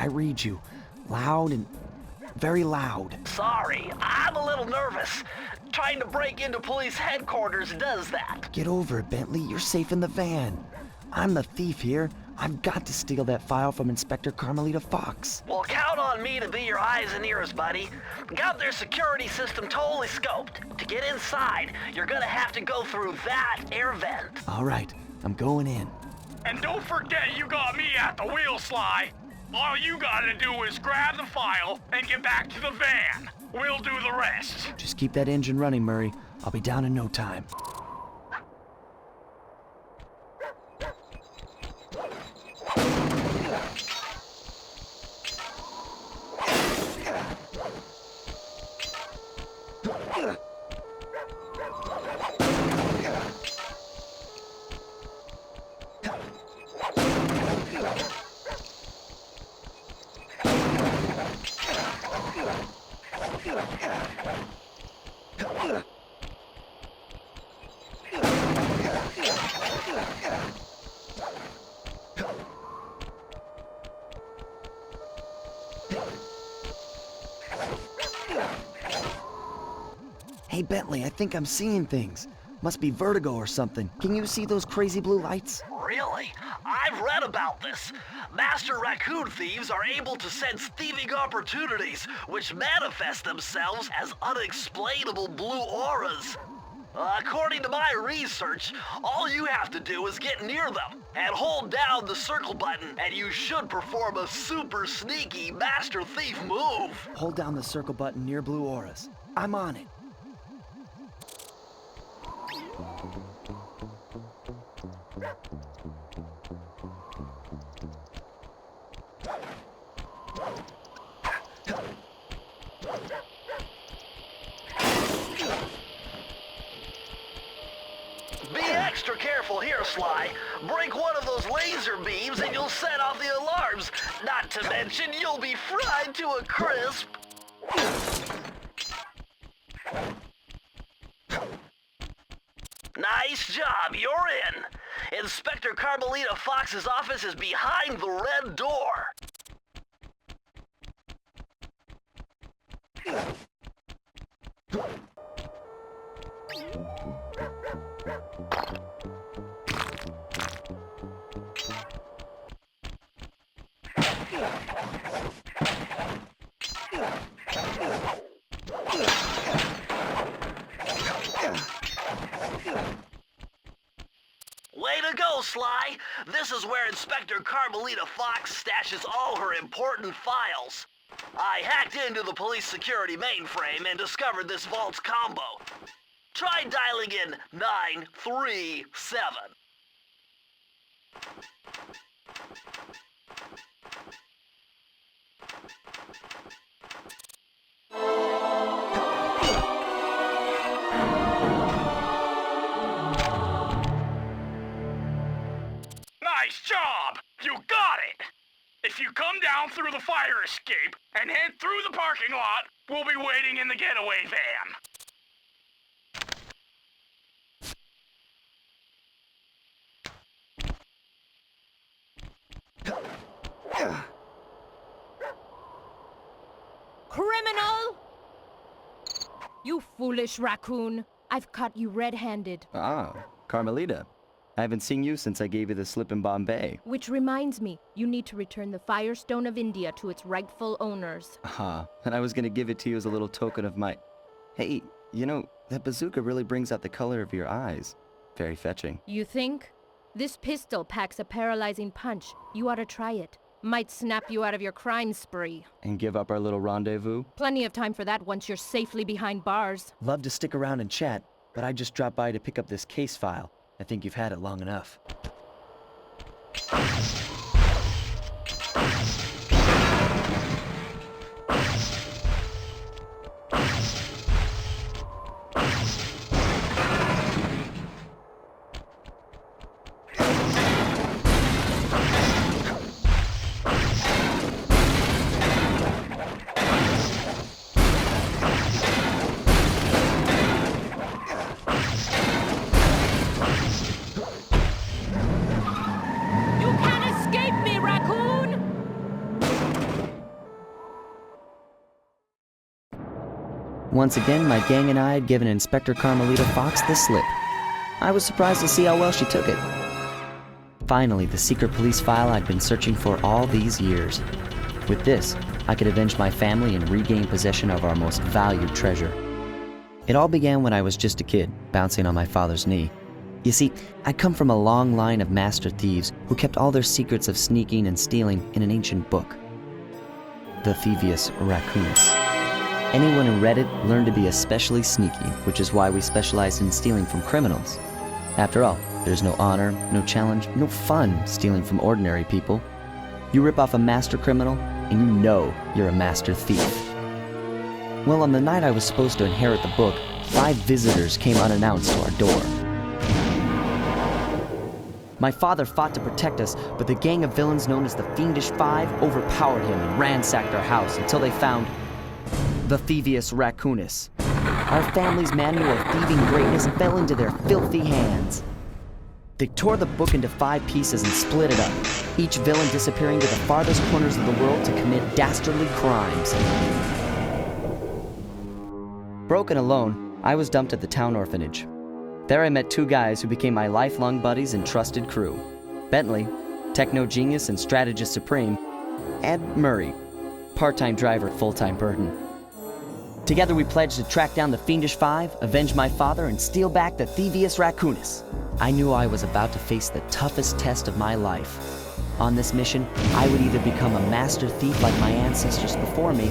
I read you. Loud and very loud. Sorry, I'm a little nervous. Trying to break into police headquarters does that. Get over it, Bentley. You're safe in the van. I'm the thief here. I've got to steal that file from Inspector Carmelita Fox. Well, count on me to be your eyes and ears, buddy. Got their security system totally scoped. To get inside, you're gonna have to go through that air vent. All right, I'm going in. And don't forget you got me at the wheel, Sly. All you gotta do is grab the file and get back to the van. We'll do the rest. Just keep that engine running, Murray. I'll be down in no time. Hey, Bentley, I think I'm seeing things. Must be vertigo or something. Can you see those crazy blue lights? Really? I've read about this. Master raccoon thieves are able to sense thieving opportunities, which manifest themselves as unexplainable blue auras. According to my research, all you have to do is get near them and hold down the circle button, and you should perform a super sneaky master thief move. Hold down the circle button near blue auras. I'm on it. Be extra careful here, Sly. Break one of those laser beams and you'll set off the alarms. Not to mention, you'll be fried to a crisp. Nice job, you're in. Inspector Carmelita Fox's office is behind the red door. Way to go, Sly! This is where Inspector Carmelita Fox stashes all her important files. I hacked into the police security mainframe and discovered this vault's combo. Try dialing in 937. Nice job! You got it! If you come down through the fire escape and head through the parking lot, we'll be waiting in the getaway van. Criminal! You foolish raccoon. I've caught you red-handed. Ah, Carmelita. I haven't seen you since I gave you the slip in Bombay. Which reminds me, you need to return the Firestone of India to its rightful owners. And I was gonna give it to you as a little token of my... Hey, you know, that bazooka really brings out the color of your eyes. Very fetching. You think? This pistol packs a paralyzing punch. You ought to try it. Might snap you out of your crime spree. And give up our little rendezvous? Plenty of time for that once you're safely behind bars. Love to stick around and chat, but I just dropped by to pick up this case file. I think you've had it long enough. Once again, my gang and I had given Inspector Carmelita Fox the slip. I was surprised to see how well she took it. Finally, the secret police file I'd been searching for all these years. With this, I could avenge my family and regain possession of our most valued treasure. It all began when I was just a kid, bouncing on my father's knee. You see, I come from a long line of master thieves who kept all their secrets of sneaking and stealing in an ancient book. The Thievius Raccoonus. Anyone who read it learned to be especially sneaky, which is why we specialized in stealing from criminals. After all, there's no honor, no challenge, no fun stealing from ordinary people. You rip off a master criminal, and you know you're a master thief. Well, on the night I was supposed to inherit the book, 5 visitors came unannounced to our door. My father fought to protect us, but the gang of villains known as the Fiendish Five overpowered him and ransacked our house until they found the Thievius Raccoonus. Our family's manual of thieving greatness fell into their filthy hands. They tore the book into 5 pieces and split it up, each villain disappearing to the farthest corners of the world to commit dastardly crimes. Broken alone, I was dumped at the town orphanage. There I met 2 guys who became my lifelong buddies and trusted crew. Bentley, techno genius and strategist supreme, and Murray, part-time driver, full-time burden. Together we pledged to track down the Fiendish Five, avenge my father, and steal back the Thievius Raccoonus. I knew I was about to face the toughest test of my life. On this mission, I would either become a master thief like my ancestors before me,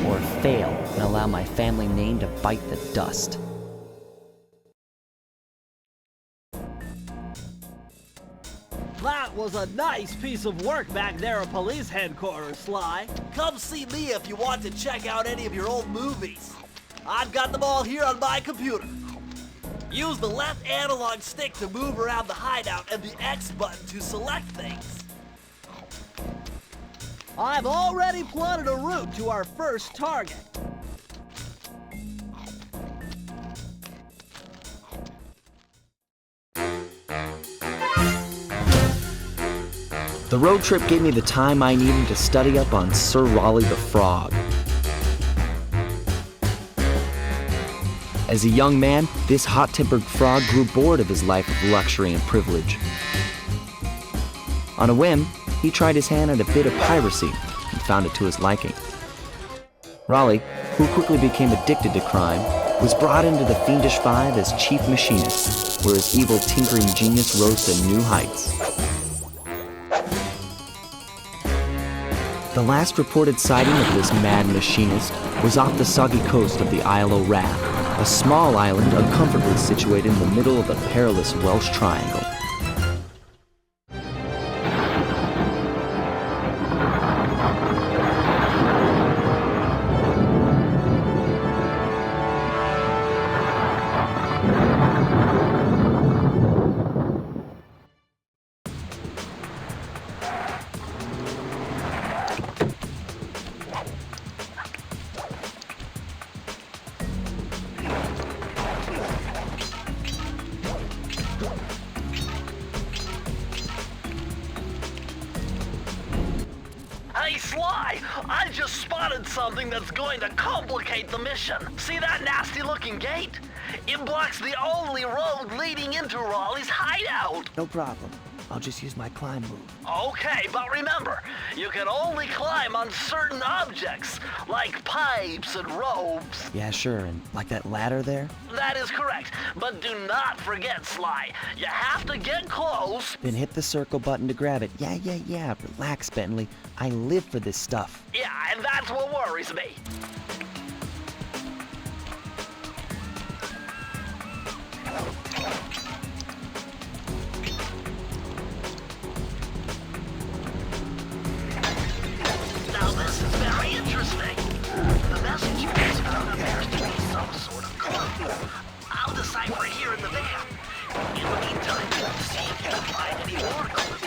or fail and allow my family name to bite the dust. That was a nice piece of work back there at police headquarters, Sly. Come see me if you want to check out any of your old movies. I've got them all here on my computer. Use the left analog stick to move around the hideout and the X button to select things. I've already plotted a route to our first target. The road trip gave me the time I needed to study up on Sir Raleigh the Frog. As a young man, this hot-tempered frog grew bored of his life of luxury and privilege. On a whim, he tried his hand at a bit of piracy and found it to his liking. Raleigh, who quickly became addicted to crime, was brought into the Fiendish Five as chief machinist, where his evil tinkering genius rose to new heights. The last reported sighting of this mad machinist was off the soggy coast of the Isle o' Wrath, a small island uncomfortably situated in the middle of the perilous Welsh Triangle. Hey, Sly! I just spotted something that's going to complicate the mission. See that nasty-looking gate? It blocks the only road leading into Raleigh's hideout. No problem. I'll just use my climb move. Okay, but remember, you can only climb on certain objects, like pipes and ropes. Yeah, sure, and like that ladder there? That is correct, but do not forget, Sly. You have to get close. Then hit the circle button to grab it. Yeah. Relax, Bentley. I live for this stuff. Yeah, and that's what worries me. Now this is very interesting. The message you just found appears to be some sort of code. I'll decipher it here in the van. In the meantime, see if you can find any more clues.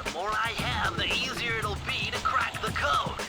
The more I have, the easier it'll be to crack the code.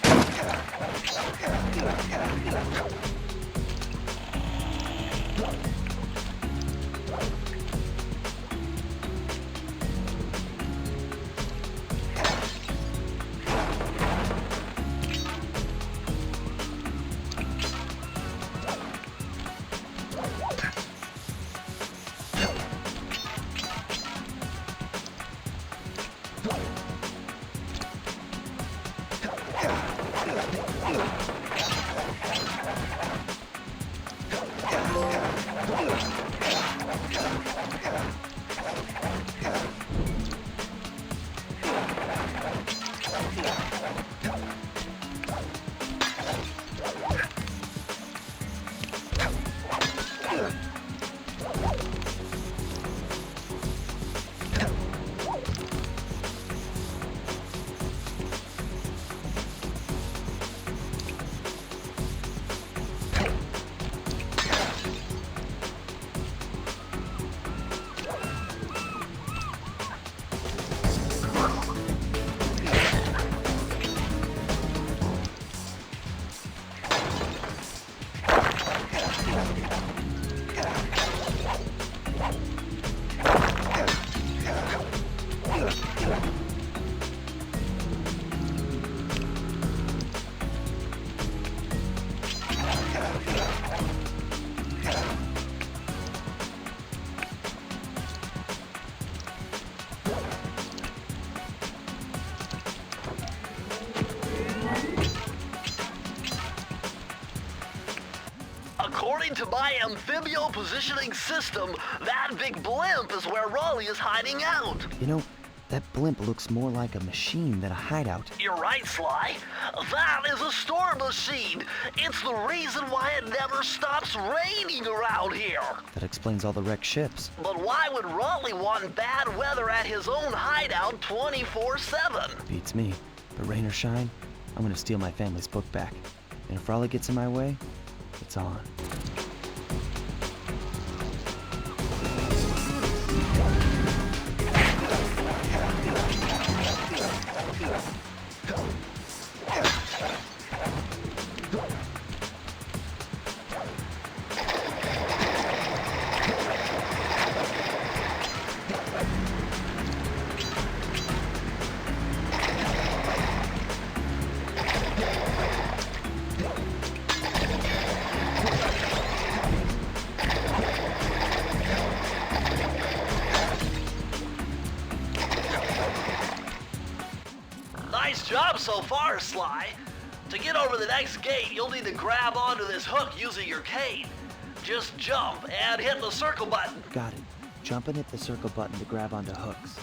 my amphibio positioning system, that big blimp is where Raleigh is hiding out. You know, that blimp looks more like a machine than a hideout. You're right, Sly. That is a storm machine. It's the reason why it never stops raining around here. That explains all the wrecked ships. But why would Raleigh want bad weather at his own hideout 24/7? Beats me. But rain or shine, I'm gonna steal my family's book back. And if Raleigh gets in my way, it's on. Nice job so far, Sly. To get over the next gate, you'll need to grab onto this hook using your cane. Just jump and hit the circle button. Got it. Jump and hit the circle button to grab onto hooks.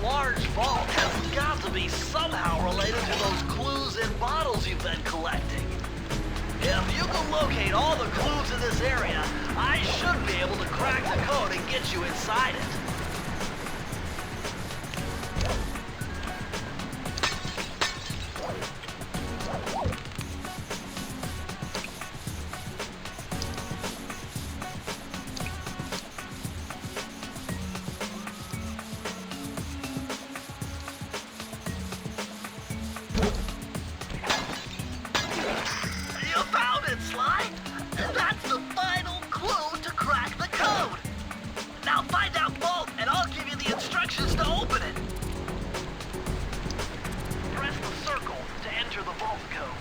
Large vault has got to be somehow related to those clues in bottles you've been collecting. If you can locate all the clues in this area, I should be able to crack the code and get you inside it. Sly, that's the final clue to crack the code. Now find that vault and I'll give you the instructions to open it. Press the circle to enter the vault code.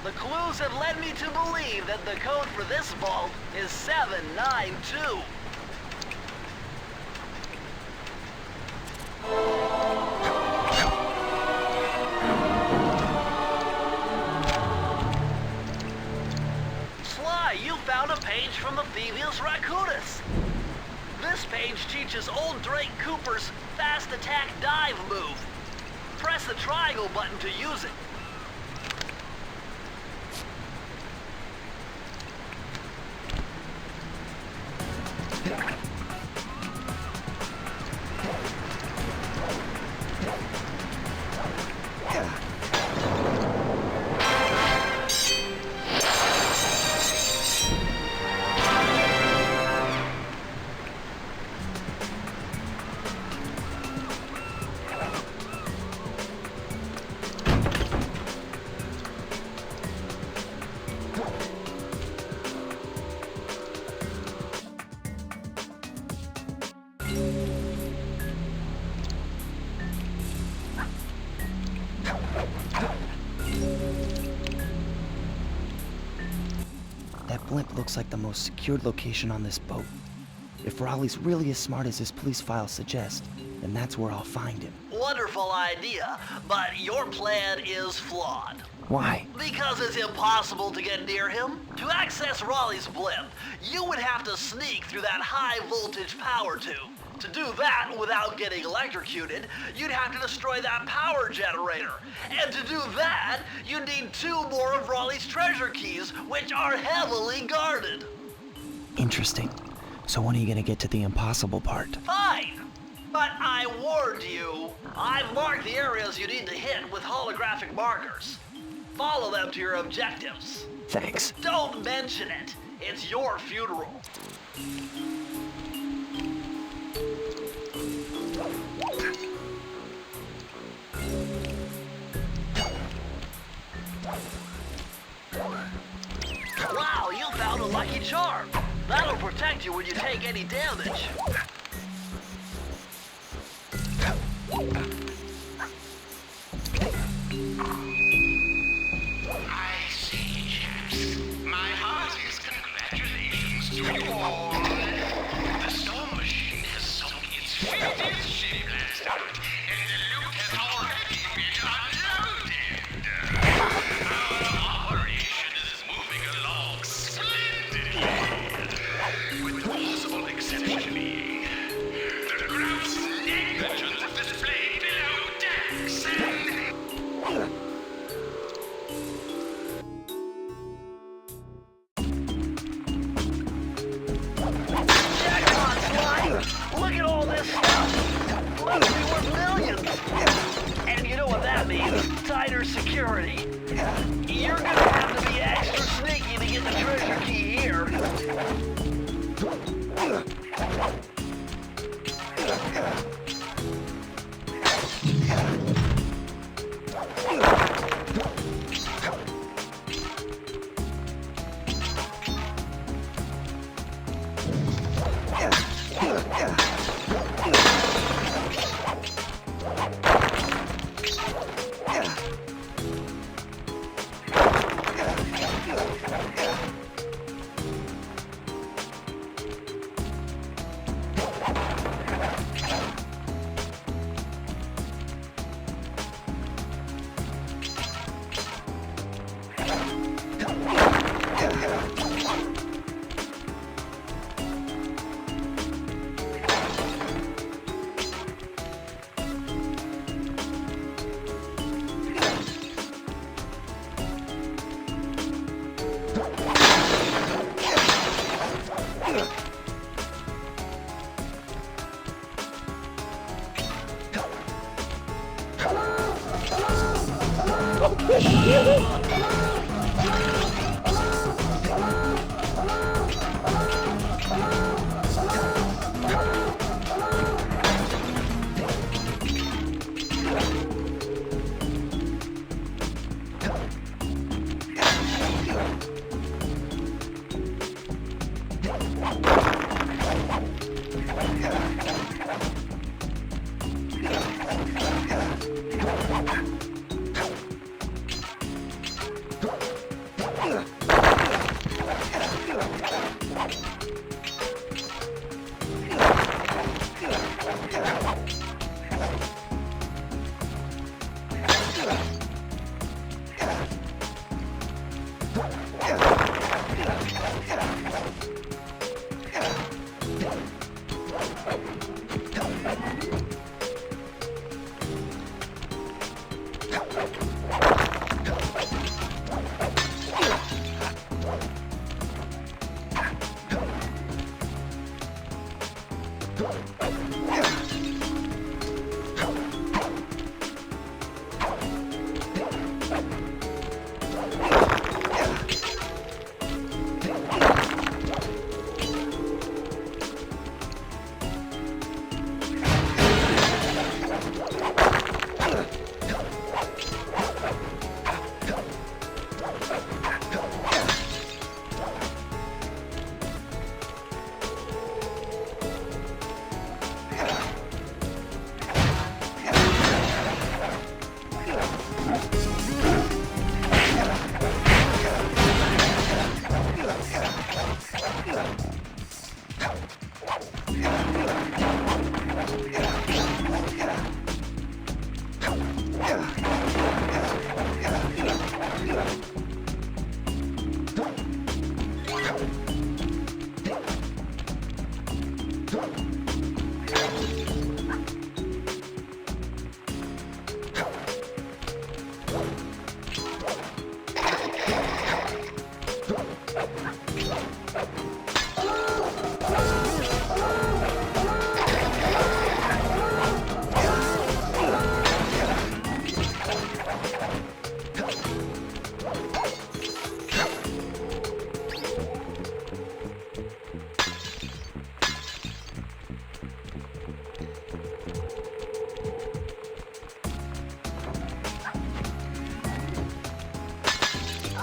The clues have led me to believe that the code for this vault is 792. You found a page from the Thievius Raccoonus. This page teaches old Drake Cooper's fast attack dive move. Press the triangle button to use it. That blimp looks like the most secured location on this boat. If Raleigh's really as smart as his police files suggest, then that's where I'll find him. Wonderful idea, but your plan is flawed. Why? Because it's impossible to get near him. To access Raleigh's blimp, you would have to sneak through that high voltage power tube. To do that without getting electrocuted, you'd have to destroy that power generator. And to do that, you'd need 2 more of Raleigh's treasure keys, which are heavily guarded. Interesting. So when are you gonna get to the impossible part? Fine! But I warned you. I've marked the areas you need to hit with holographic markers. Follow them to your objectives. Thanks. Don't mention it. It's your funeral. Wow, you found a lucky charm. That'll protect you when you take any damage. I see, chaps. My heartiest congratulations to you all. The storm machine has sunk its 50th ship last night, and the loot has already been unloaded. Our operation is moving along splendidly, with the possible exception being the group's negligent display below decks and... Jackpot, Sly! Look at all this stuff! Must be worth millions! And you know what that means? Tighter security. You're gonna have to be extra sneaky to get the treasure key here.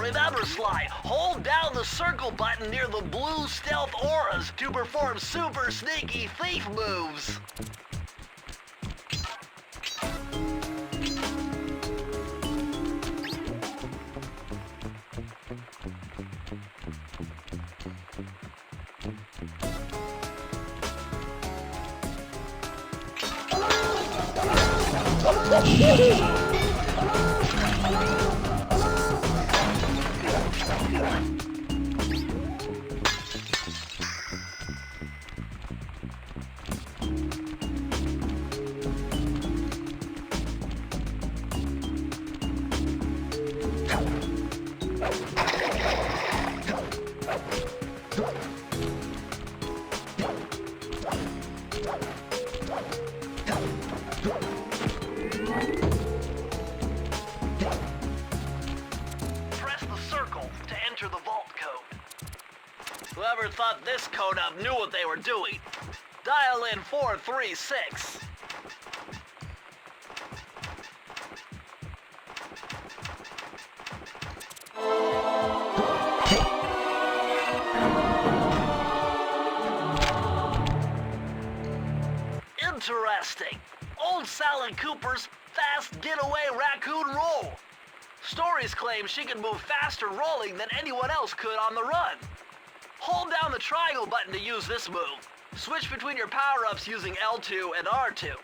Remember, Sly, hold down the circle button near the blue stealth auras to perform super sneaky thief moves. Press the circle to enter the vault code. Whoever thought this code up knew what they were doing. Dial in 436. Interesting. Old Sally Cooper's fast getaway raccoon roll. Stories claim she can move faster rolling than anyone else could on the run. Hold down the triangle button to use this move. Switch between your power-ups using L2 and R2.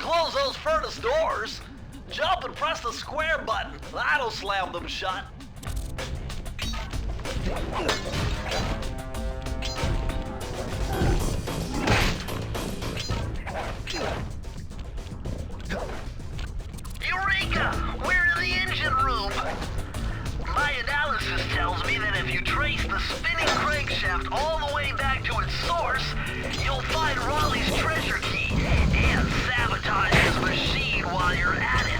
Close those furnace doors. Jump and press the square button. That'll slam them shut. Eureka! We're in the engine room. My analysis tells me that if you trace the spinning crankshaft all the way back to its source, you'll find Raleigh's treasure key and sabotage his machine while you're at it.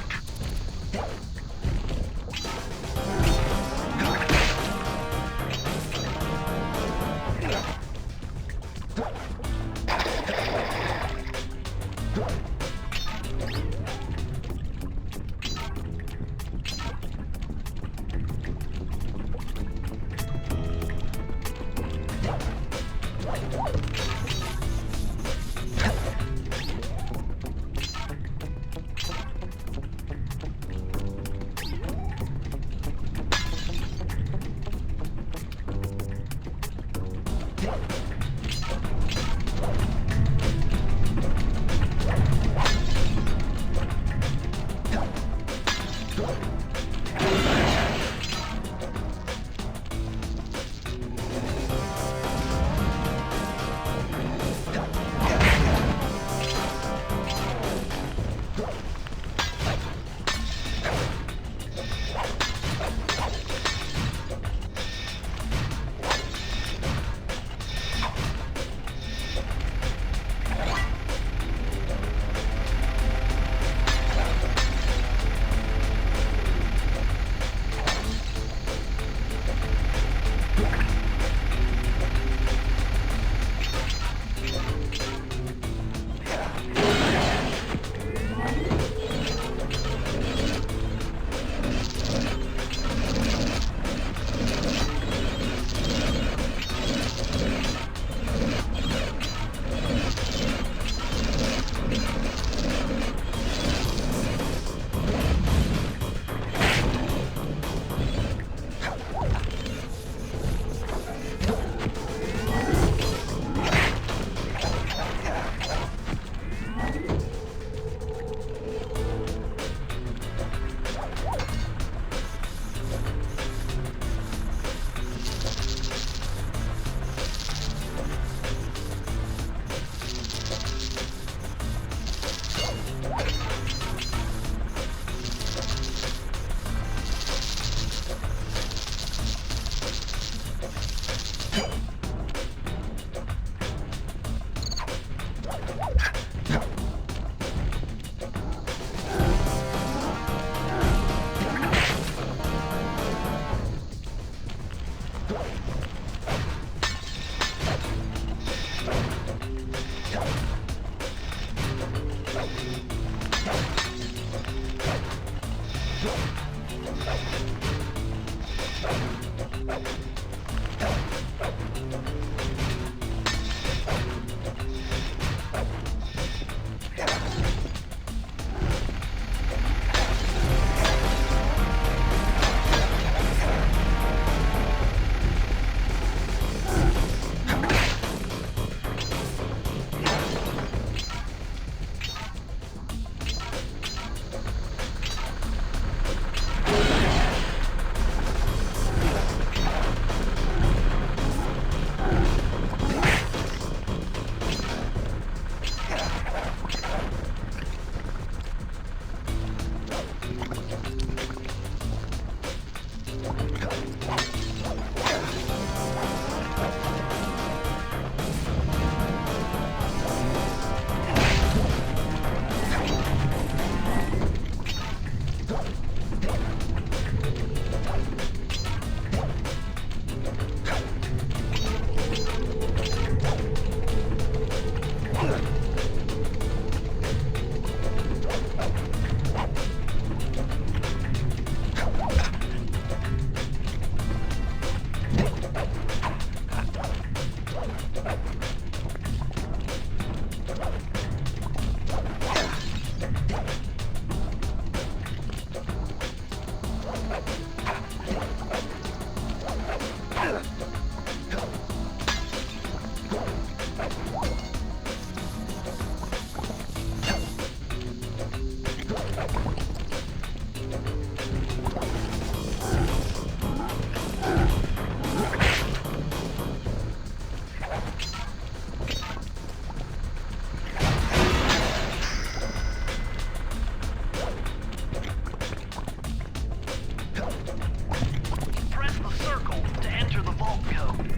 Press the circle to enter the vault code.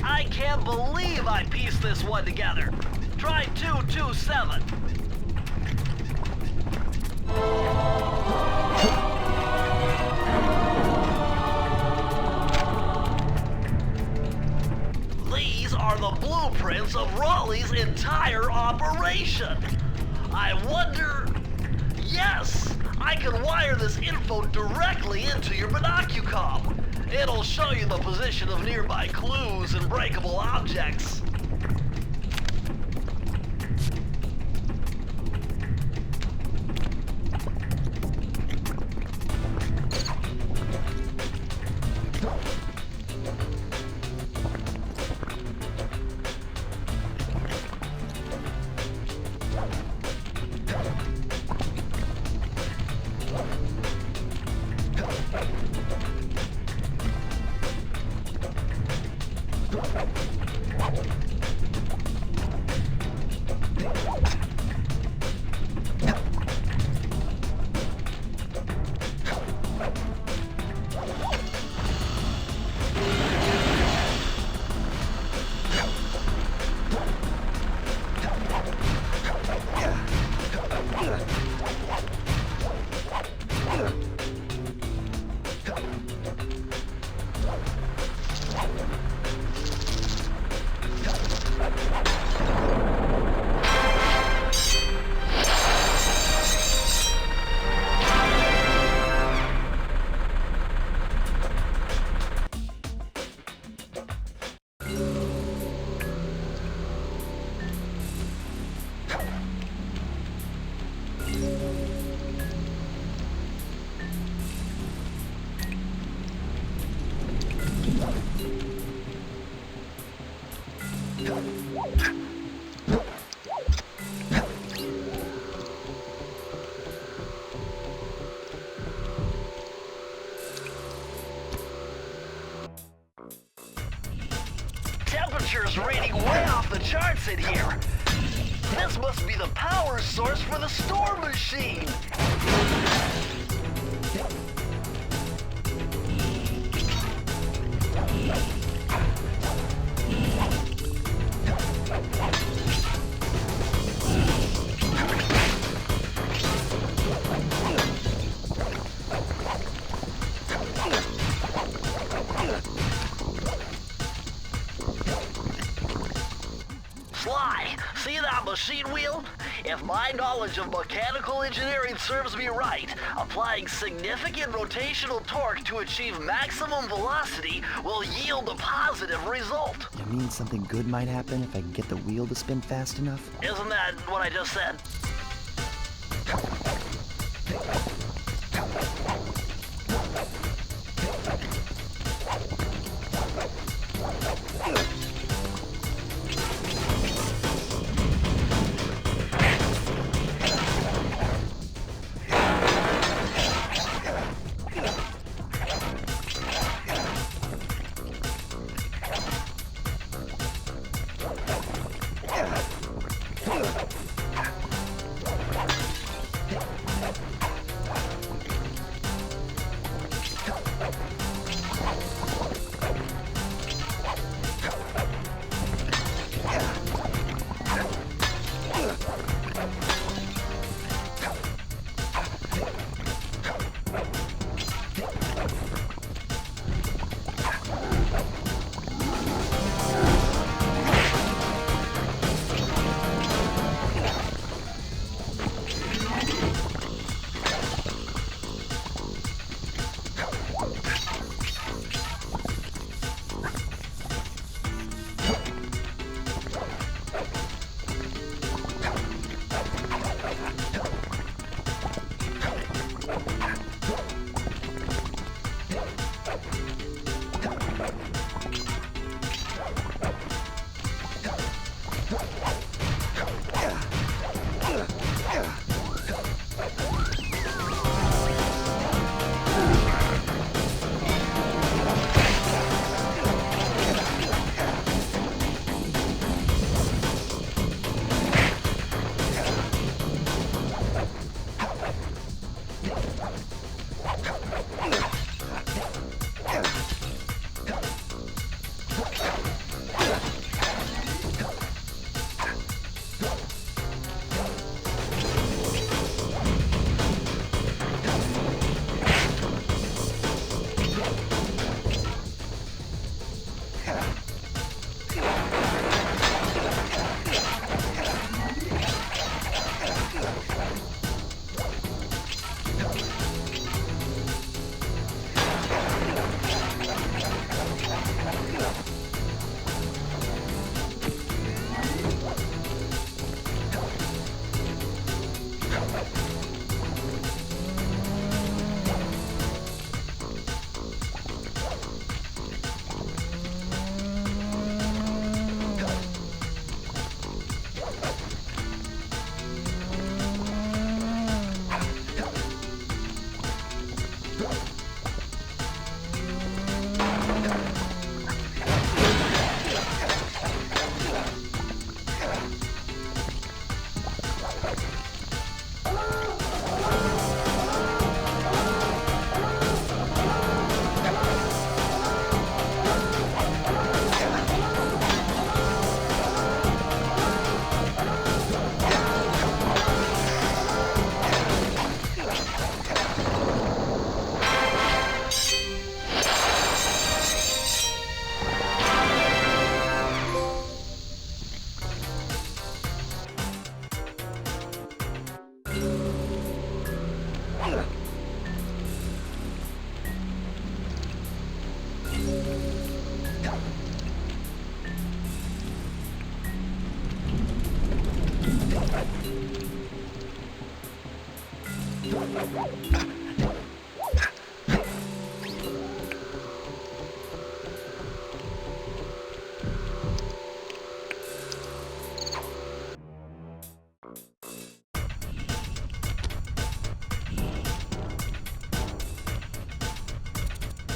I can't believe I pieced this one together. Try 227. These are the blueprints of Raleigh's entire operation. I wonder... Yes! I can wire this info directly into your binocucom. It'll show you the position of nearby clues and breakable objects. Temperature's reading way off the charts in here. This must be the power source for the store machine. Sly, see that machine wheel? If my knowledge of mechanical engineering serves me right, applying significant rotational torque to achieve maximum velocity will yield a positive result. You mean something good might happen if I can get the wheel to spin fast enough? Isn't that what I just said?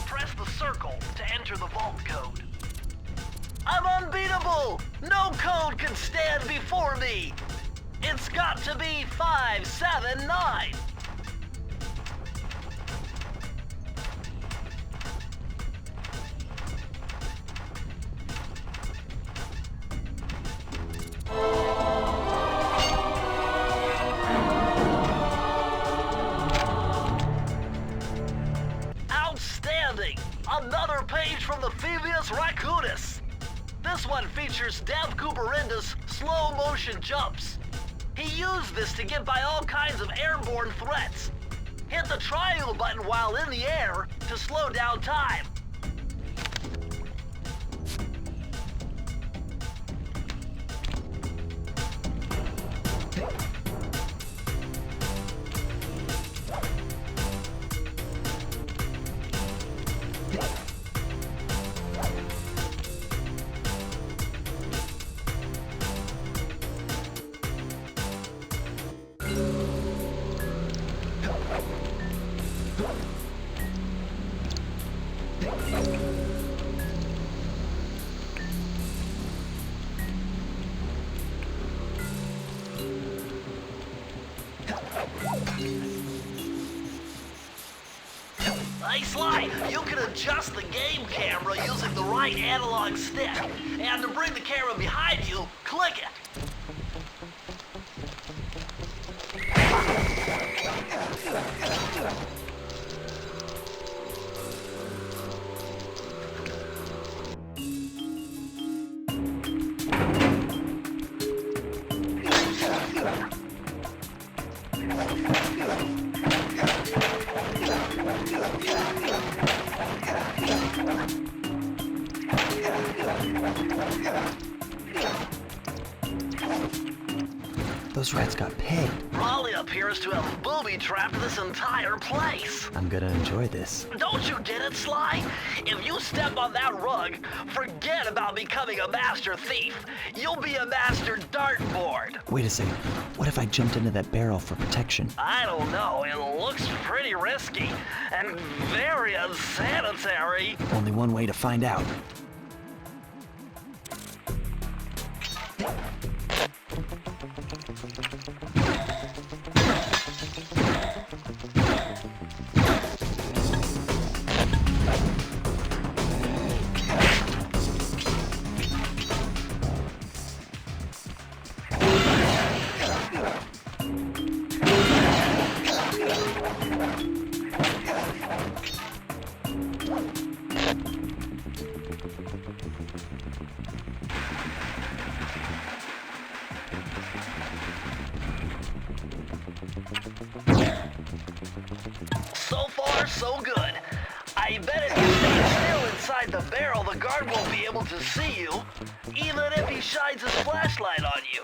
Press the circle to enter the vault code. I'm unbeatable! No code can stand before me! It's got to be 579! Outstanding! Another page from the Thievius Raccoonus! This one features Dev Cooperenda's slow motion jumps. He used this to get by all kinds of airborne threats. Hit the triangle button while in the air to slow down time. Hey Sly, you can adjust the game camera using the right analog stick. And to bring the camera behind you, click it. Those rats got pegged. Raleigh appears to have booby-trapped this entire place. I'm gonna enjoy this. Don't you get it, Sly? If you step on that rug, forget about becoming a master thief. You'll be a master dartboard. Wait a second. What if I jumped into that barrel for protection? I don't know. It looks pretty risky and very unsanitary. Only one way to find out. So far, so good. I bet if you stay still inside the barrel, the guard won't be able to see you, even if he shines his flashlight on you.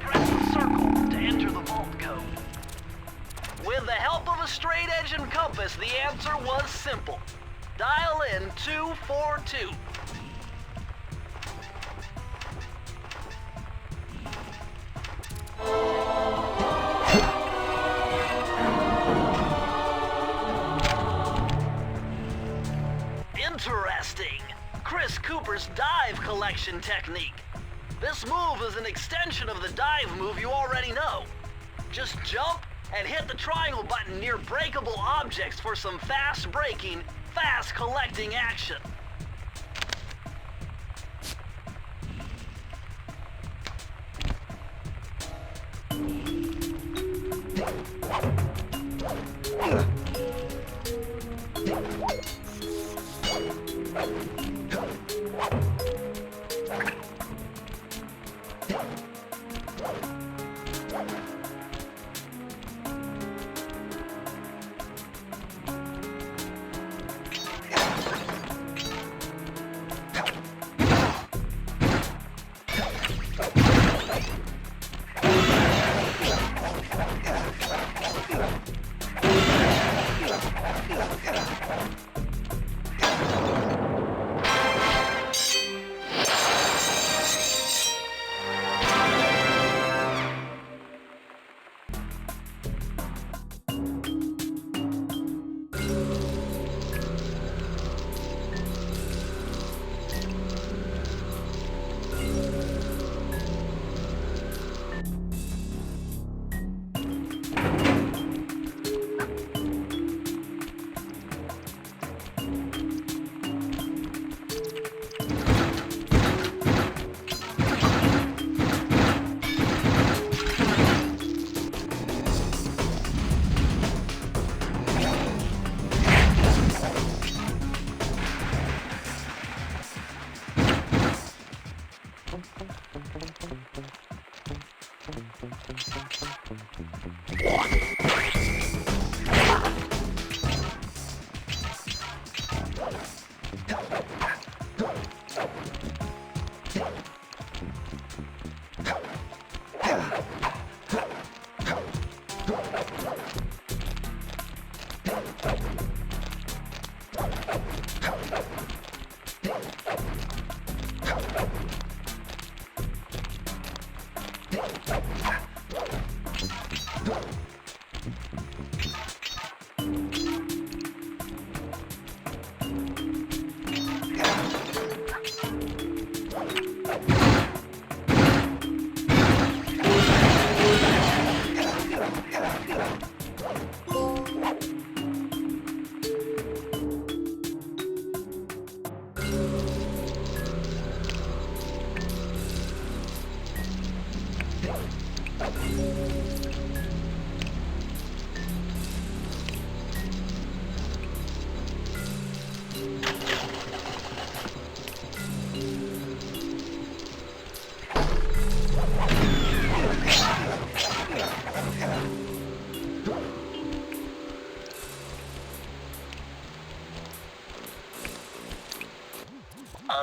Press the circle to enter the vault code. With the help of a straight edge and compass, the answer was simple. Dial in 242. Interesting. Chris Cooper's dive collection technique. This move is an extension of the dive move you already know. Just jump and hit the triangle button near breakable objects for some fast braking, fast collecting action.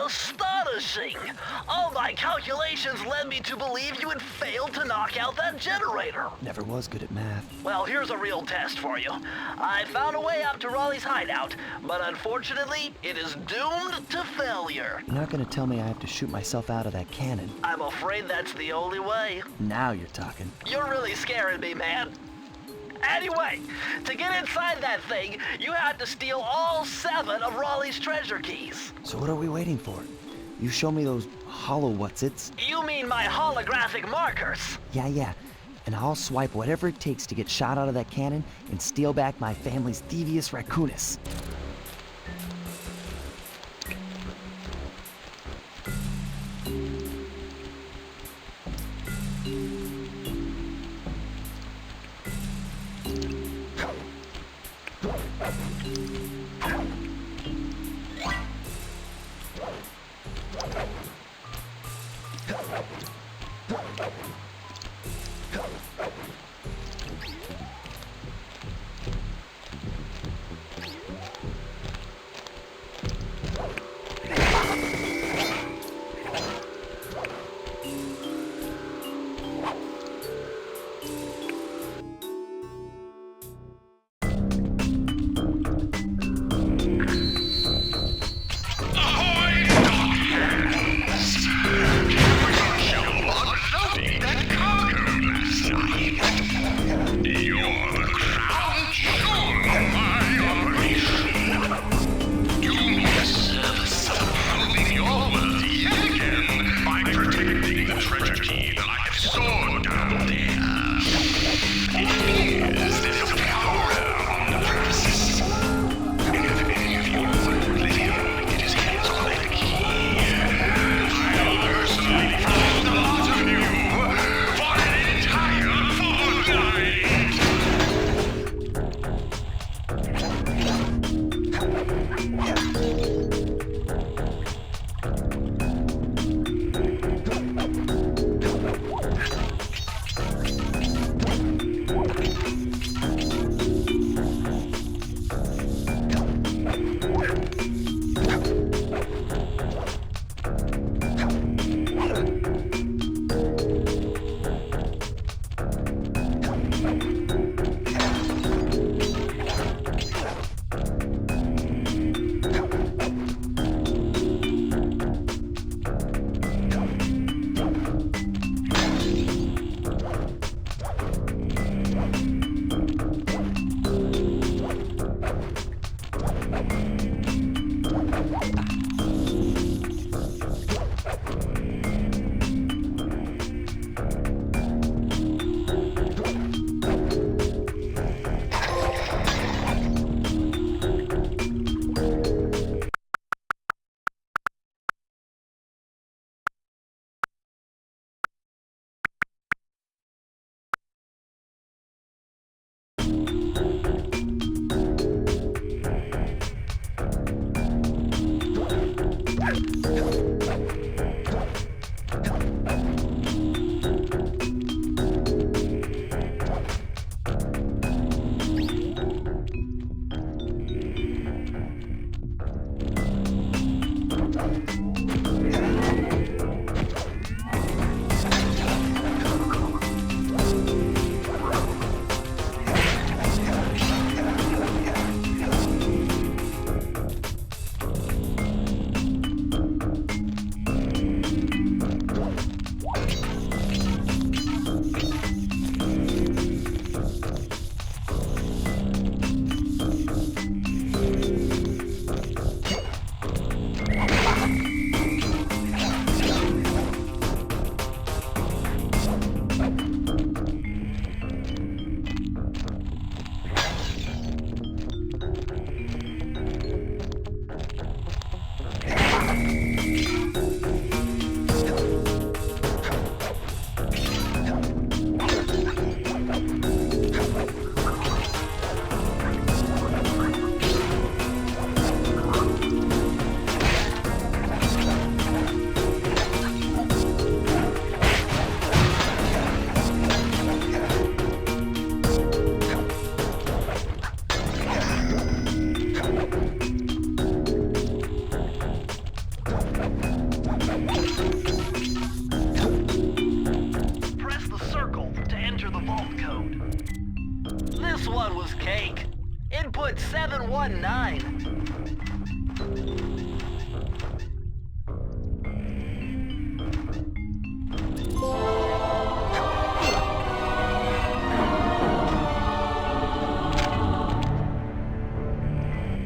Astonishing! All my calculations led me to believe you had failed to knock out that generator. Never was good at math. Well, here's a real test for you. I found a way up to Raleigh's hideout, but unfortunately, it is doomed to failure. You're not gonna tell me I have to shoot myself out of that cannon. I'm afraid that's the only way. Now you're talking. You're really scaring me, man. Anyway, to get inside that thing, you had to steal all 7 of Raleigh's treasure keys. So what are we waiting for? You show me those hollow what's-its? You mean my holographic markers? Yeah. And I'll swipe whatever it takes to get shot out of that cannon and steal back my family's Thievius Raccoonus.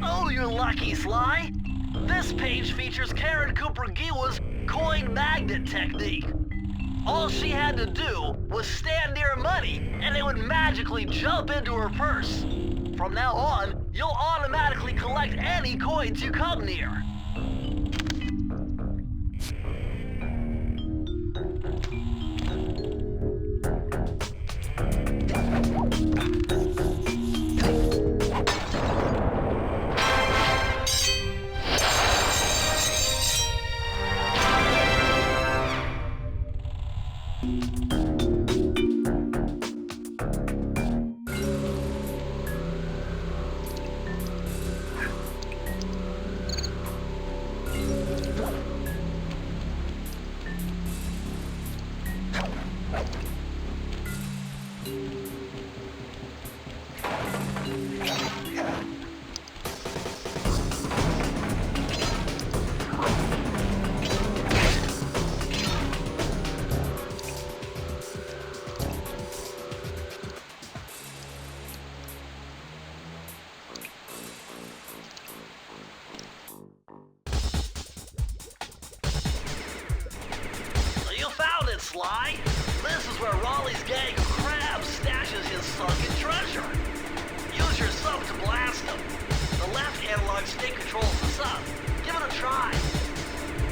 Oh, you're lucky, Sly. This page features Karen Cooper-Giwa's coin magnet technique. All she had to do was stand near money, and it would magically jump into her purse. From now on, you'll automatically collect any coins you come near. Sly. This is where Raleigh's gang of crabs stashes his sunken treasure. Use your sub to blast him. The left analog stick controls the sub. Give it a try.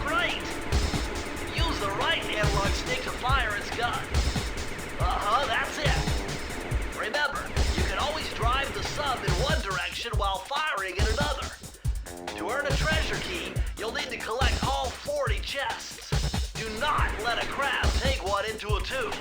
Great. Use the right analog stick to fire its gun. That's it. Remember, you can always drive the sub in one direction while firing in another. To earn a treasure key, you'll need to collect all 40 chests. Do not let a crab take one into a tube.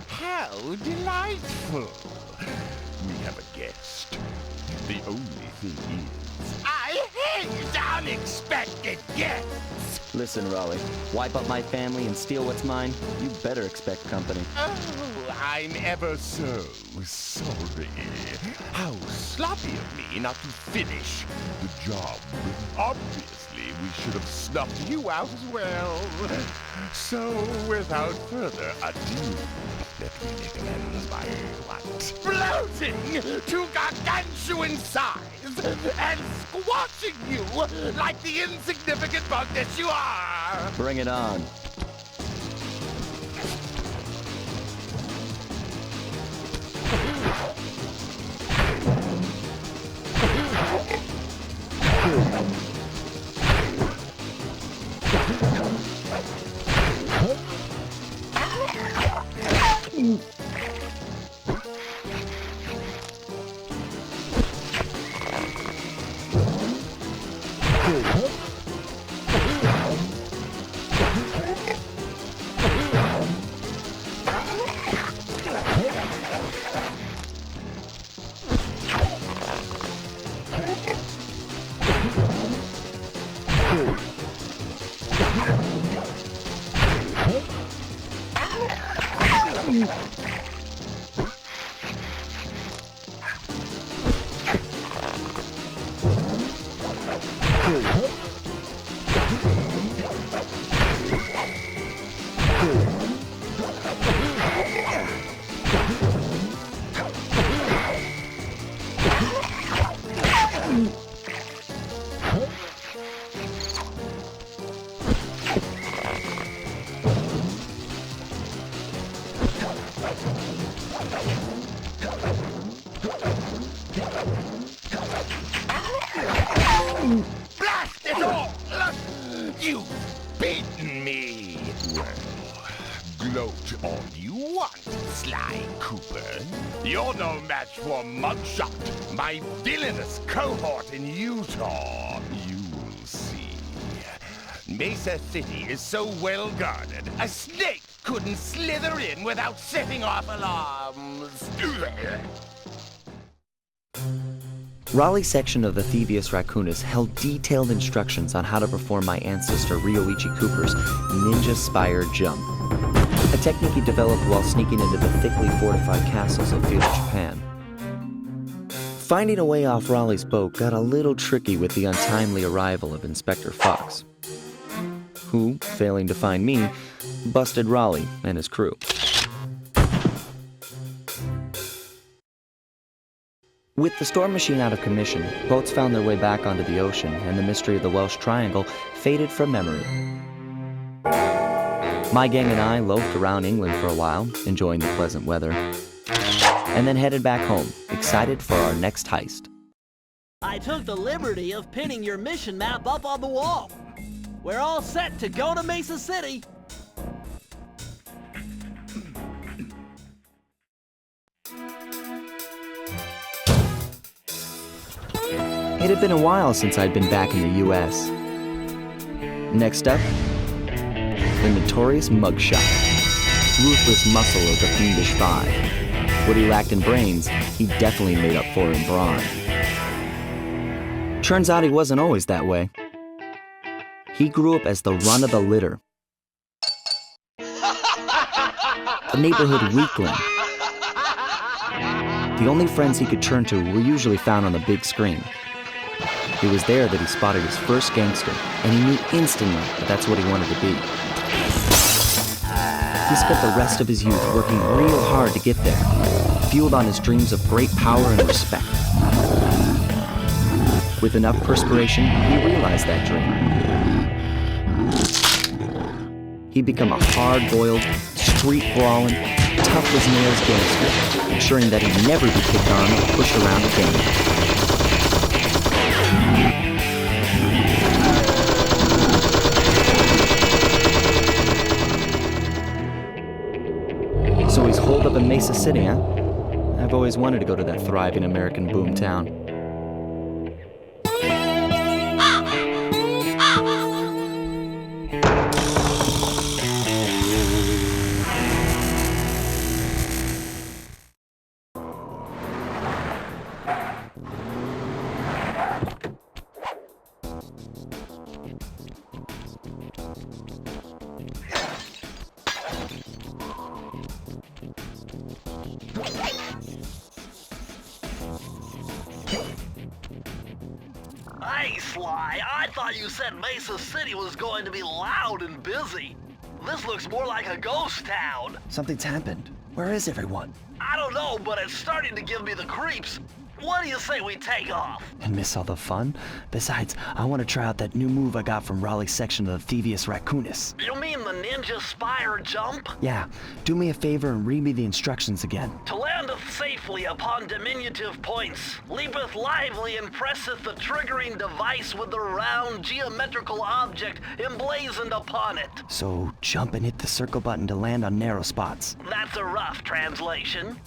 How delightful! We have a guest. The only thing is, I bringed unexpected guests. Listen, Raleigh, wipe up my family and steal what's mine? You better expect company. Oh, I'm ever so sorry. How sloppy of me not to finish the job. Obviously, we should have snuffed you out as well. So, without further ado, let me recommend my what? Bloating to gargantuan size and squashing you like the insignificant bug that you are. Bring it on. Blast it all! You've beaten me! Well, gloat all you want, Sly Cooper. You're no match for Mugshot, my villainous cohort in Utah. You'll see. Mesa City is so well guarded, a snake couldn't slither in without setting off alarms. Raleigh's section of the Thievius Raccoonus held detailed instructions on how to perform my ancestor Ryoichi Cooper's ninja spire jump, a technique he developed while sneaking into the thickly fortified castles of feudal Japan. Finding a way off Raleigh's boat got a little tricky with the untimely arrival of Inspector Fox, who, failing to find me, busted Raleigh and his crew. With the storm machine out of commission, boats found their way back onto the ocean, and the mystery of the Welsh Triangle faded from memory. My gang and I loafed around England for a while, enjoying the pleasant weather, and then headed back home, excited for our next heist. I took the liberty of pinning your mission map up on the wall. We're all set to go to Mesa City. It had been a while since I'd been back in the U.S. Next up, the notorious Mugshot, ruthless muscle of the Fiendish Five. What he lacked in brains, he definitely made up for in brawn. Turns out he wasn't always that way. He grew up as the run of the litter, a neighborhood weakling. The only friends he could turn to were usually found on the big screen. It was there that he spotted his first gangster, and he knew instantly that that's what he wanted to be. He spent the rest of his youth working real hard to get there, fueled on his dreams of great power and respect. With enough perspiration, he realized that dream. He'd become a hard-boiled, street-brawling, tough-as-nails gangster, ensuring that he'd never be kicked on or pushed around again. So he's holed up in Mesa City, huh? I've always wanted to go to that thriving American boom town. Sly. I thought you said Mesa City was going to be loud and busy. This looks more like a ghost town. Something's happened. Where is everyone? I don't know, but it's starting to give me the creeps. What do you say we take off? And miss all the fun? Besides, I want to try out that new move I got from Raleigh's section of the Thievius Raccoonus. You mean the ninja spire jump? Yeah, do me a favor and read me the instructions again. To landeth safely upon diminutive points, leapeth lively and presseth the triggering device with the round geometrical object emblazoned upon it. So jump and hit the circle button to land on narrow spots. That's a rough translation.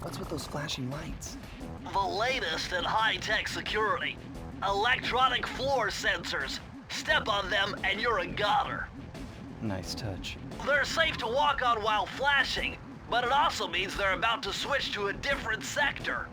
What's with those flashing lights? The latest in high-tech security. Electronic floor sensors. Step on them and you're a goner. Nice touch. They're safe to walk on while flashing, but it also means they're about to switch to a different sector.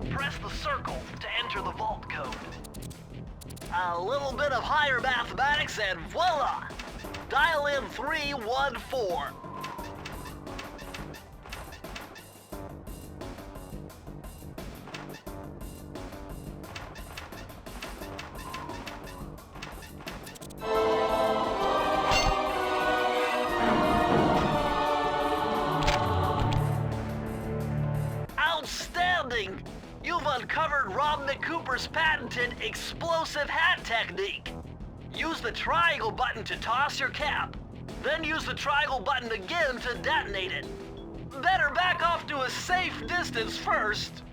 Press the circle to enter the vault code. A little bit of higher mathematics and voila! Dial in 314. Outstanding! You've uncovered Rob McCooper's patented explosive hat technique. Use the triangle button to toss your cap. Then use the triangle button again to detonate it. Better back off to a safe distance first.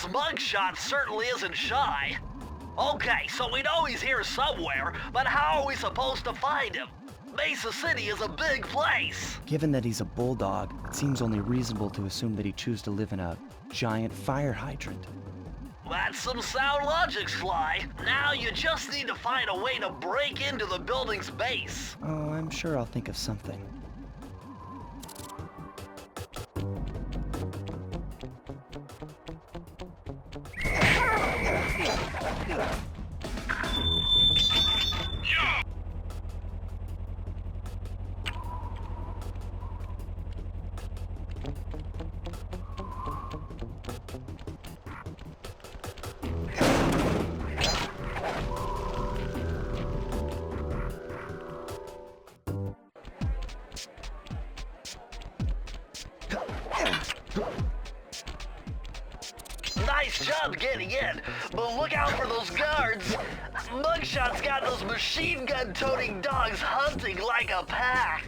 This mugshot certainly isn't shy. Okay, so we know he's here somewhere, but how are we supposed to find him? Mesa City is a big place. Given that he's a bulldog, it seems only reasonable to assume that he chose to live in a giant fire hydrant. That's some sound logic, Sly. Now you just need to find a way to break into the building's base. Oh, I'm sure I'll think of something. Nice job getting in, but look out for those guards. Mugshot's got those machine gun-toting dogs hunting like a pack.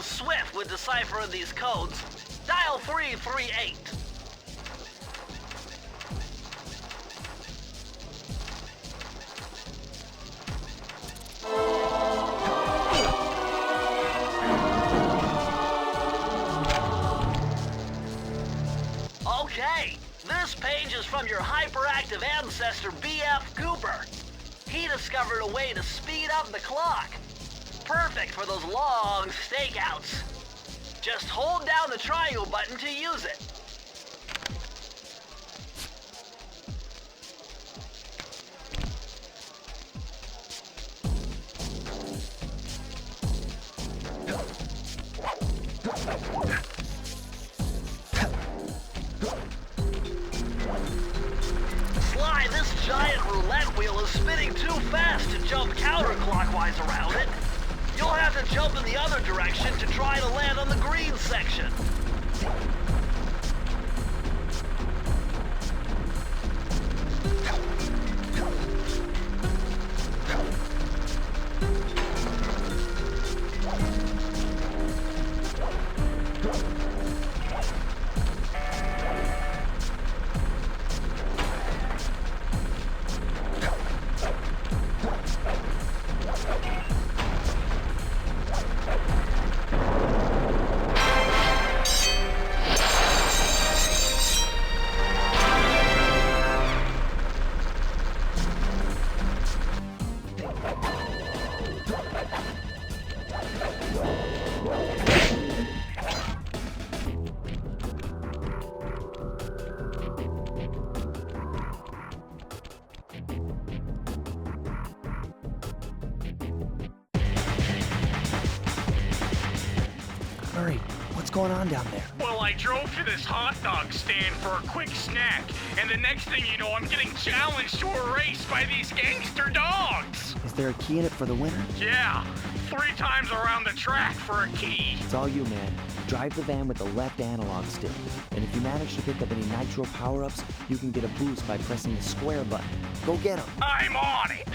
swift with deciphering these codes. Dial 338. Okay, this page is from your hyperactive ancestor B.F. Cooper. He discovered a way to speed up the clock. Perfect for those long stakeouts. Just hold down the triangle button to use it. Sly, this giant roulette wheel is spinning too fast to jump counterclockwise around it. You'll have to jump in the other direction to try to land on the green section. Murray, what's going on down there? Well, I drove to this hot dog stand for a quick snack, and the next thing you know, I'm getting challenged to a race by these gangster dogs. Is there a key in it for the winner? Yeah, 3 times around the track for a key. It's all you, man. Drive the van with the left analog stick. And if you manage to pick up any nitro power-ups, you can get a boost by pressing the square button. Go get 'em. I'm on it.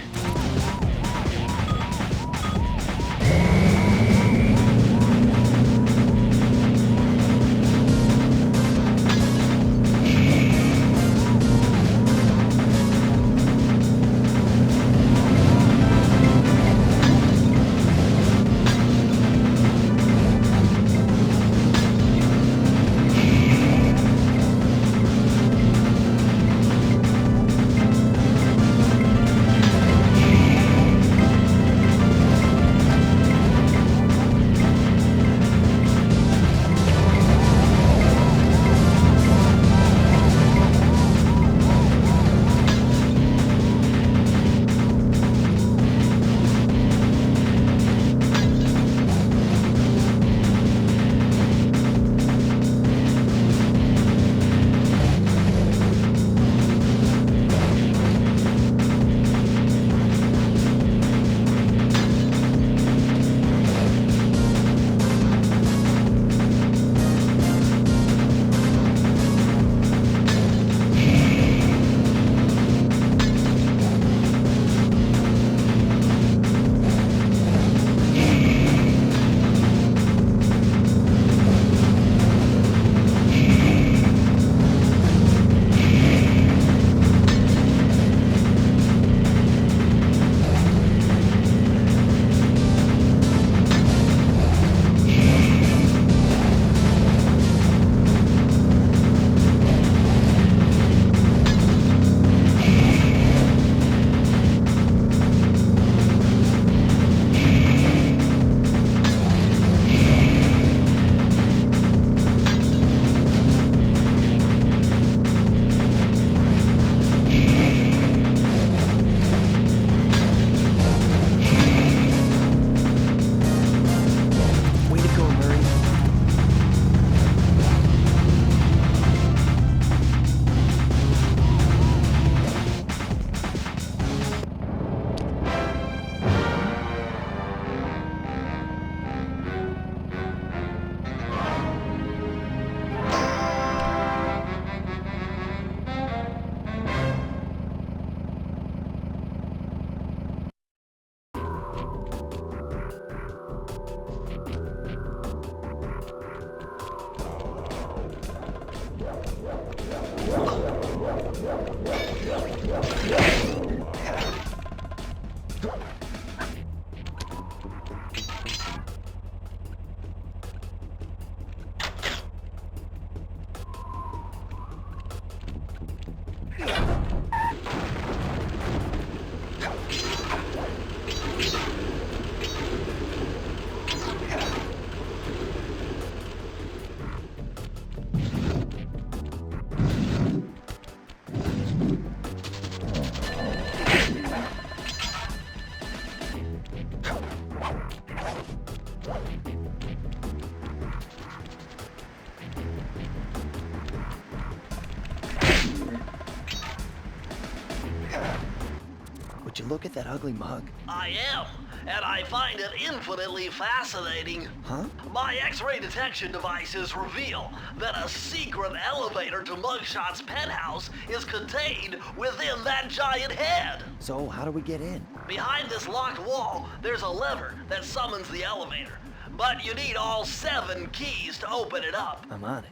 Did you look at that ugly mug? I am, and I find it infinitely fascinating. Huh? My X-ray detection devices reveal that a secret elevator to Mugshot's penthouse is contained within that giant head. So how do we get in? Behind this locked wall, there's a lever that summons the elevator. But you need all 7 keys to open it up. I'm on it.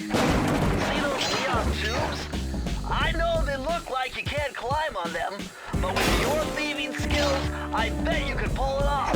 See those neon tubes? I know they look like you can't climb on them, but with your thieving skills, I bet you could pull it off.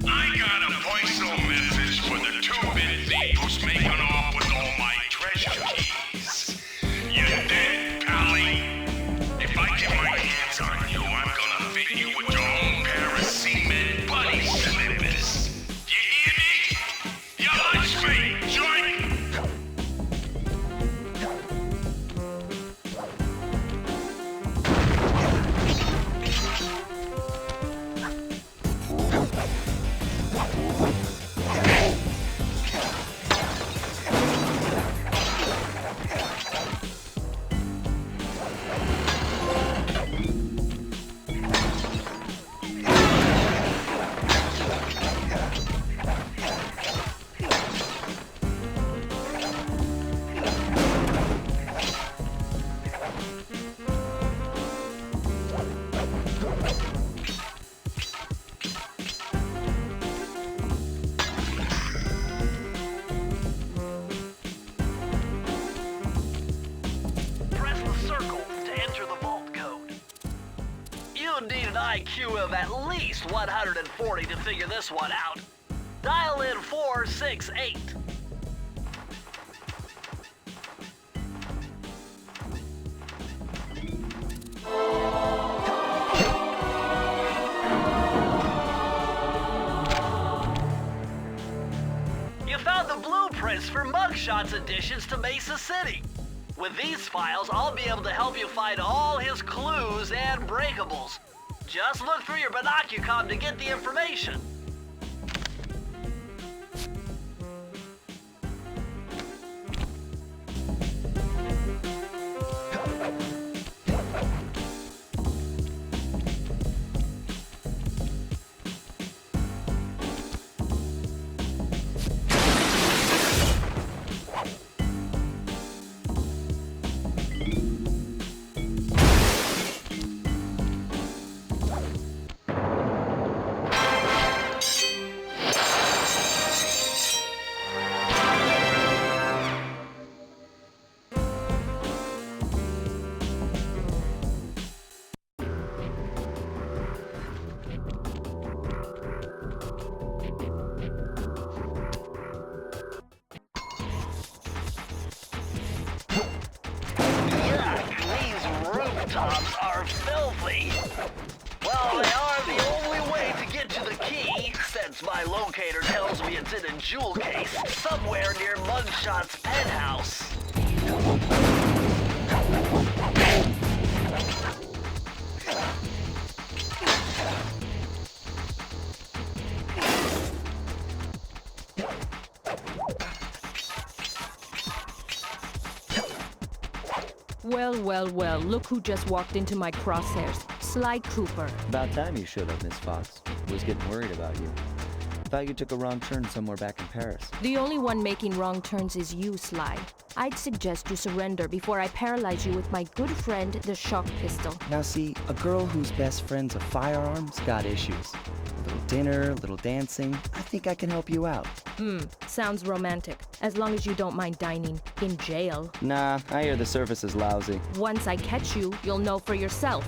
I got a voice-o message for the two-bit thief who's making off with all my treasure keys. You dead, Pally? If I get my hands on you, I'm gonna fit you with your own pair of cement buddy slippers. You hear me? You lunch me, joint! Press the circle to enter the vault code. You need an IQ of at least 140 to figure this one out. Dial in 468. You found the blueprints for Mugshots additions to Mesa City. With these files, I'll be able to help you find all his clues and breakables. Just look through your binocucom to get the information. Tops are filthy. Well, they are the only way to get to the key, since my locator tells me it's in a jewel case somewhere near Mugshot's penthouse. Well, well, well, look who just walked into my crosshairs. Sly Cooper. About time you showed up, Miss Fox. Was getting worried about you. Thought you took a wrong turn somewhere back in Paris. The only one making wrong turns is you, Sly. I'd suggest you surrender before I paralyze you with my good friend, the shock pistol. Now see, a girl whose best friend's a firearm's got issues. A little dinner, a little dancing. I think I can help you out. Sounds romantic. As long as you don't mind dining in jail. Nah, I hear the service is lousy. Once I catch you, you'll know for yourself.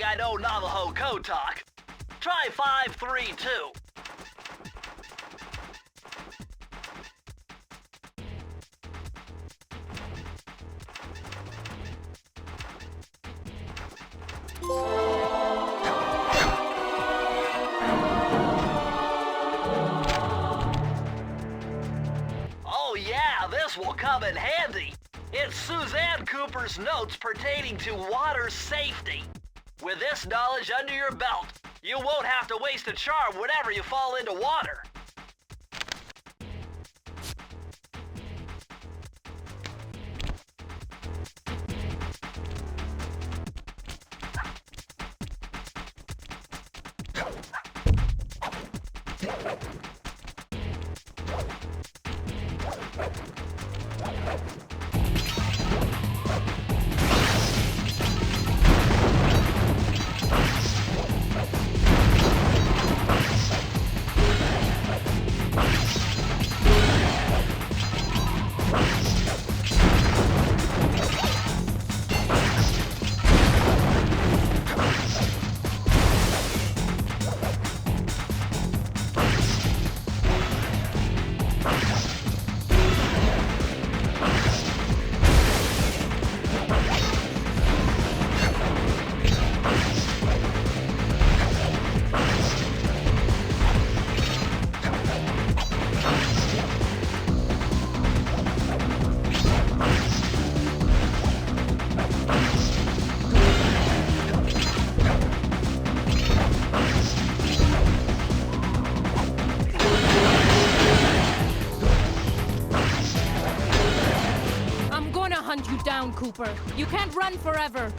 I know Navajo code talk. Try 532. Oh yeah, this will come in handy. It's Suzanne Cooper's notes pertaining to water safety. With this knowledge under your belt, you won't have to waste a charm whenever you fall into water. Hunt you down, Cooper. You can't run forever.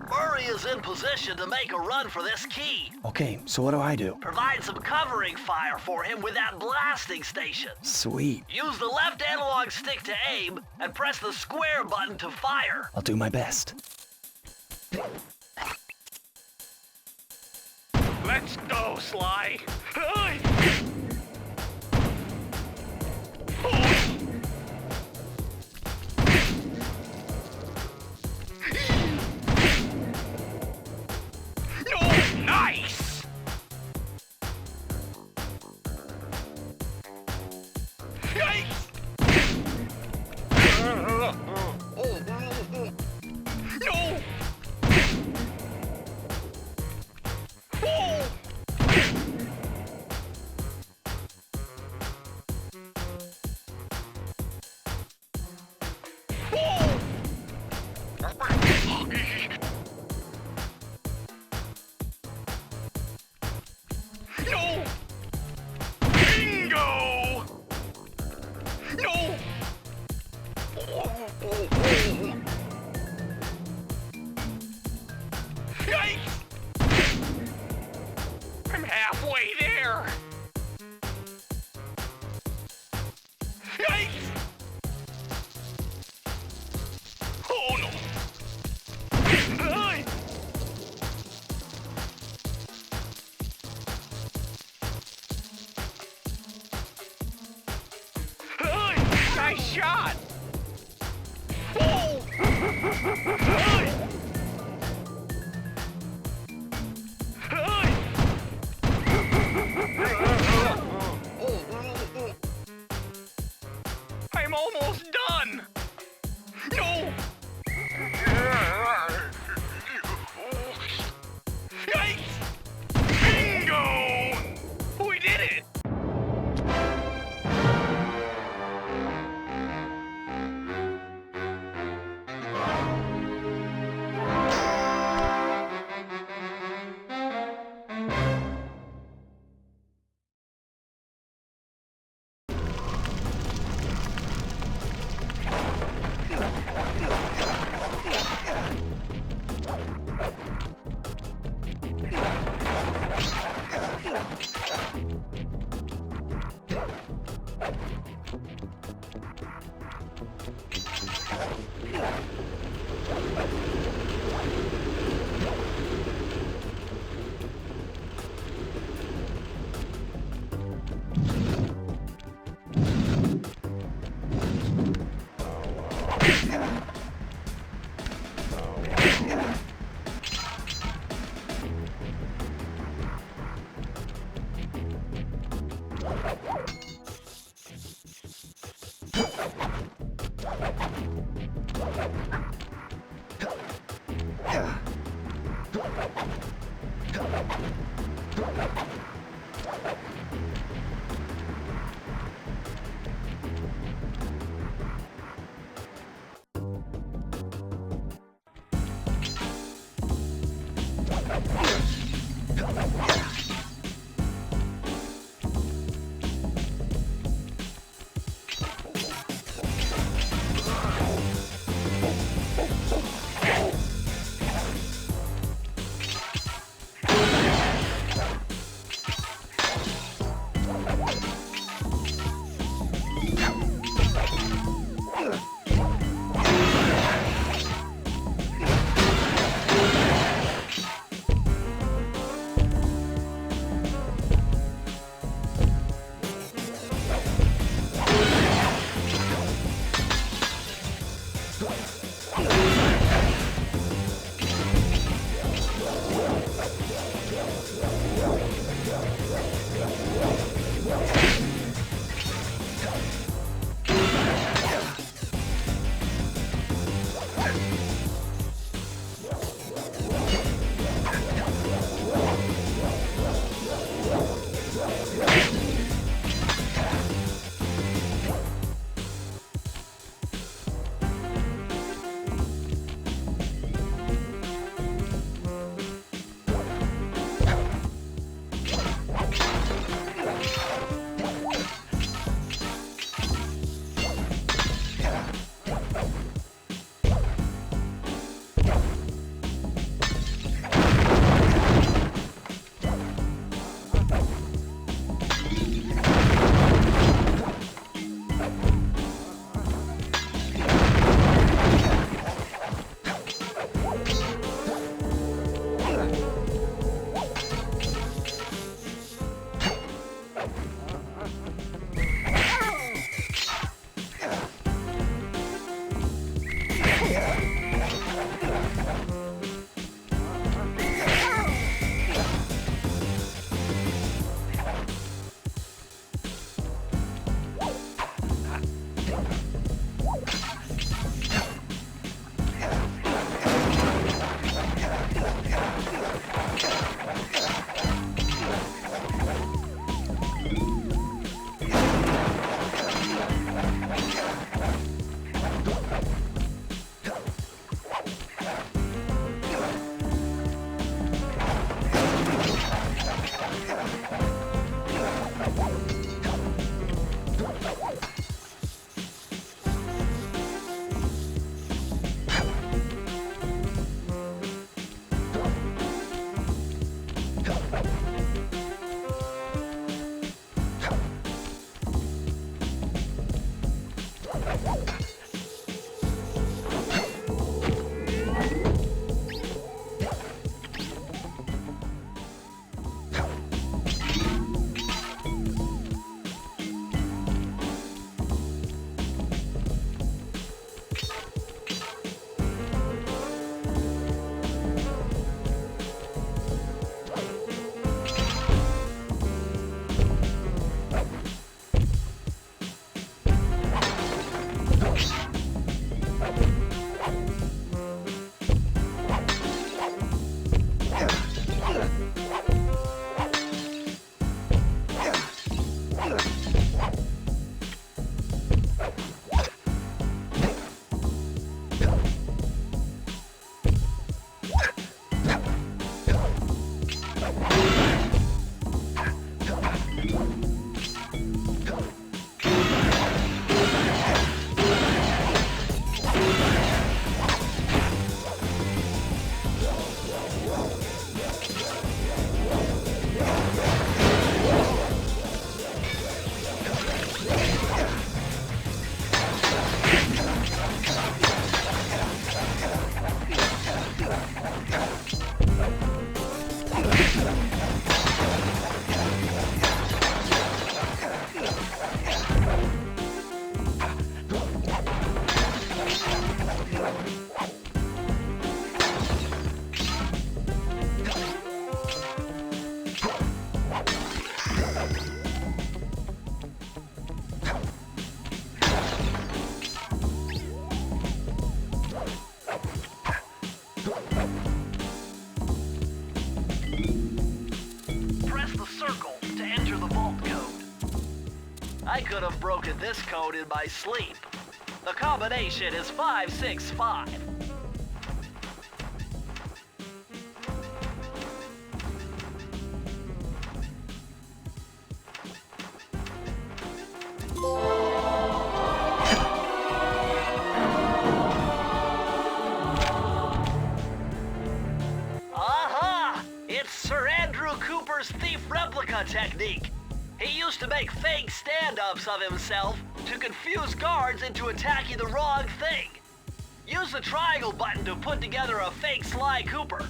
Murray is in position to make a run for this key. Okay, so what do I do? Provide some covering fire for him with that blasting station. Sweet. Use the left analog stick to aim and press the square button to fire. I'll do my best. Let's go, Sly. Nice! Yikes! No! Oh! shot! Oh! Hey! Hey! I'm almost done! No! Yikes! Bingo! We did it! I could have broken this code in my sleep. The combination is 565. Aha! It's Sir Andrew Cooper's thief replica technique. He used to make fake stand-ups of himself to confuse guards into attacking the wrong thing. Use the triangle button to put together a fake Sly Cooper.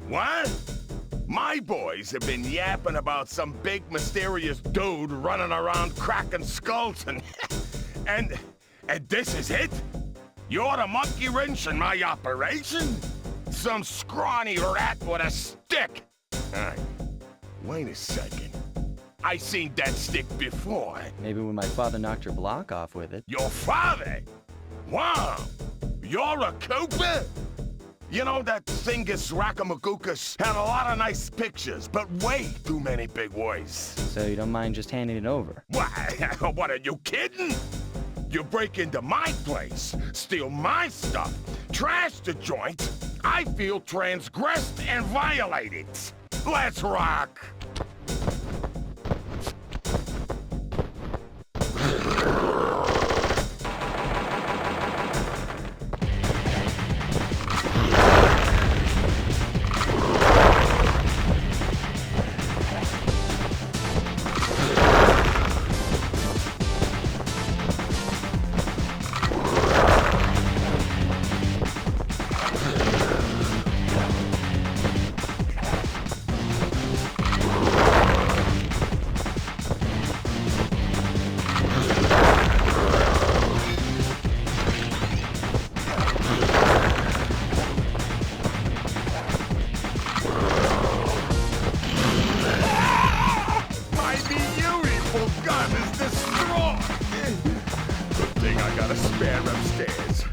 What? My boys have been yapping about some big mysterious dude running around cracking skulls and this is it? You're the monkey wrench in my operation? Some scrawny rat with a stick. Hey, wait a second. I seen that stick before. Maybe when my father knocked your block off with it. Your father? Wow! You're a Cooper? You know, that Thievius Raccoonus had a lot of nice pictures, but way too many big words. So you don't mind just handing it over? What, are you kidding? You break into my place, steal my stuff, trash the joint. I feel transgressed and violated. Let's rock! I got a spare upstairs.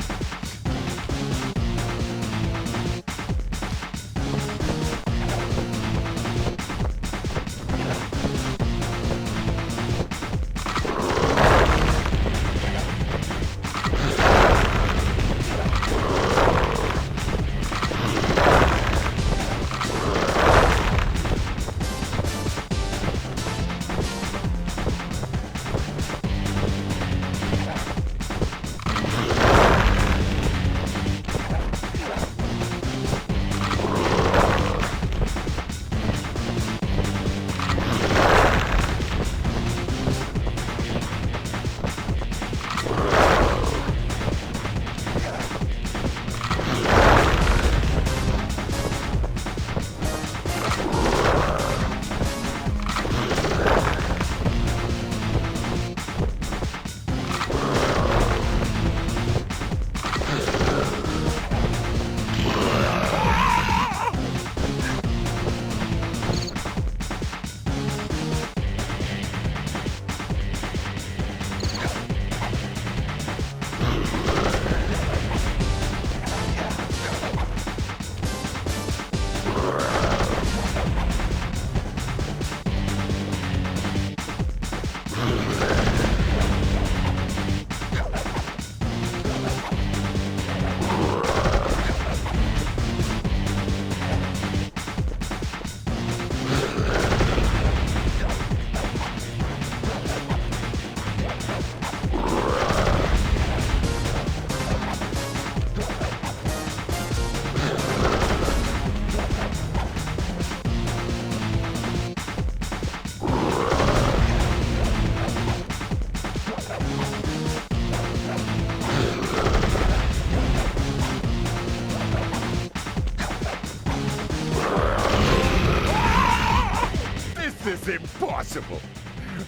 this impossible?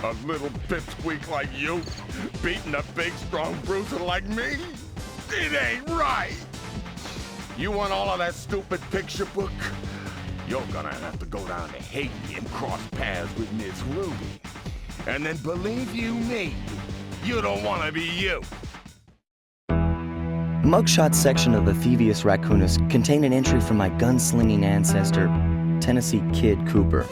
A little pipsqueak like you beating a big, strong bruiser like me? It ain't right! You want all of that stupid picture book? You're gonna have to go down to Haiti and cross paths with Miss Ruby. And then believe you me, you don't want to be you. The mugshot section of the Thievius Raccoonus contained an entry from my gunslinging ancestor, Tennessee Kid Cooper.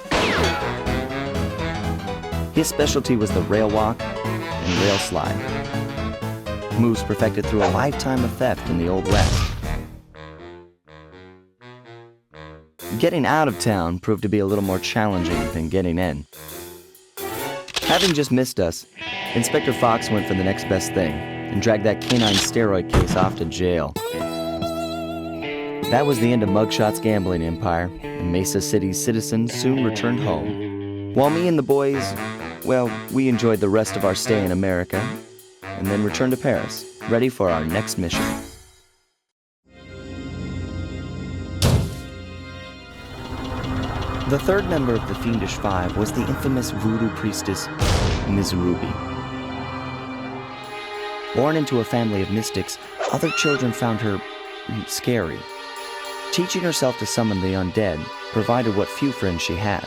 His specialty was the rail walk and rail slide, moves perfected through a lifetime of theft in the Old West. Getting out of town proved to be a little more challenging than getting in. Having just missed us, Inspector Fox went for the next best thing and dragged that canine steroid case off to jail. That was the end of Mugshot's gambling empire, and Mesa City's citizens soon returned home. While me and the boys, well, we enjoyed the rest of our stay in America, and then returned to Paris, ready for our next mission. The third member of the Fiendish Five was the infamous voodoo priestess, Ms. Ruby. Born into a family of mystics, other children found her scary. Teaching herself to summon the undead provided what few friends she had.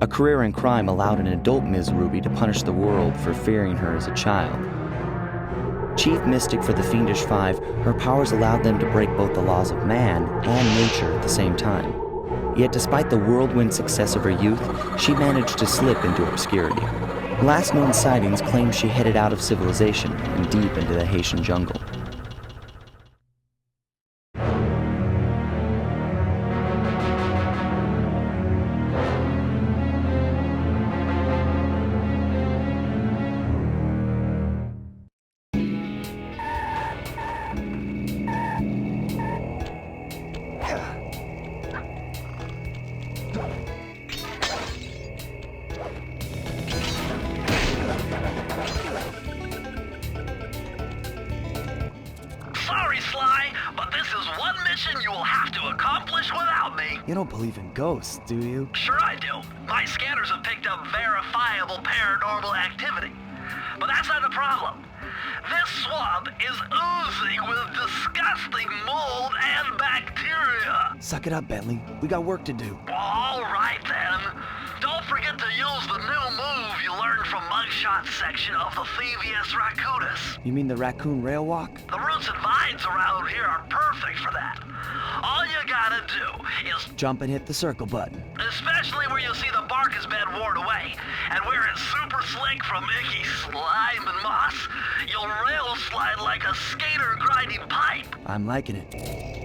A career in crime allowed an adult Ms. Ruby to punish the world for fearing her as a child. Chief mystic for the Fiendish Five, her powers allowed them to break both the laws of man and nature at the same time. Yet despite the whirlwind success of her youth, she managed to slip into obscurity. Last known sightings claim she headed out of civilization and deep into the Haitian jungle. Sorry, Sly, but this is one mission you will have to accomplish without me. You don't believe in ghosts, do you? Sure I do. My scanners have picked up verifiable paranormal activity. But that's not the problem. This swamp is oozing with disgusting mold and bacteria. Suck it up, Bentley. We got work to do. All right, then. Don't forget to use the new move you learned from Mugshot's section of the Thievius Raccoonus. You mean the raccoon rail walk? The roots and vines around here are perfect for that. All you gotta do is Jump and hit the circle button. especially where you see the bark has been worn away, and where it's super slick from icky slime and moss, you'll rail slide like a skater grinding pipe. I'm liking it.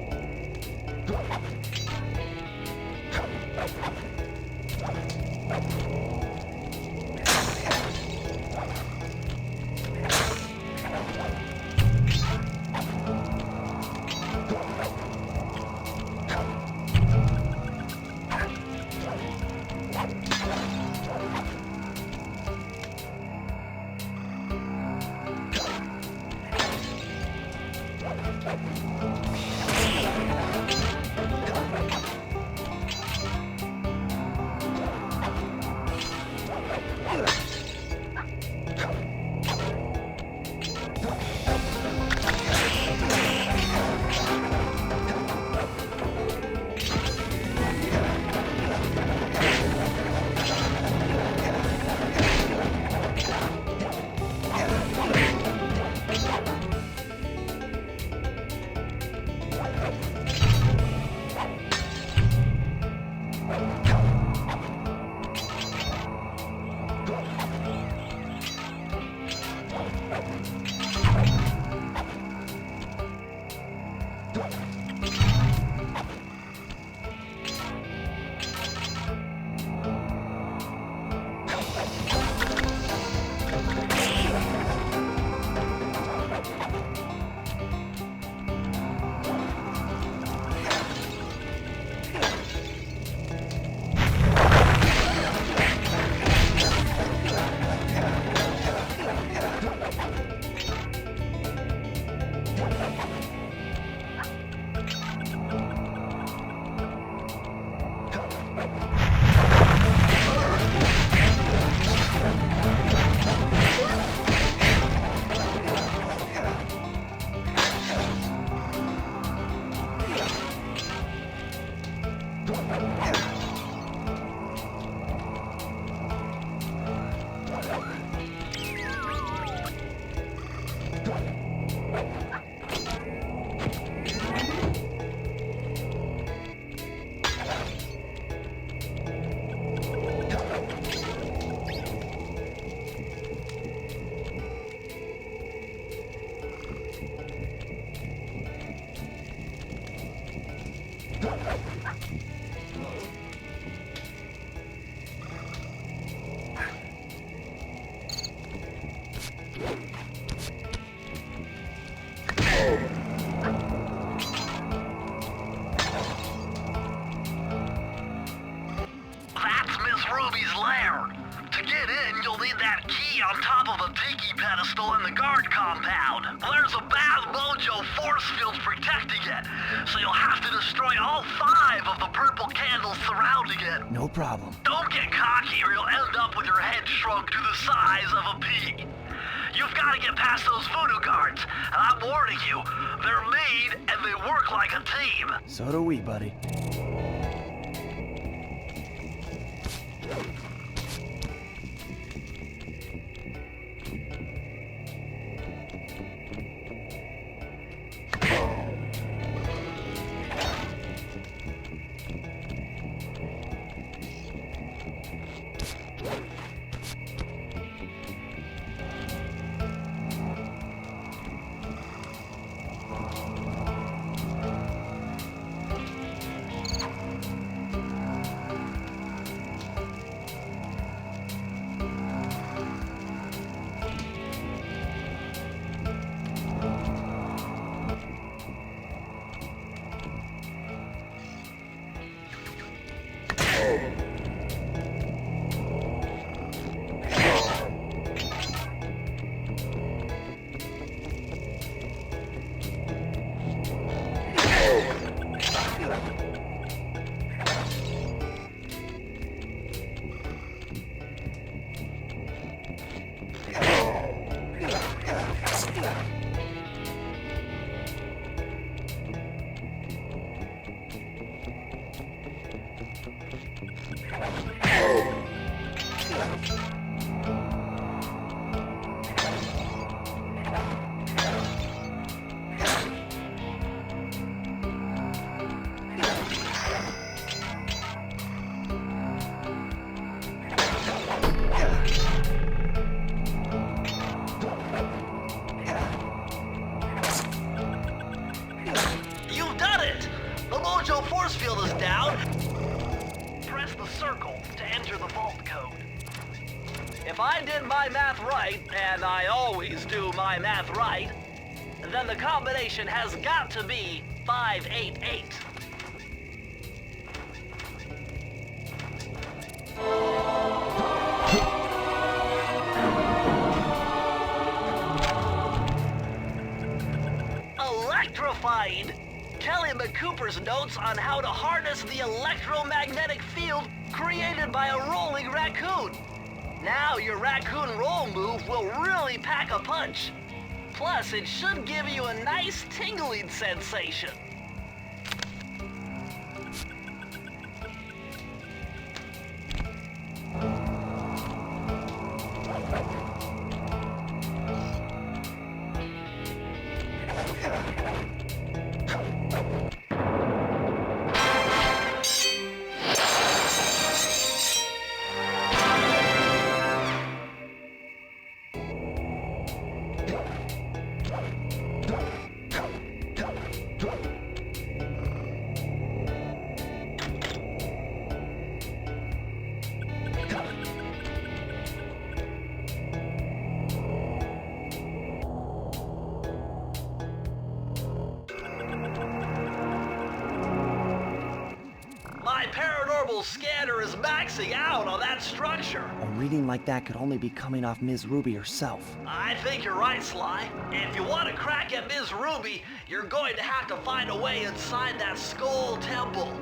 Ruby's lair. To get in, you'll need that key on top of a tiki pedestal in the guard compound. There's a bad mojo force field protecting it, so you'll have to destroy all 5 of the purple candles surrounding it. No problem. Don't get cocky or you'll end up with your head shrunk to the size of a pea. You've got to get past those voodoo guards, and I'm warning you, they're mean and they work like a team. So do we, buddy. If I did my math right, and I always do my math right, then the combination has got to be 588. Electrified! Kelly McCooper's notes on how to harness the electromagnetic field created by a rolling raccoon. Now your raccoon roll move will really pack a punch. Plus, it should give you a nice tingling sensation. My paranormal scanner is maxing out on that structure. A reading like that could only be coming off Ms. Ruby herself. I think you're right, Sly. If you want to crack at Ms. Ruby, you're going to have to find a way inside that skull temple.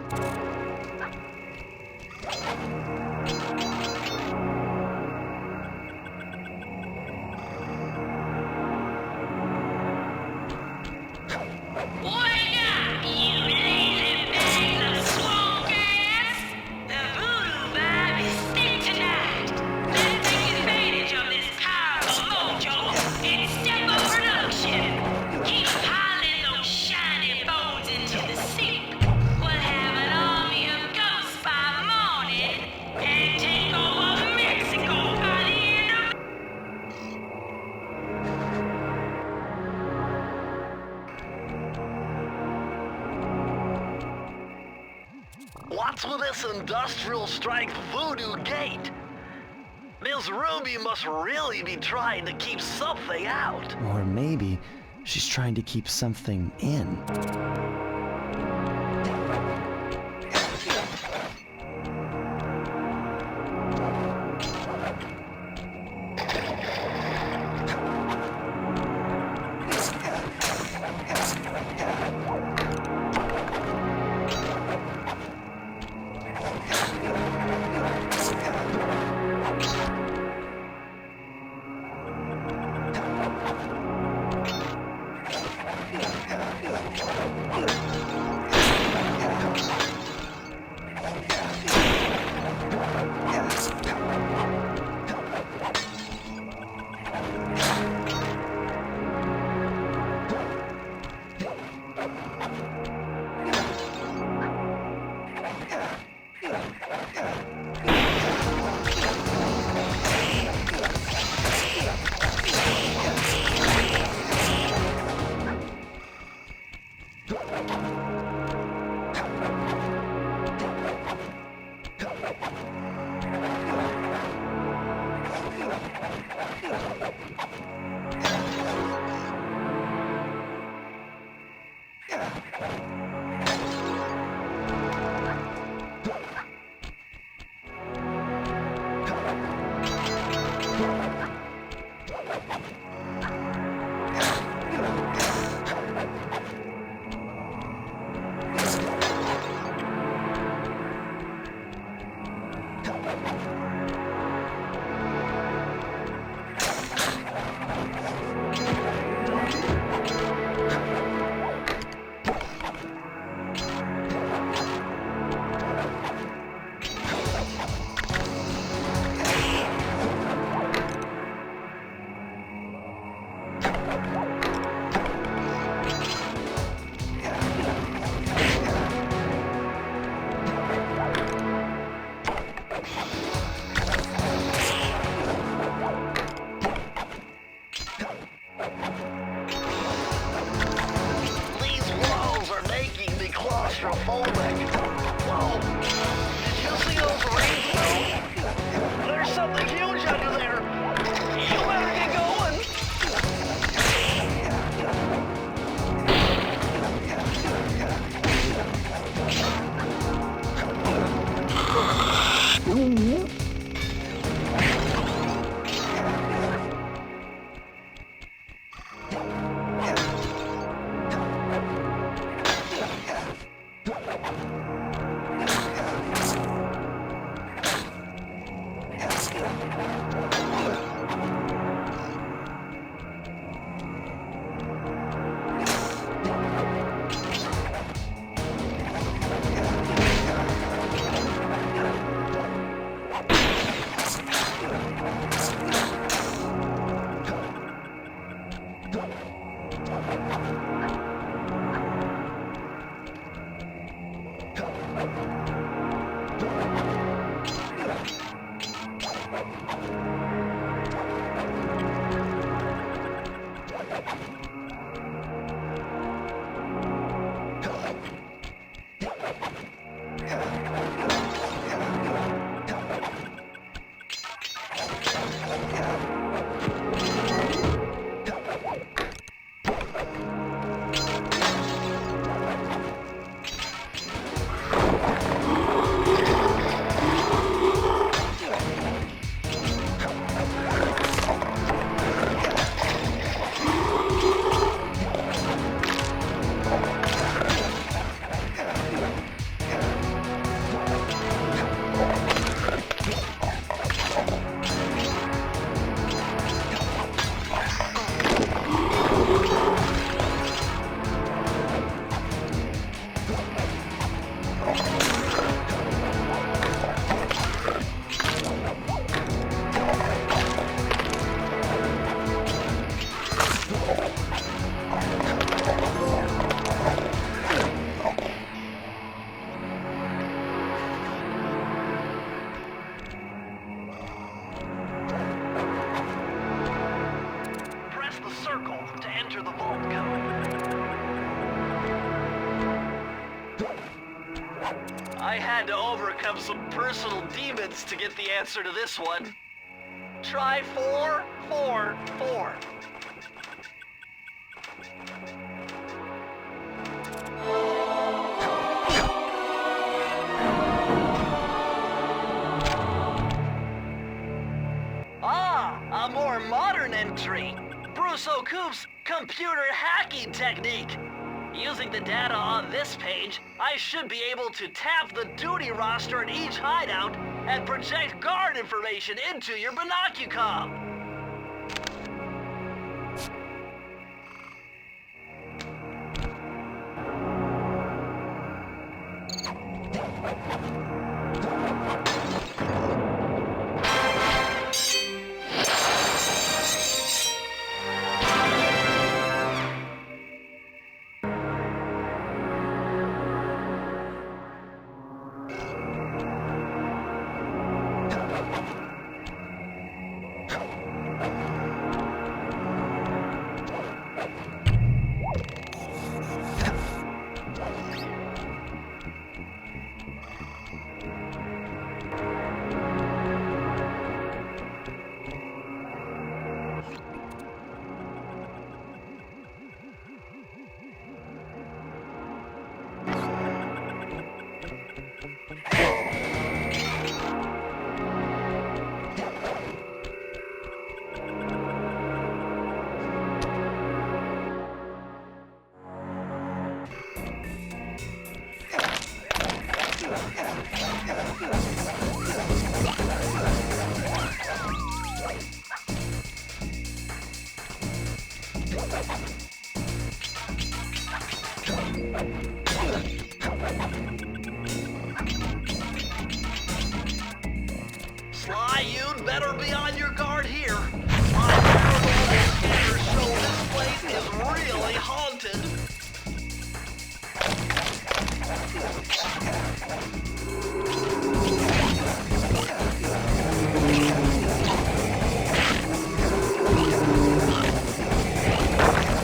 What's with this industrial strength voodoo gate? Ms. Ruby must really be trying to keep something out. Or maybe she's trying to keep something in. I had to overcome some personal demons to get the answer to this one. Try 4, 4, 4. Ah, a more modern entry. Bruce O'Coop's computer hacking technique. Using the data on this page, I should be able to tap the duty roster in each hideout and project guard information into your binocucom. Sly, you'd better be on your guard here. My paranormal scanners show this place is really haunted.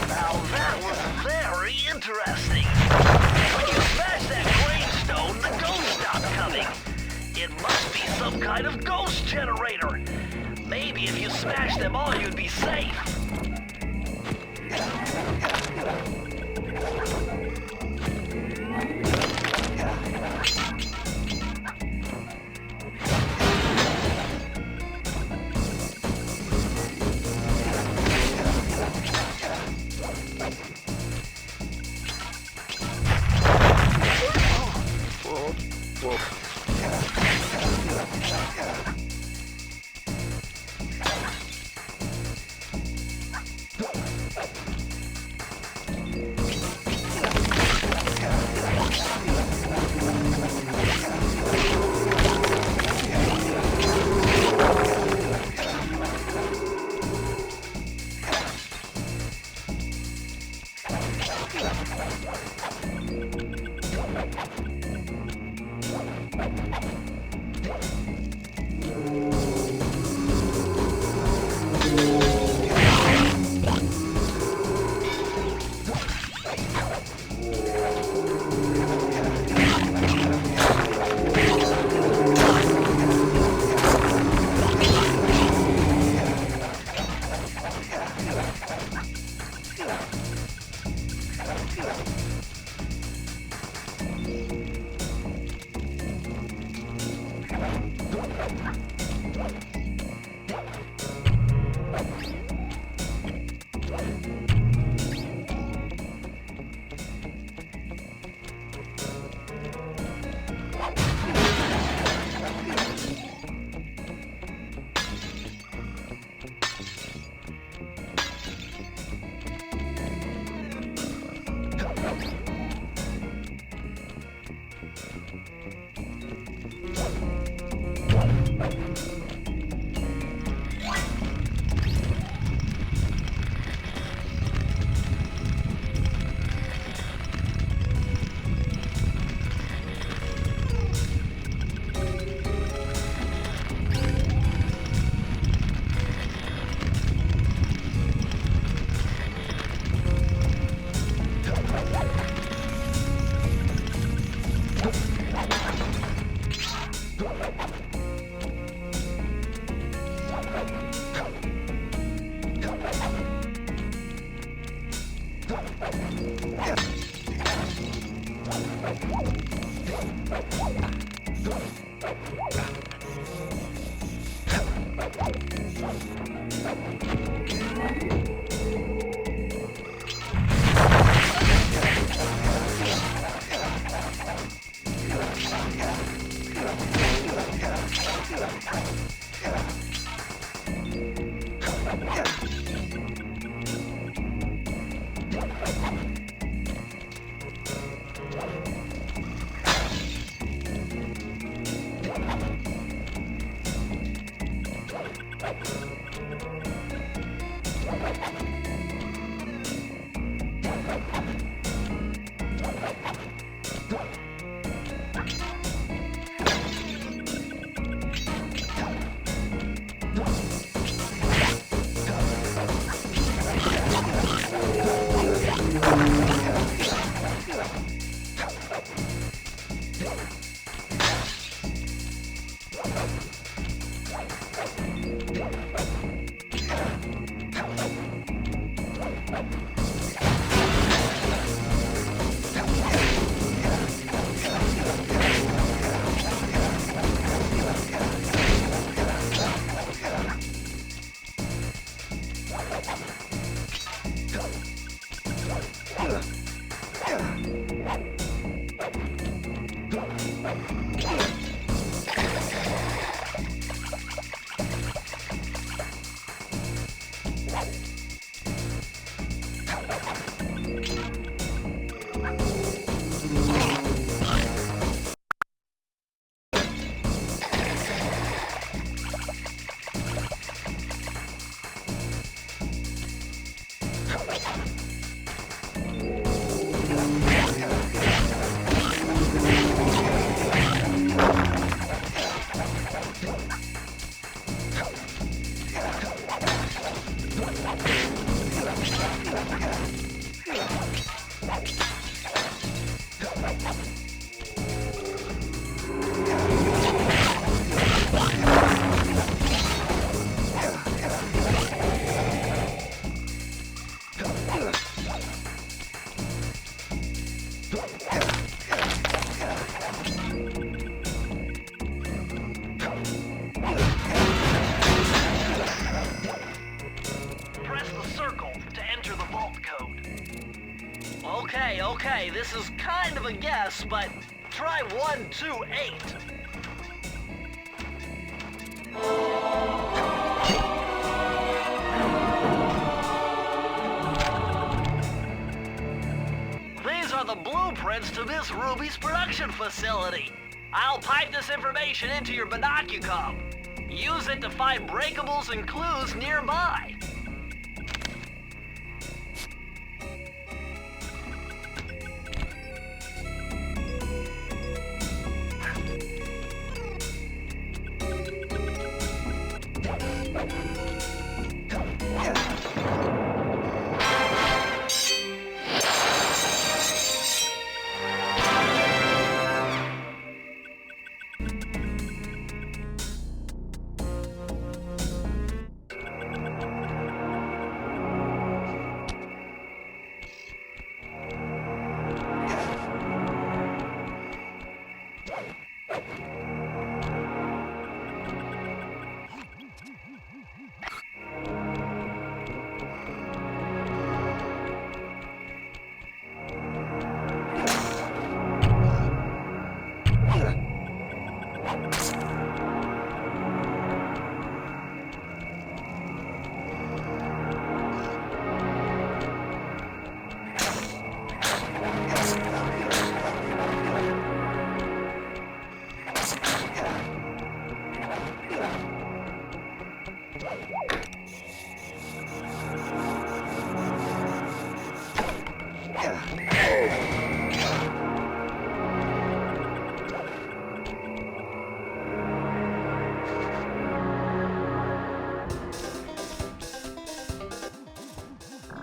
Now that was very interesting. When you smash that gravestone, the ghosts stop coming. It must be some kind of ghost generator. Maybe if you smash them all, you'd be safe. Okay, this is kind of a guess, but try 128. These are the blueprints to Miss Ruby's production facility. I'll pipe this information into your binocucom. Use it to find breakables and clues nearby.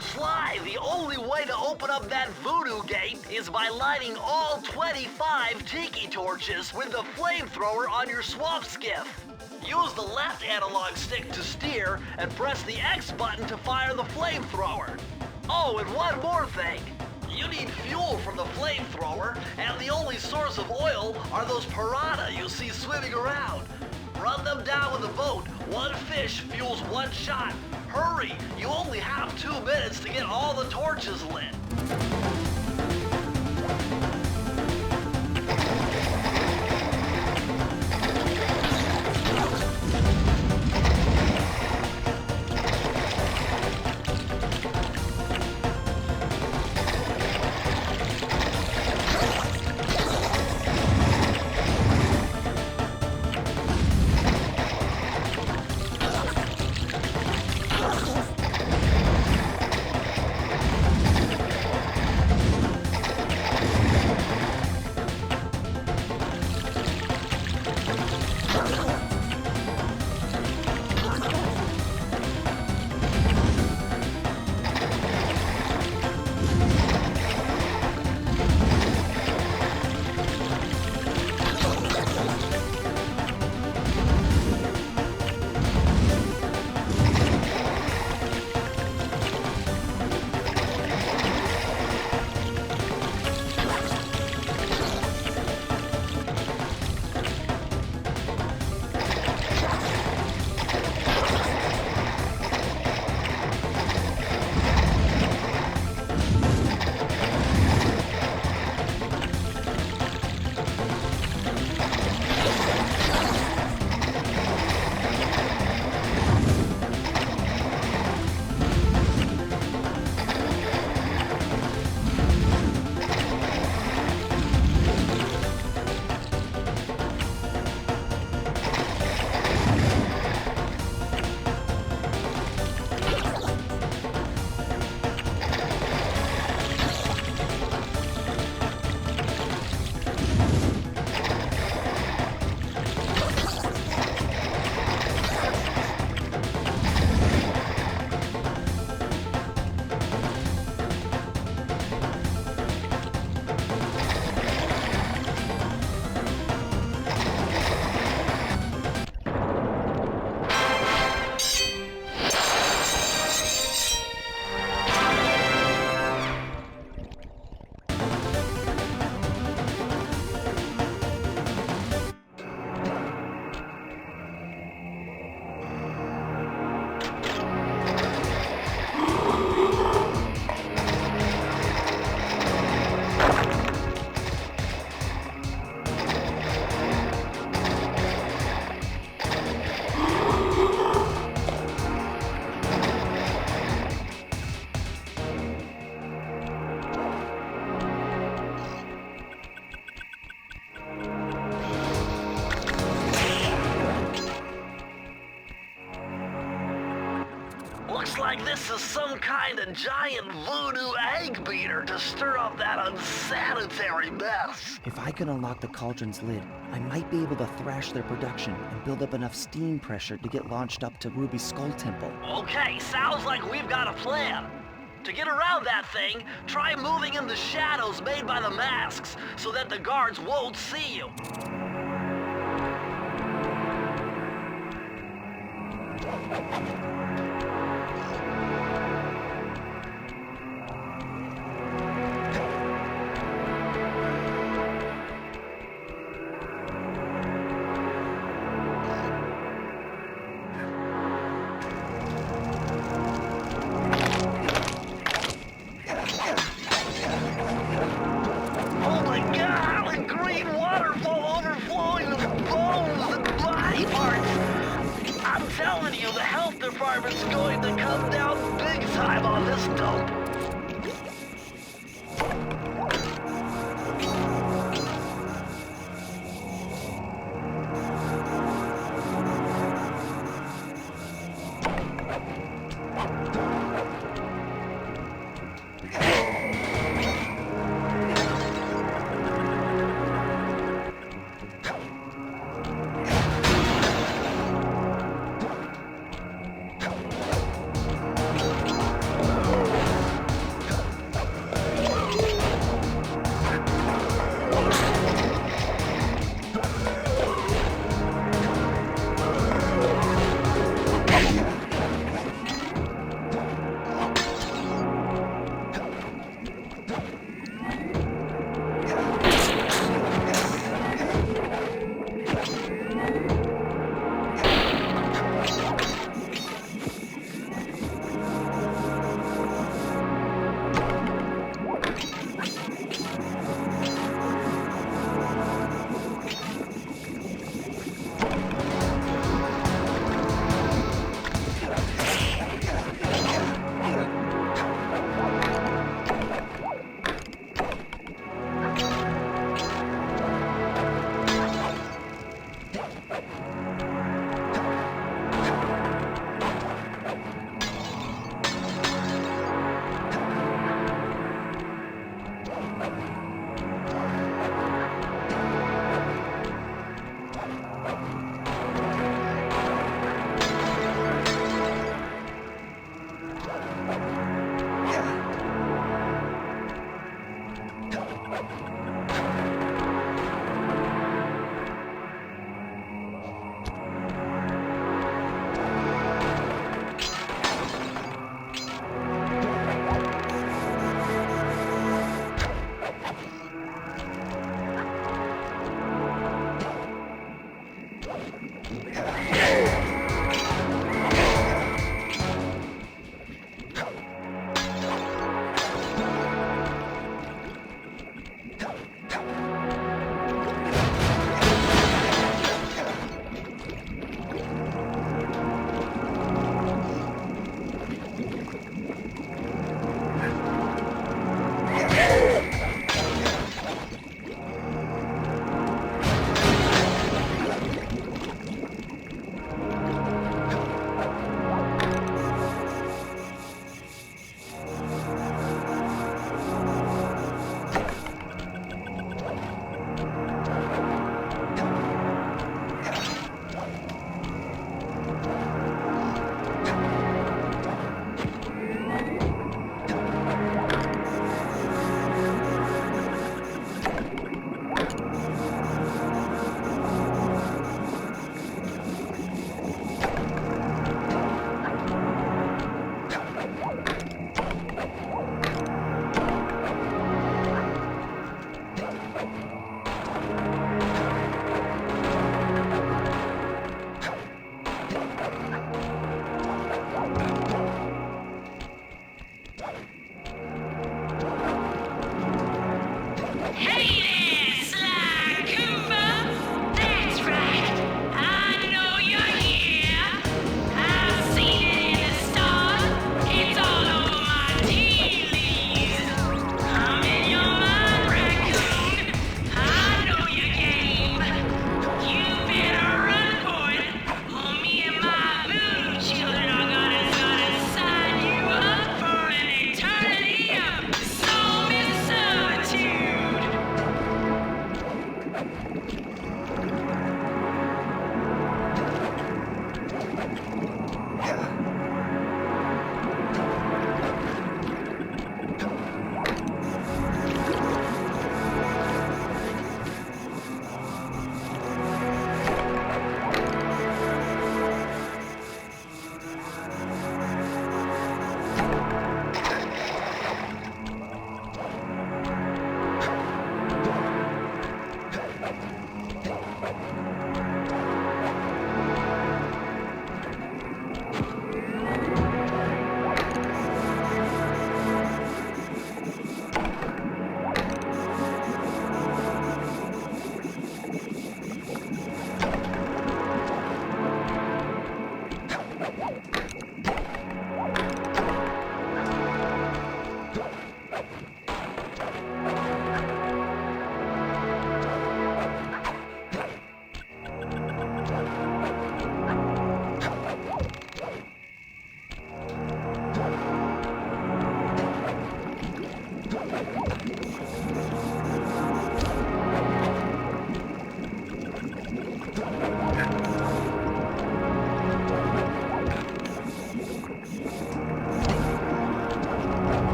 Sly, the only way to open up that voodoo gate is by lighting all 25 tiki torches with the flamethrower on your swamp skiff. Use the left analog stick to steer and press the X button to fire the flamethrower. Oh, and one more thing. You need fuel from the flamethrower, and the only source of oil are those piranha you see swimming around. Run them down with a boat. One fish fuels one shot. Hurry! You only have 2 minutes to get all the torches lit. Looks like this is some kind of giant voodoo egg beater to stir up that unsanitary mess. If I can unlock the cauldron's lid, I might be able to thrash their production and build up enough steam pressure to get launched up to Ruby's Skull Temple. Okay, sounds like we've got a plan. To get around that thing, try moving in the shadows made by the masks so that the guards won't see you. Oh my god, a green waterfall overflowing with bones and body parts. I'm telling you, the health department's going to come down big time on this dope.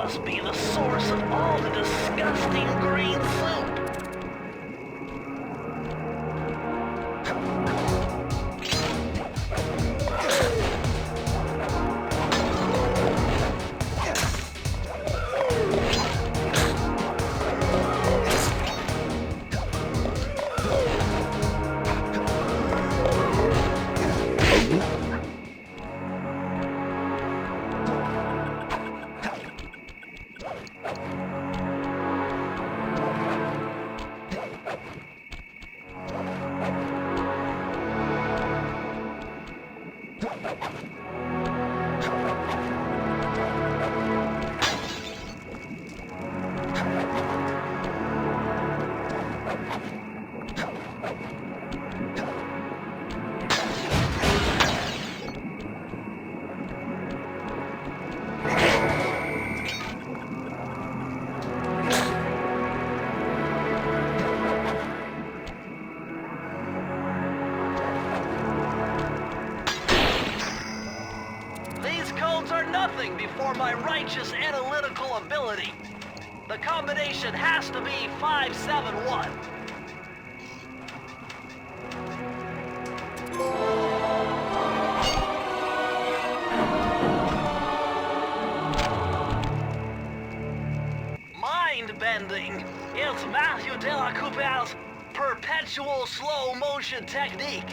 must be the source of all the disgusting green soup. Nothing before my righteous analytical ability. The combination has to be 571. Mind-bending. It's Matthew de la Coupe's perpetual slow motion technique.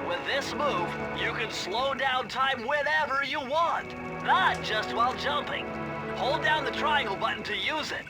With this move, you can slow down time whenever you want, not just while jumping. Hold down the triangle button to use it.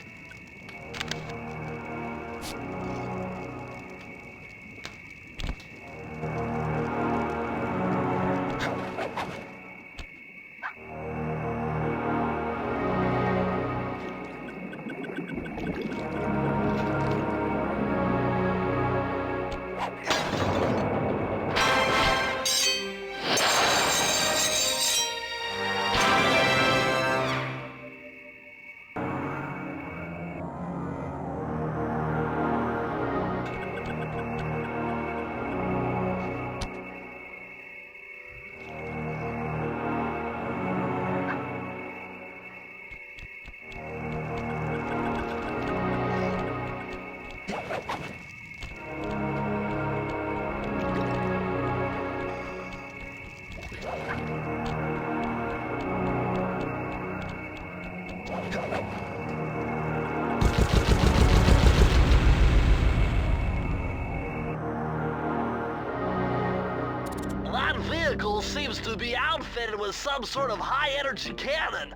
That vehicle seems to be outfitted with some sort of high-energy cannon.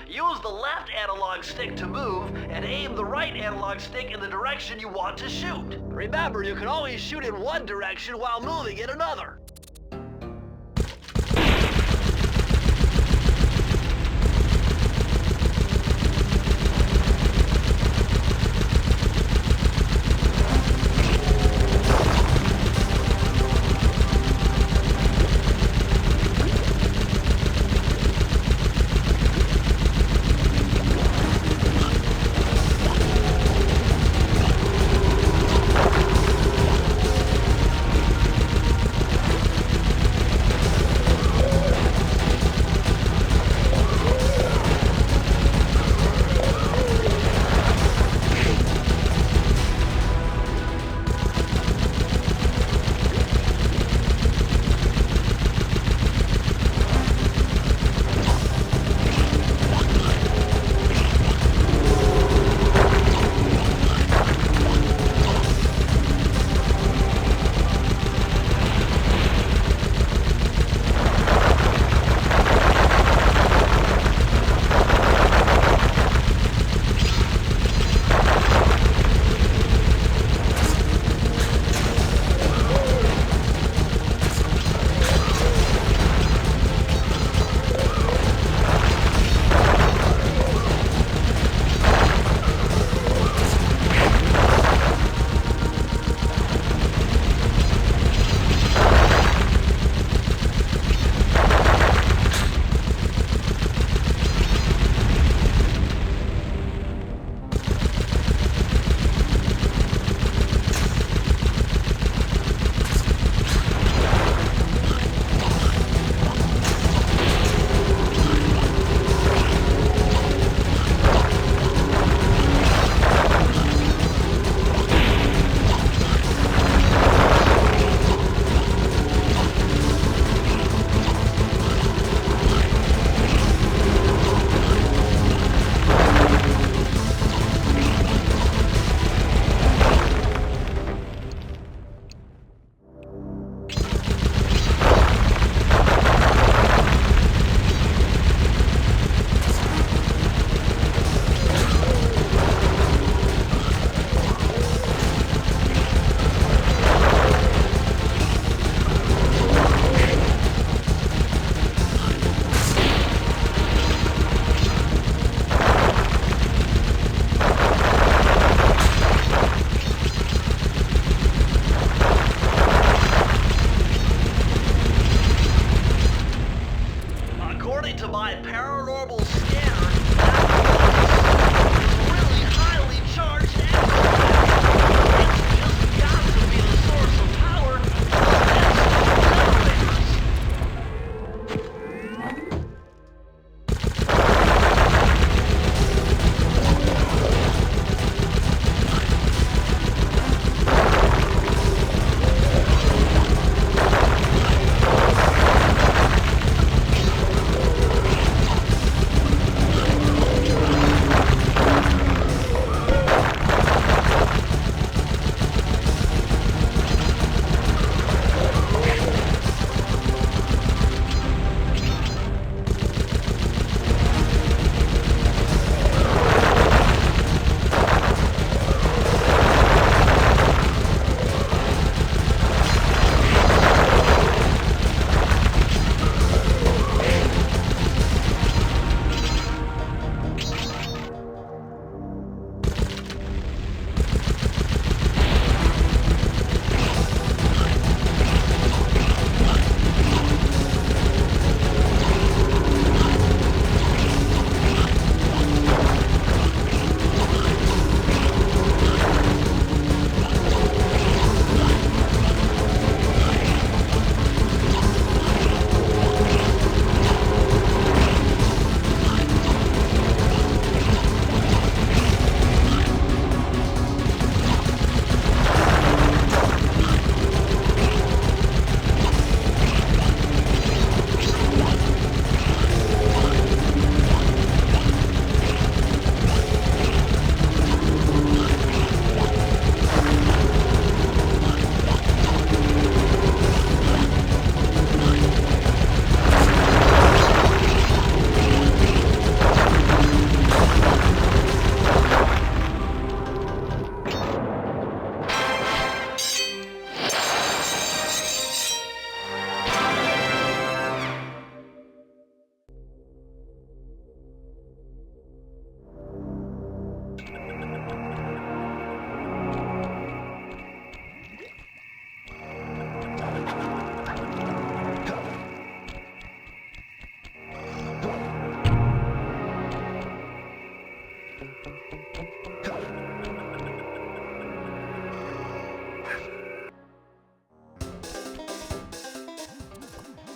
Use the left analog stick to move, and aim the right analog stick in the direction you want to shoot. Remember, you can always shoot in one direction while moving in another.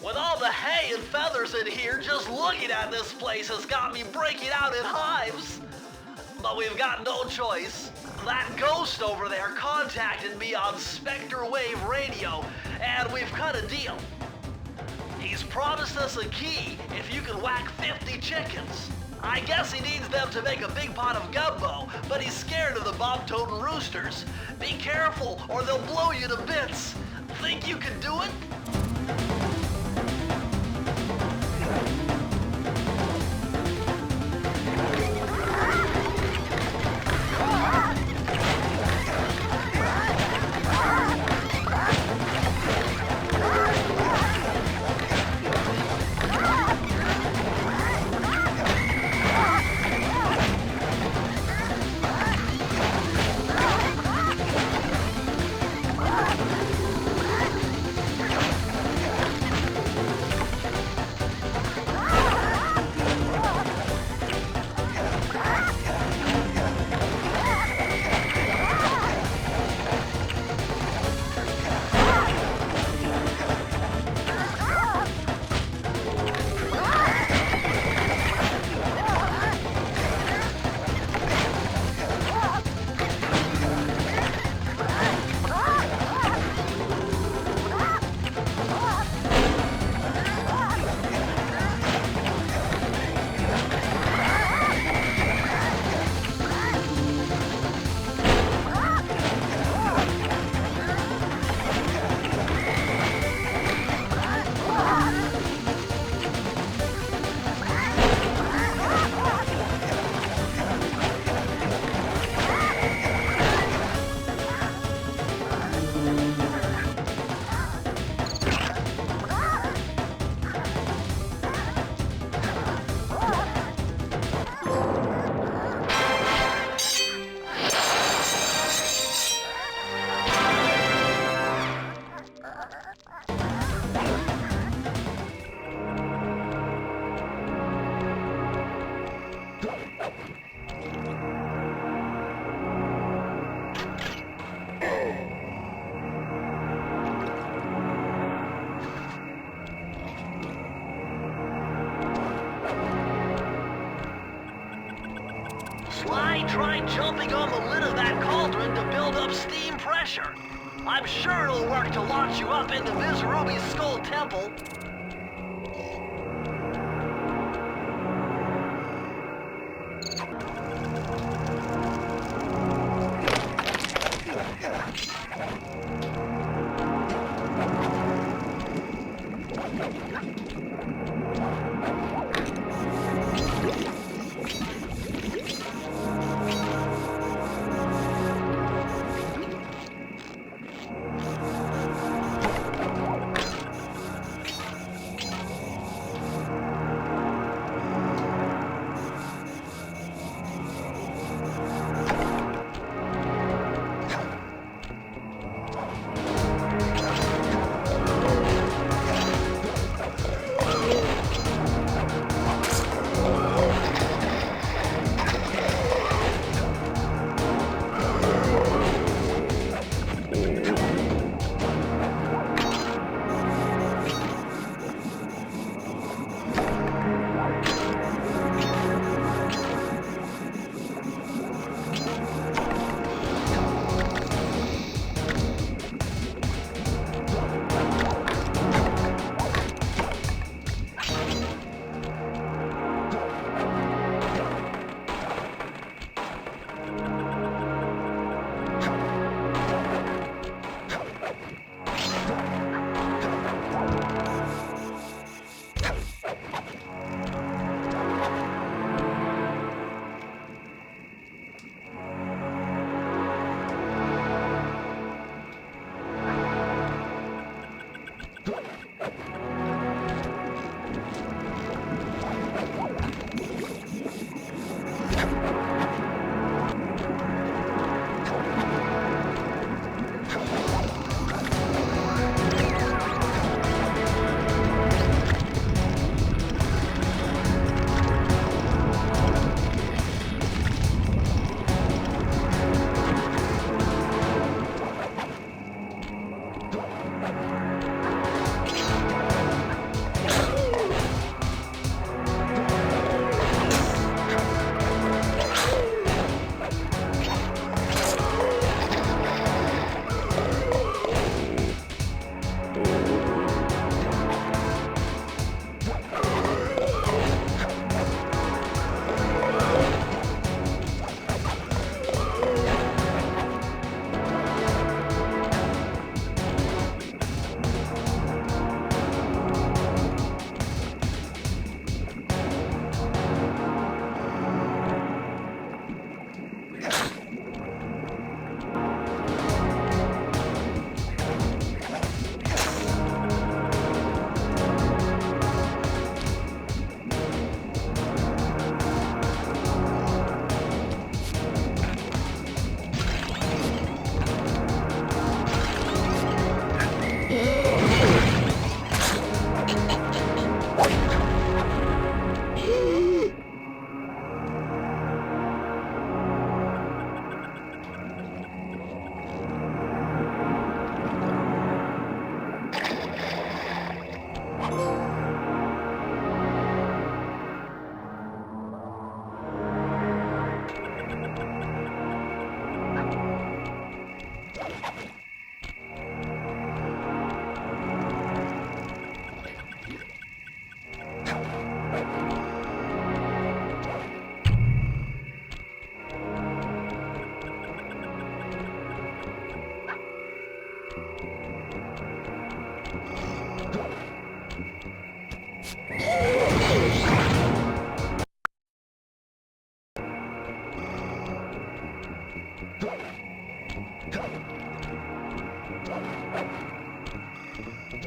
With all the hay and feathers in here, just looking at this place has got me breaking out in hives. But we've got no choice. That ghost over there contacted me on Spectre Wave Radio, and we've cut a deal. He's promised us a key if you can whack 50 chickens. I guess he needs them to make a big pot of gumbo, but he's scared of the bob-toting roosters. Be careful, or they'll blow you to bits. Think you can do it? Sly tried jumping on the lid of that cauldron to build up steam pressure. I'm sure it'll work to launch you up into Ms. Ruby's Skull Temple.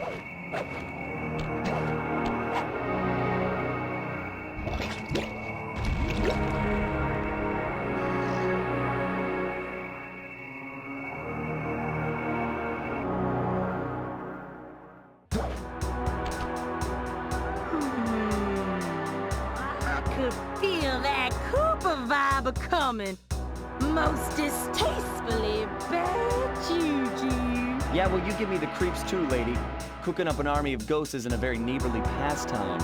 I could feel that Cooper vibe coming. Most distastefully bad juju. Yeah, well, you give me the creeps too, lady. Cooking up an army of ghosts isn't a very neighborly pastime.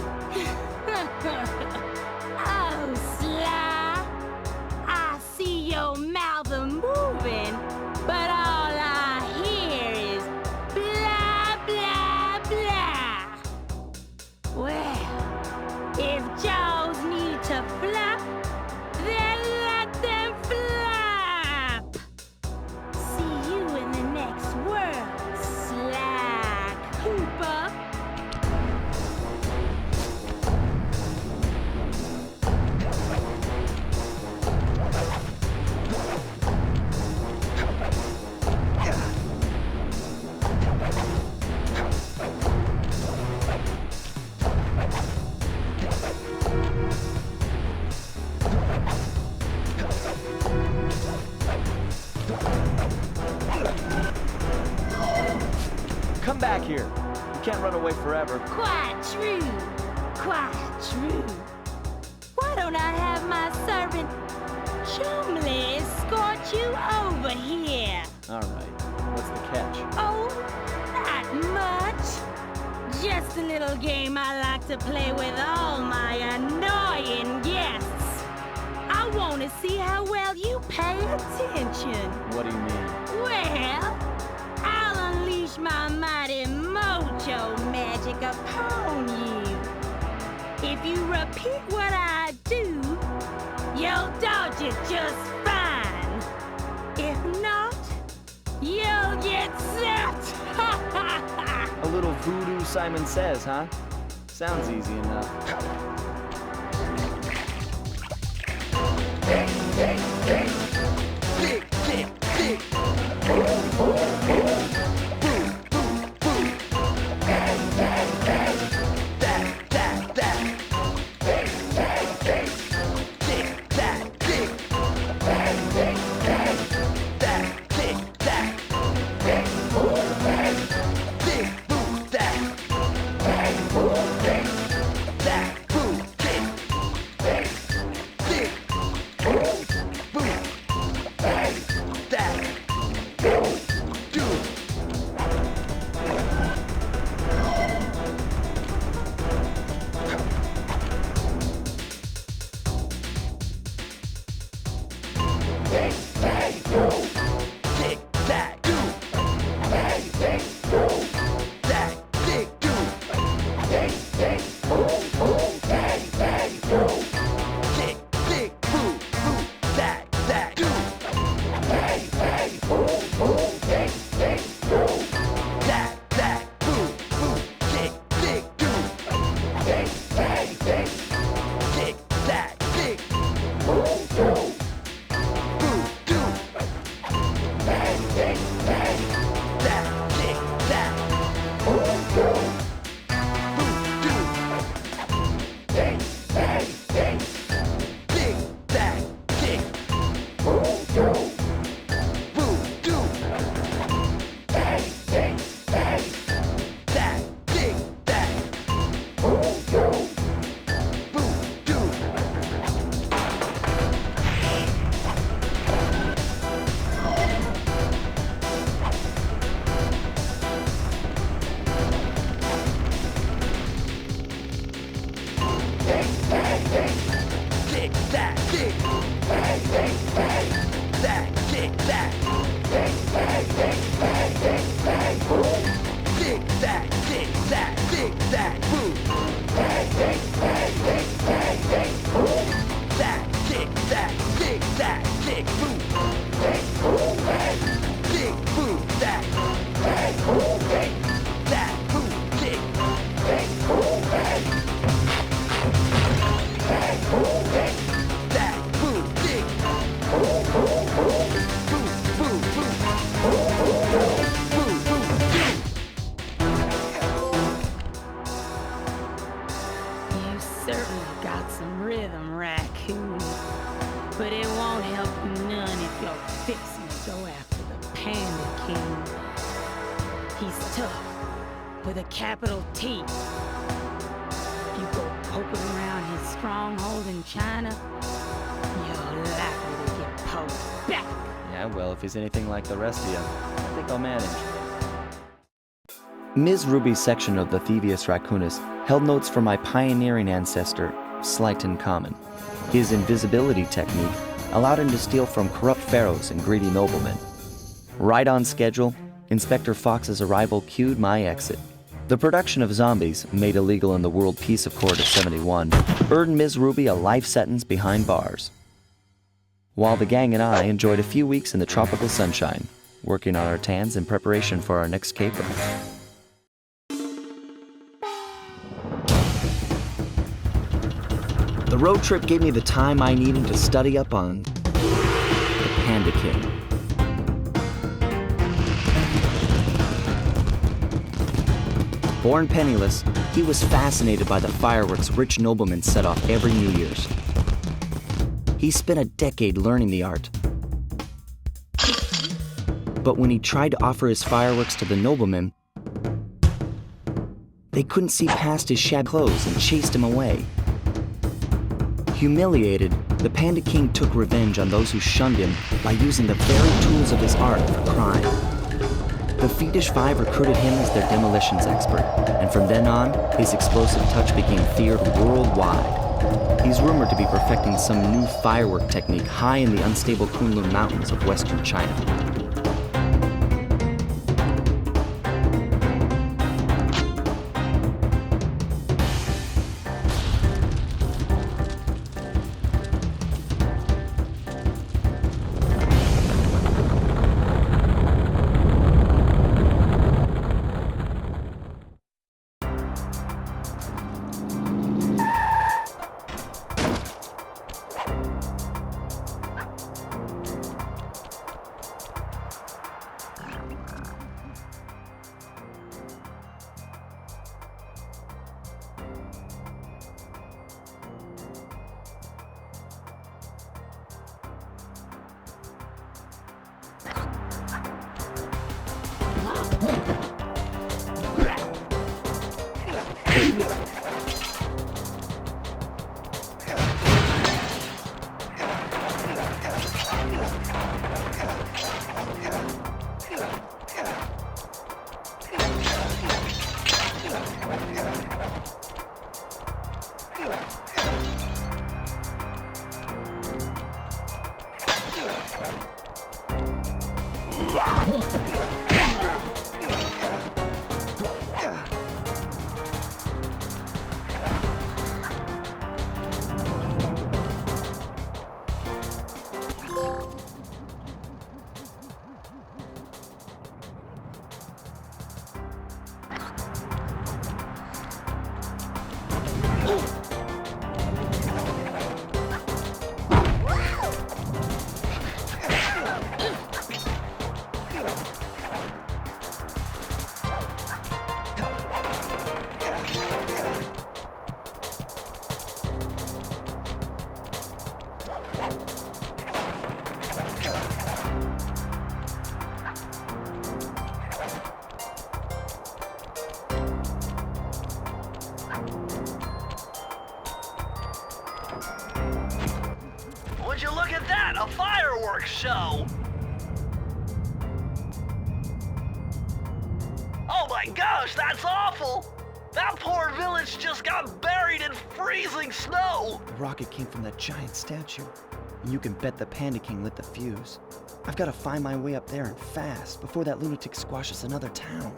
Oh, Sly. I see your mouth moving, but all I hear is blah, blah, blah. Well, if jaws need to flap, then let them flap. See you in the next world, Sly Cooper. Come back here. You can't run away forever. Quite true. Quite true. Why don't I have my servant Chumley escort you over here? All right. What's the catch? Oh, not much. Just a little game I like to play with all my annoying guests. I want to see how well you pay attention. What do you mean? Well, I'll unleash my mighty mojo magic upon you. If you repeat what I do, you'll dodge it just fine. If not, you'll get zapped. A little voodoo Simon Says, huh? Sounds easy enough. certainly got some rhythm, Raccoon. But it won't help you none if you're fixing to go after the Panda King. He's tough, with a capital T. If you go poking around his stronghold in China, you're likely to get poked back. Yeah, well, if he's anything like the rest of you, I think I'll manage. Ms. Ruby's section of the Thievius Raccoonus held notes from my pioneering ancestor, Slighton Common. His invisibility technique allowed him to steal from corrupt pharaohs and greedy noblemen. Right on schedule, Inspector Fox's arrival cued my exit. The production of zombies, made illegal in the World Peace Accord of 71, earned Ms. Ruby a life sentence behind bars. While the gang and I enjoyed a few weeks in the tropical sunshine, working on our tans in preparation for our next caper. The road trip gave me the time I needed to study up on the Panda King. Born penniless, he was fascinated by the fireworks rich noblemen set off every New Year's. He spent a decade learning the art. But when he tried to offer his fireworks to the noblemen, they couldn't see past his shabby clothes and chased him away. Humiliated, the Panda King took revenge on those who shunned him by using the very tools of his art for crime. The Fiendish Five recruited him as their demolitions expert, and from then on, his explosive touch became feared worldwide. He's rumored to be perfecting some new firework technique high in the unstable Kunlun Mountains of western China. Would you look at that? A fireworks show! Oh my gosh, that's awful! That poor village just got buried in freezing snow! The rocket came from that giant statue, and you can bet the Panda King lit the fuse. I've got to find my way up there and fast before that lunatic squashes another town.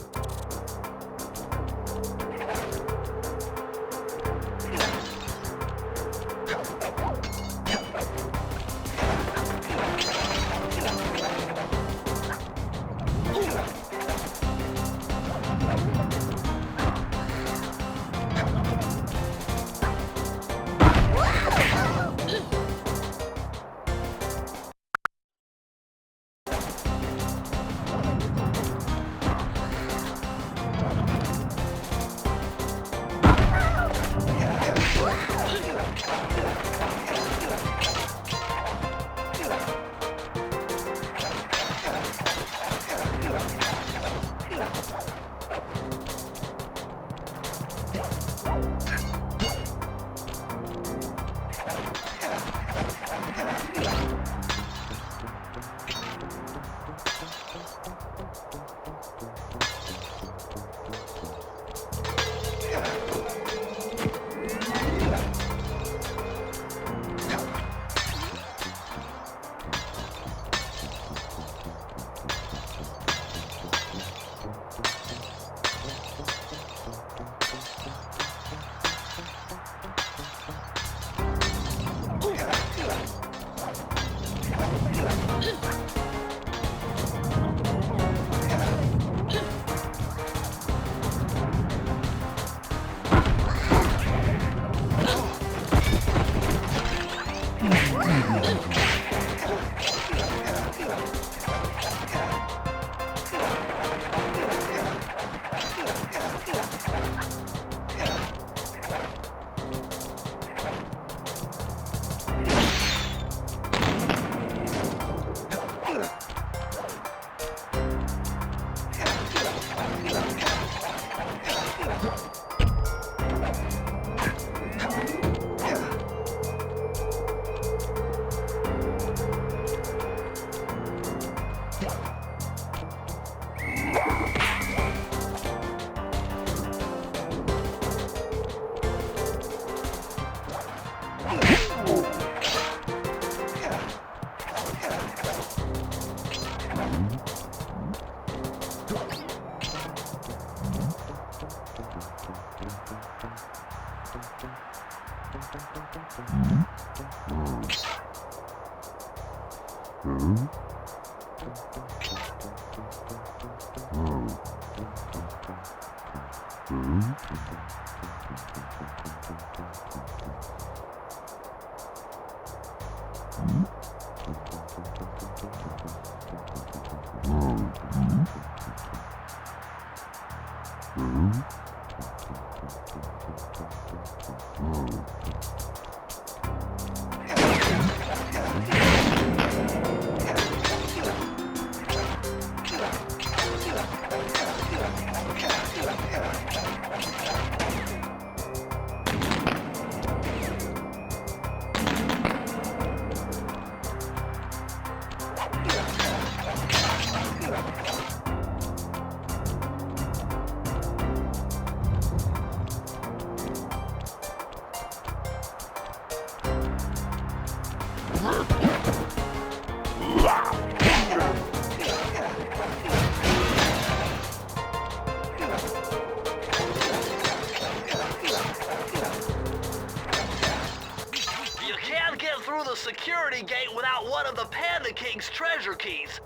Security gate without one of the Panda King's treasure keys.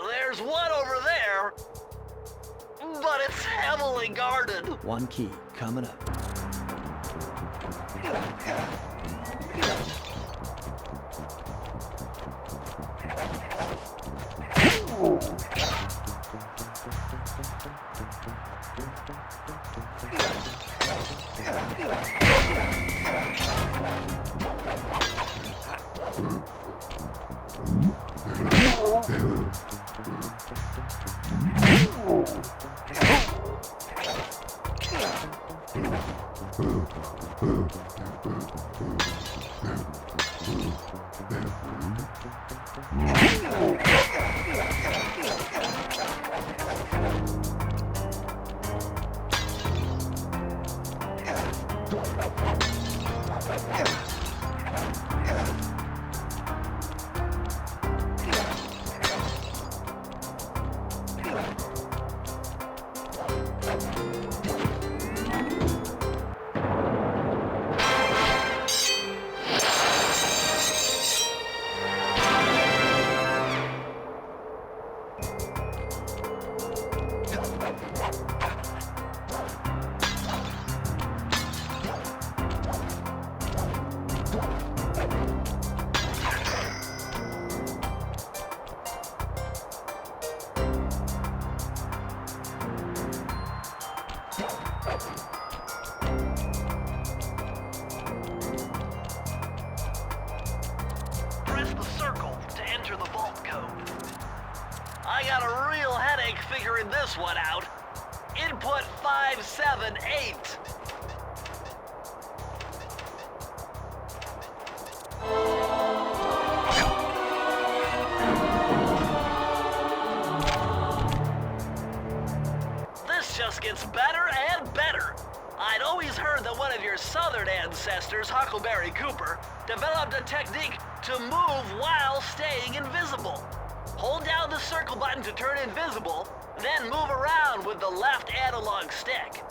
There's one over there, but it's heavily guarded. One key coming up. figuring this one out. Input 578. This just gets better and better. I'd always heard that one of your southern ancestors, Huckleberry Cooper, developed a technique to move while staying invisible. Hold down the circle button to turn invisible, then move around with the left analog stick.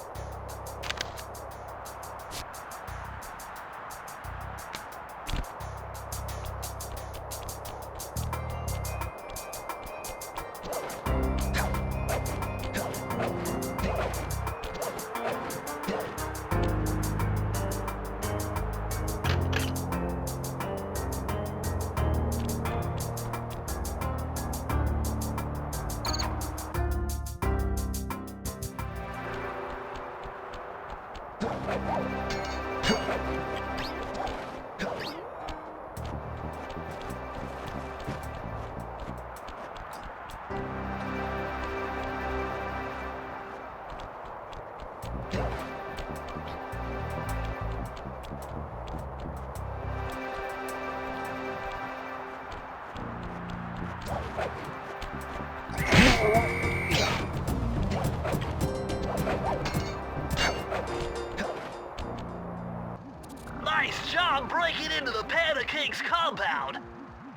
Nice job breaking into the Panda King's compound.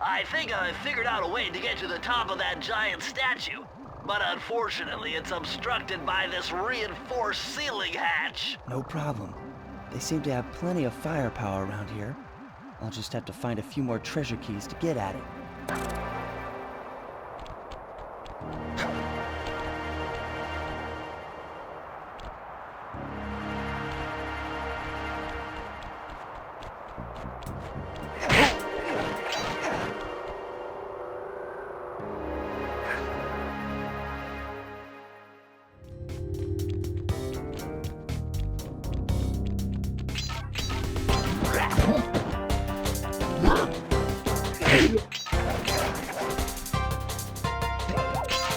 I think I figured out a way to get to the top of that giant statue, but unfortunately it's obstructed by this reinforced ceiling hatch. No problem. They seem to have plenty of firepower around here. I'll just have to find a few more treasure keys to get at it.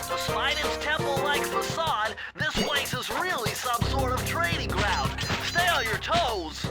Despite its temple-like facade, this place is really some sort of training ground. Stay on your toes.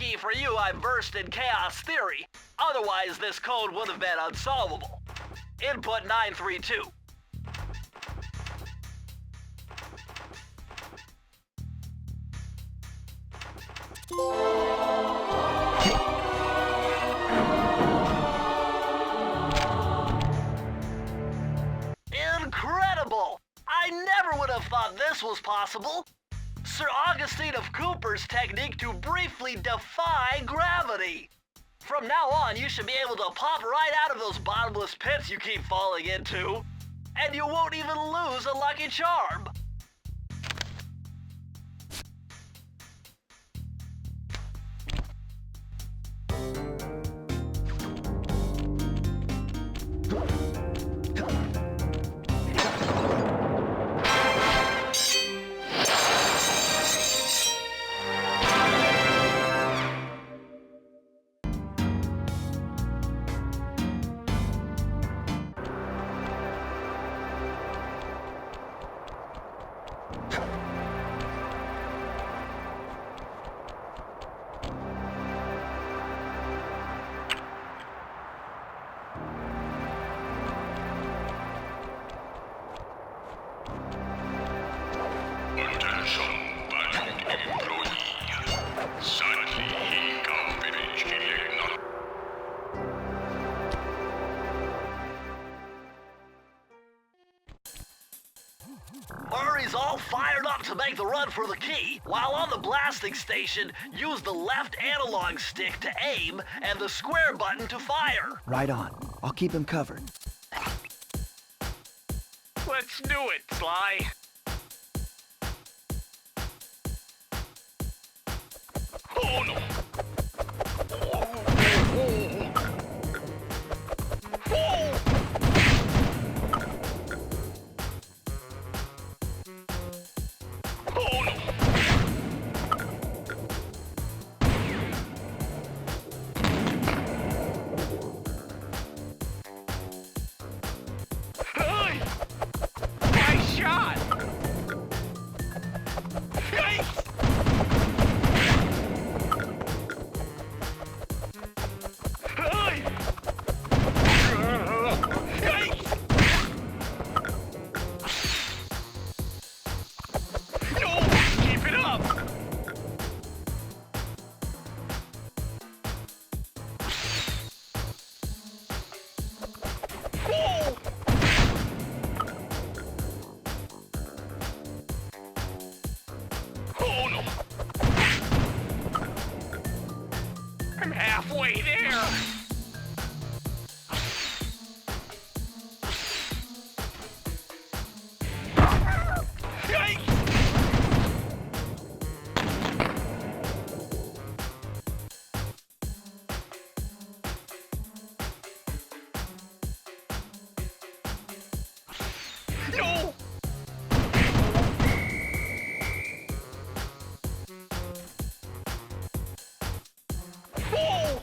Lucky for you, I'm versed in chaos theory. Otherwise, this code would have been unsolvable. Input 932. Incredible! I never would have thought this was possible. Sir Augustine of Cooper's technique to briefly defy gravity. From now on, you should be able to pop right out of those bottomless pits you keep falling into, and you won't even lose a lucky charm. some valued employee. Sadly, he can't finish killing not. Murray's all fired up to make the run for the key. While on the blasting station, use the left analog stick to aim and the square button to fire. Right on. I'll keep him covered. Let's do it, Sly. Oh no! Oh no! Hey! Nice shot! Yikes! Hey! Yikes! No! Keep it up! Oh! Oh no! I'm halfway there! Yikes! No! Oh!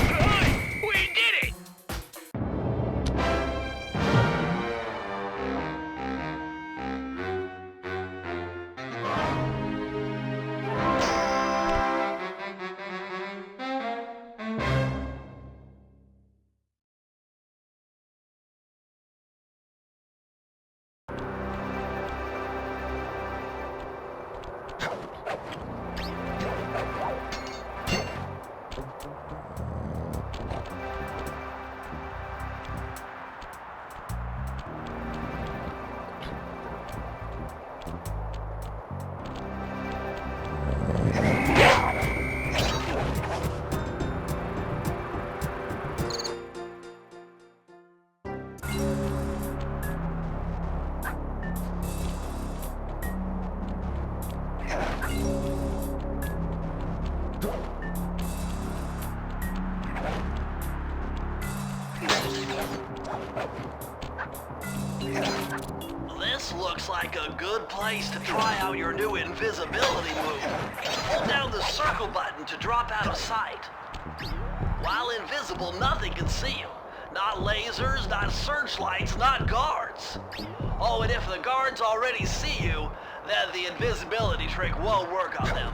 Hey! We did it! This looks like a good place to try out your new invisibility move. Hold down the circle button to drop out of sight. While invisible, nothing can see you. Not lasers, not searchlights, not guards. Oh, and if the guards already see you, then the invisibility trick won't work on them.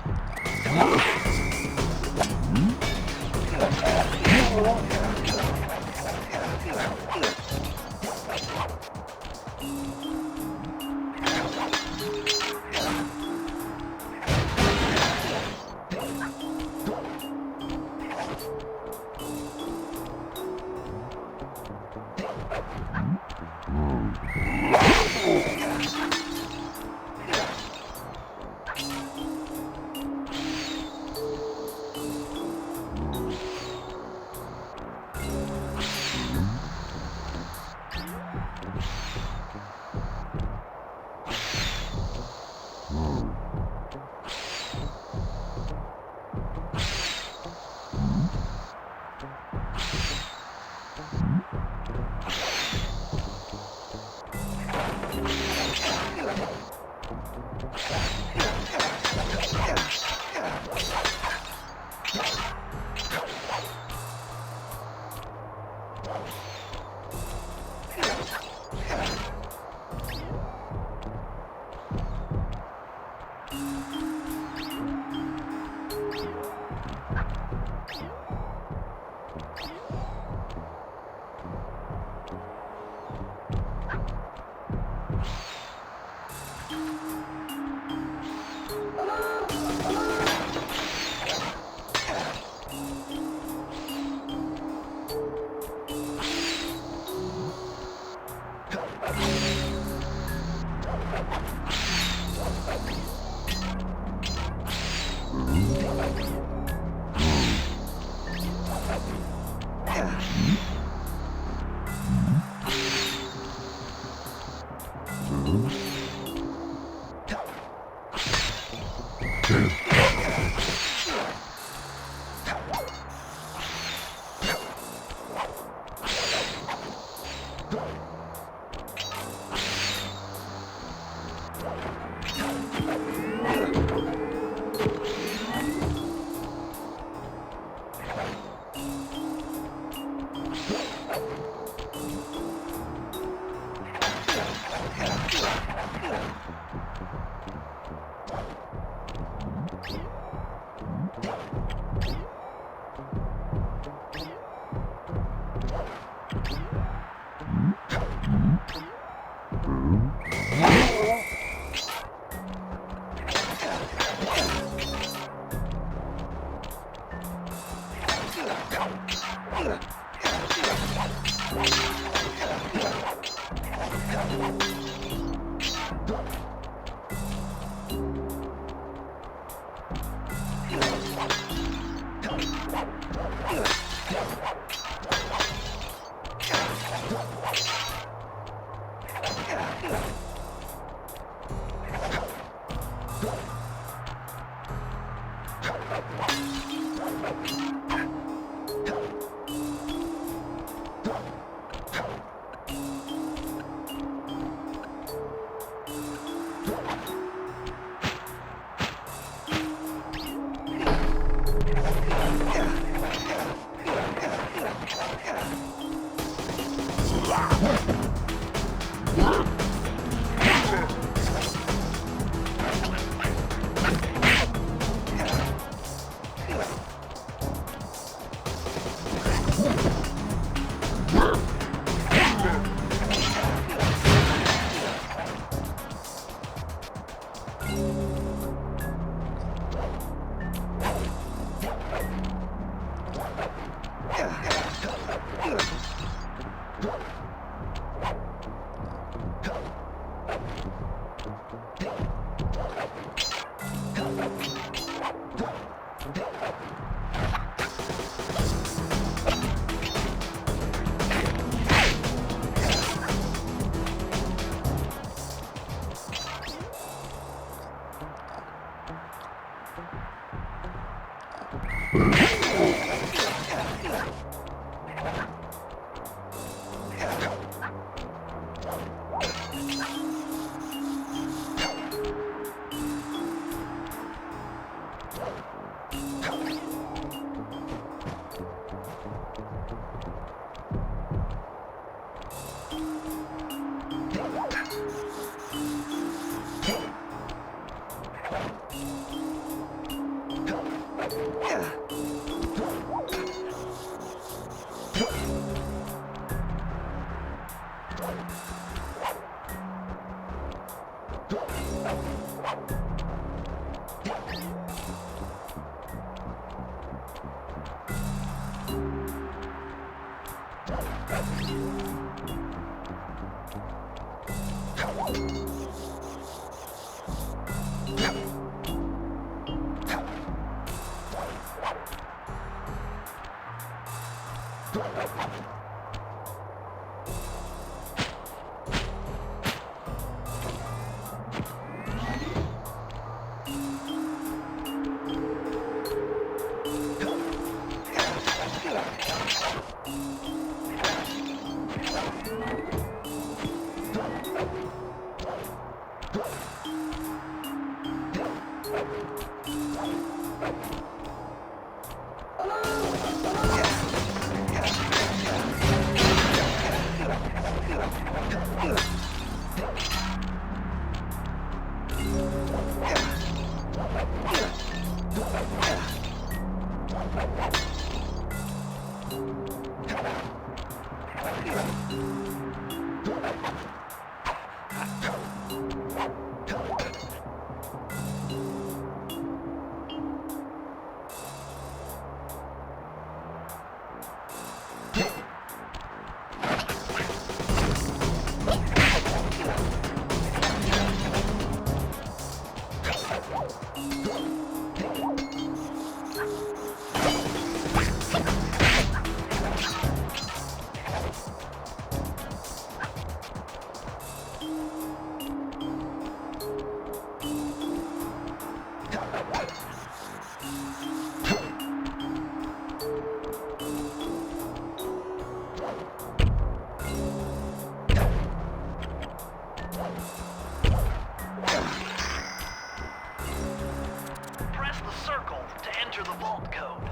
Press the circle to enter the vault code.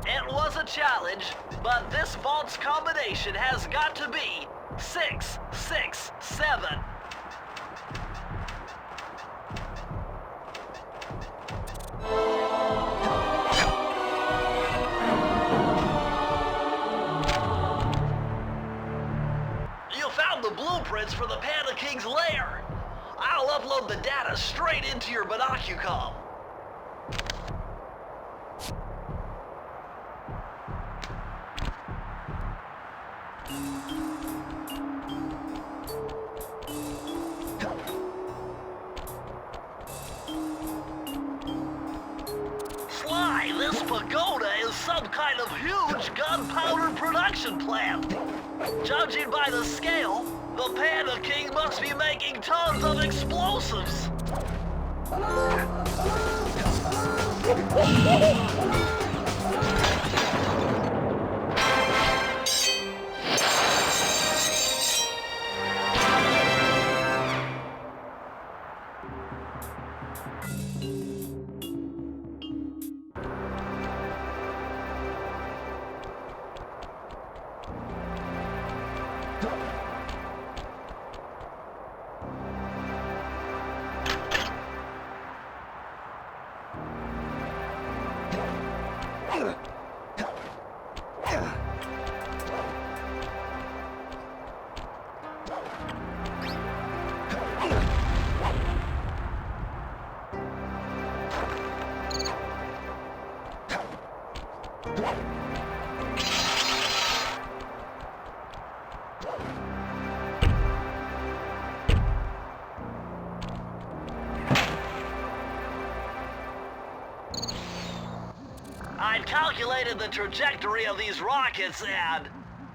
It was a challenge, but this vault's combination has got to be 667. You found the blueprints for the Panda King's lair. I'll upload the data straight into your binocucom. Sly, this pagoda is some kind of huge gunpowder production plant. Judging by the scale, the Panda King must be making tons of explosives. I've calculated the trajectory of these rockets, and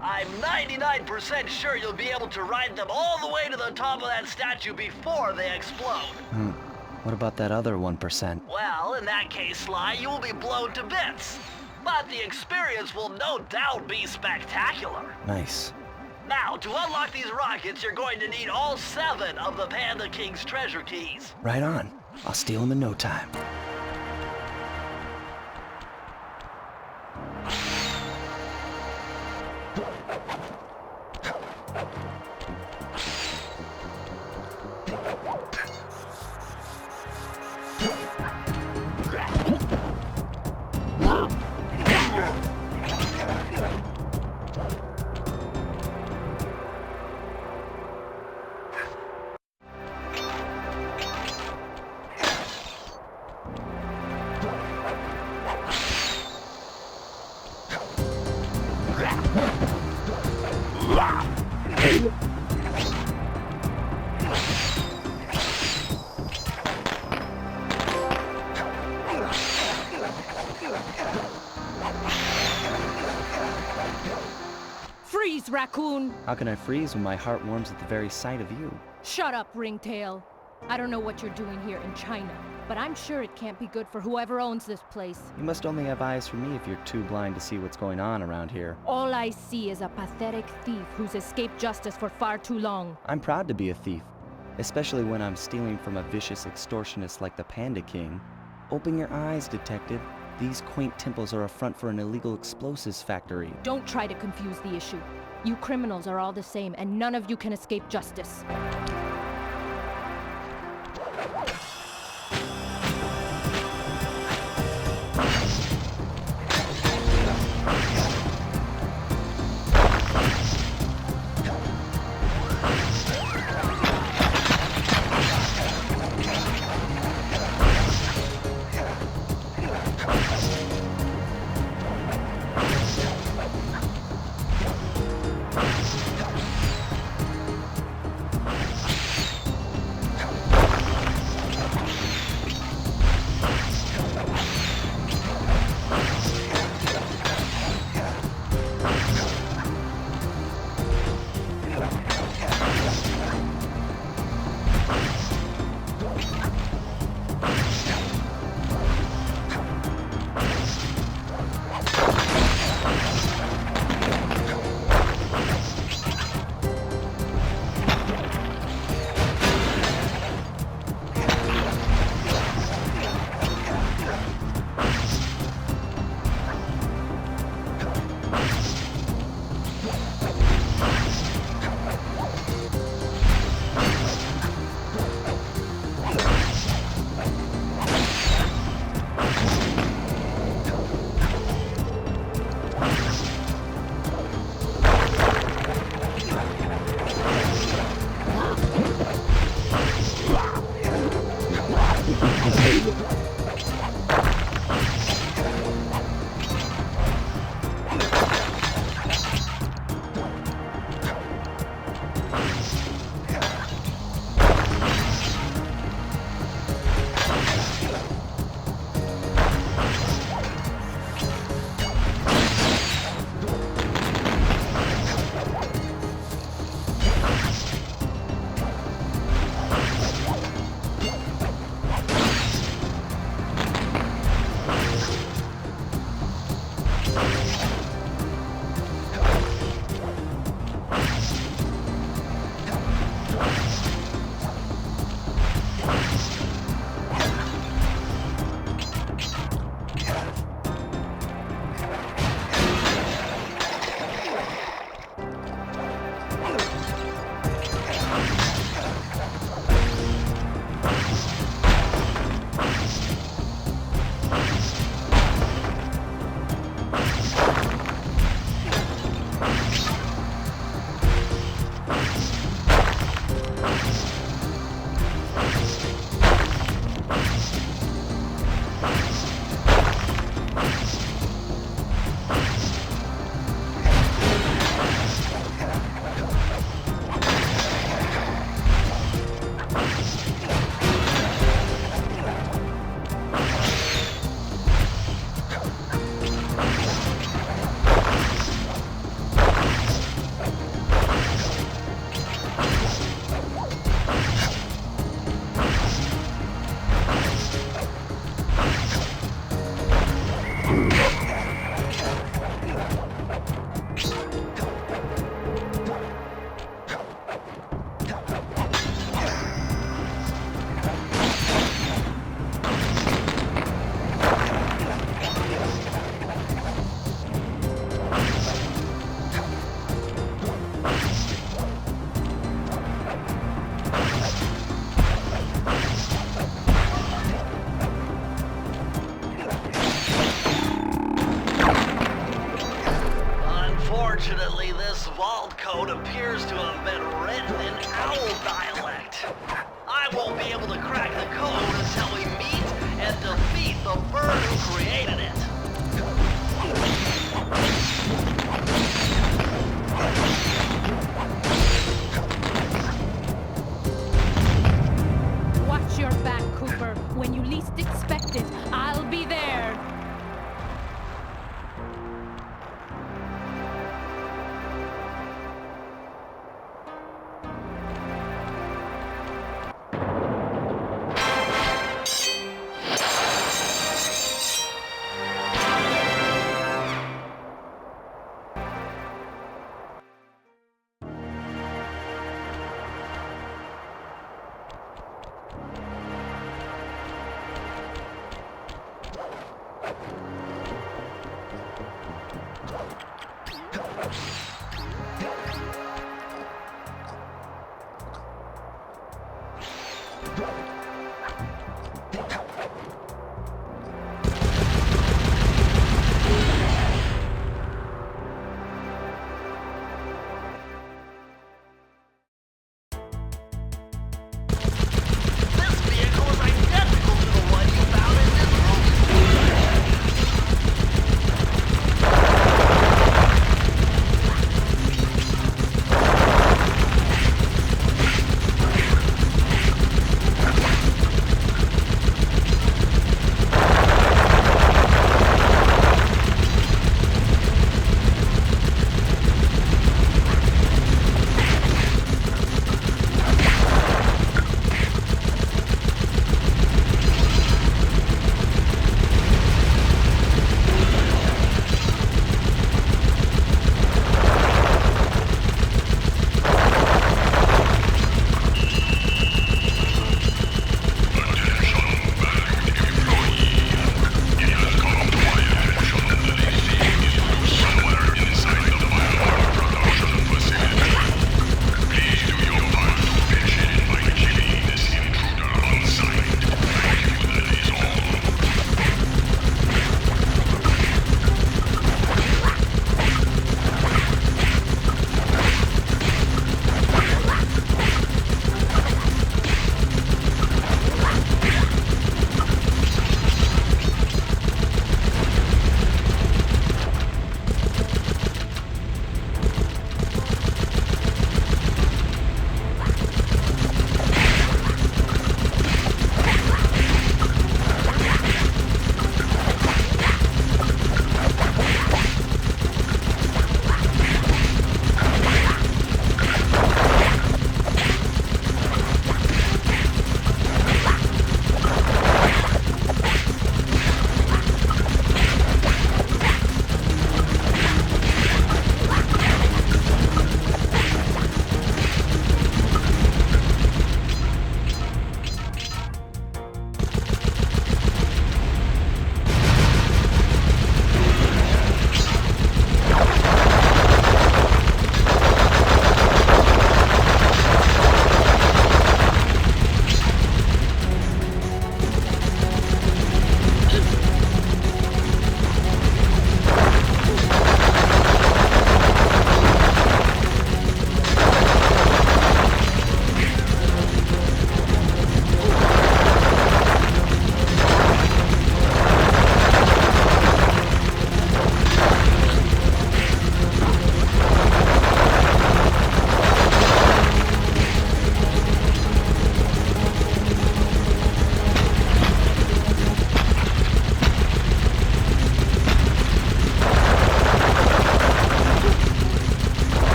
I'm 99% sure you'll be able to ride them all the way to the top of that statue before they explode. What about that other 1%? Well, in that case, Sly, you will be blown to bits. But the experience will no doubt be spectacular. Nice. Now, to unlock these rockets, you're going to need all 7 of the Panda King's treasure keys. Right on. I'll steal them in no time. Freeze, raccoon! How can I freeze when my heart warms at the very sight of you? Shut up, ringtail. I don't know what you're doing here in China, but I'm sure it can't be good for whoever owns this place. You must only have eyes for me if you're too blind to see what's going on around here. All I see is a pathetic thief who's escaped justice for far too long. I'm proud to be a thief, especially when I'm stealing from a vicious extortionist like the Panda King. Open your eyes, detective. These quaint temples are a front for an illegal explosives factory. Don't try to confuse the issue. You criminals are all the same, and none of you can escape justice. appears to have been written in owl dialect. I won't be able to crack the code until we meet and defeat the bird who created it. Watch your back, Cooper. When you least expect it, I'll be there.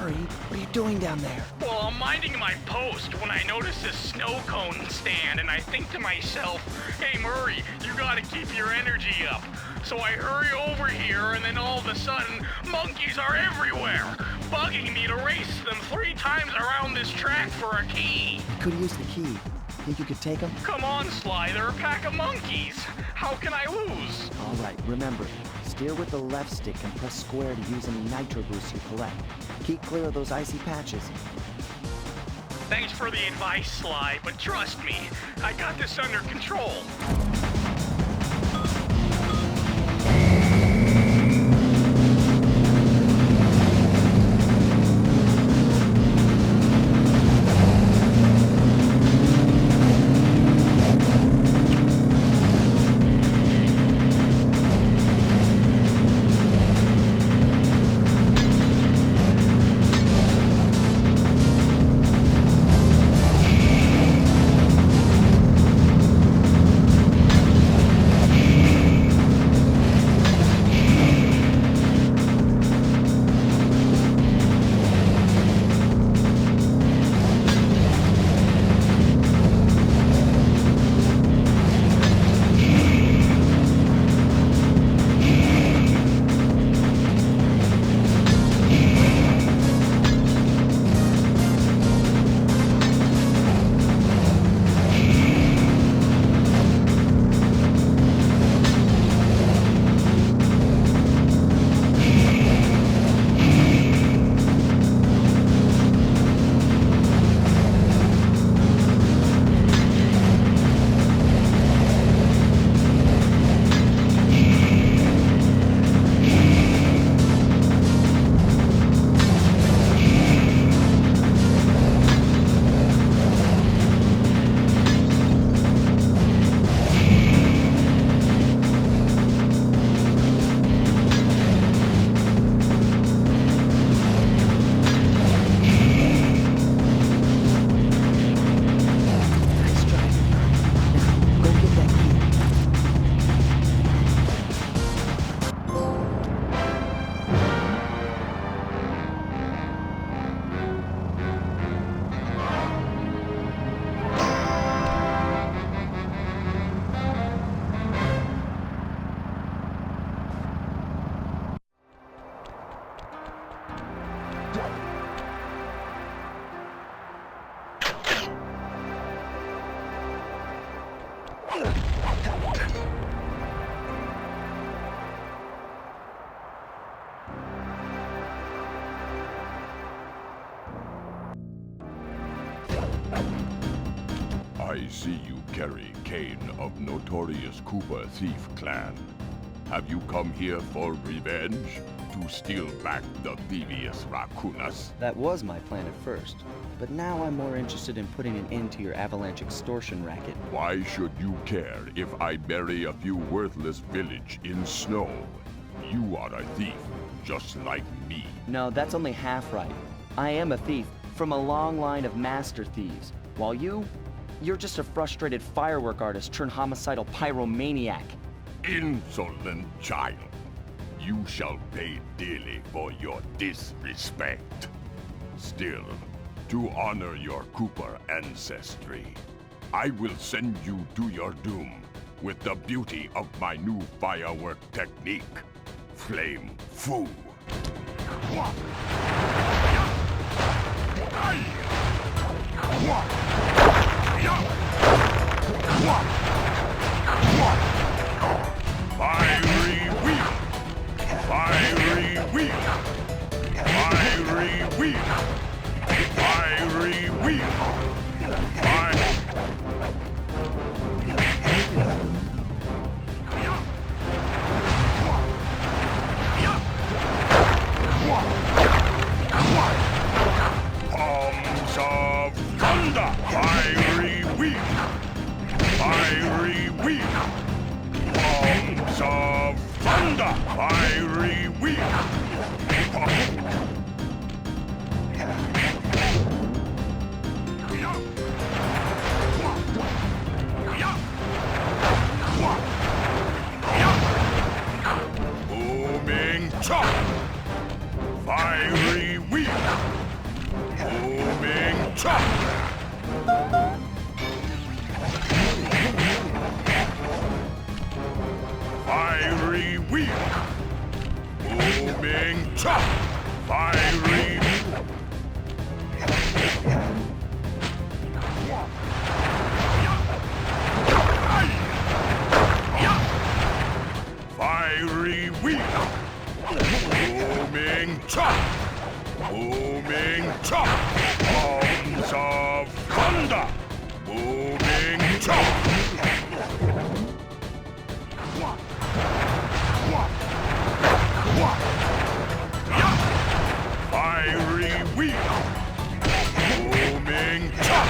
Murray, what are you doing down there? Well, I'm minding my post when I notice this snow cone stand, and I think to myself, hey Murray, you gotta keep your energy up. So I hurry over here, and then all of a sudden, monkeys are everywhere, bugging me to race them 3 times around this track for a key. You could use the key. Think you could take them? Come on, Sly, they're a pack of monkeys. How can I lose? All right, remember, steer with the left stick and press square to use any nitro boosts you collect. Keep clear of those icy patches. Thanks for the advice, Sly, but trust me, I got this under control. I see you carry Kane of notorious Cooper Thief clan. Have you come here for revenge? To steal back the Thievius Raccoonus? That was my plan at first, but now I'm more interested in putting an end to your avalanche extortion racket. Why should you care if I bury a few worthless village in snow? You are a thief, just like me. No, that's only half right. I am a thief from a long line of master thieves, while you're just a frustrated firework artist turned homicidal pyromaniac. Insolent child. You shall pay dearly for your disrespect. Still, to honor your Cooper ancestry, I will send you to your doom with the beauty of my new firework technique, Flame Foo. Fiery wheel! Fiery wheel! Fiery wheel! Fiery wheel! Palms of thunder! Fiery wheel! Fiery wheel! Palms of thunder! Fiery wheel! wheel! Booming chop! Fiery... Fiery wheel! Booming chop! Booming chop! Arms of thunder! Booming chop! Fiery wheel! Booming chop!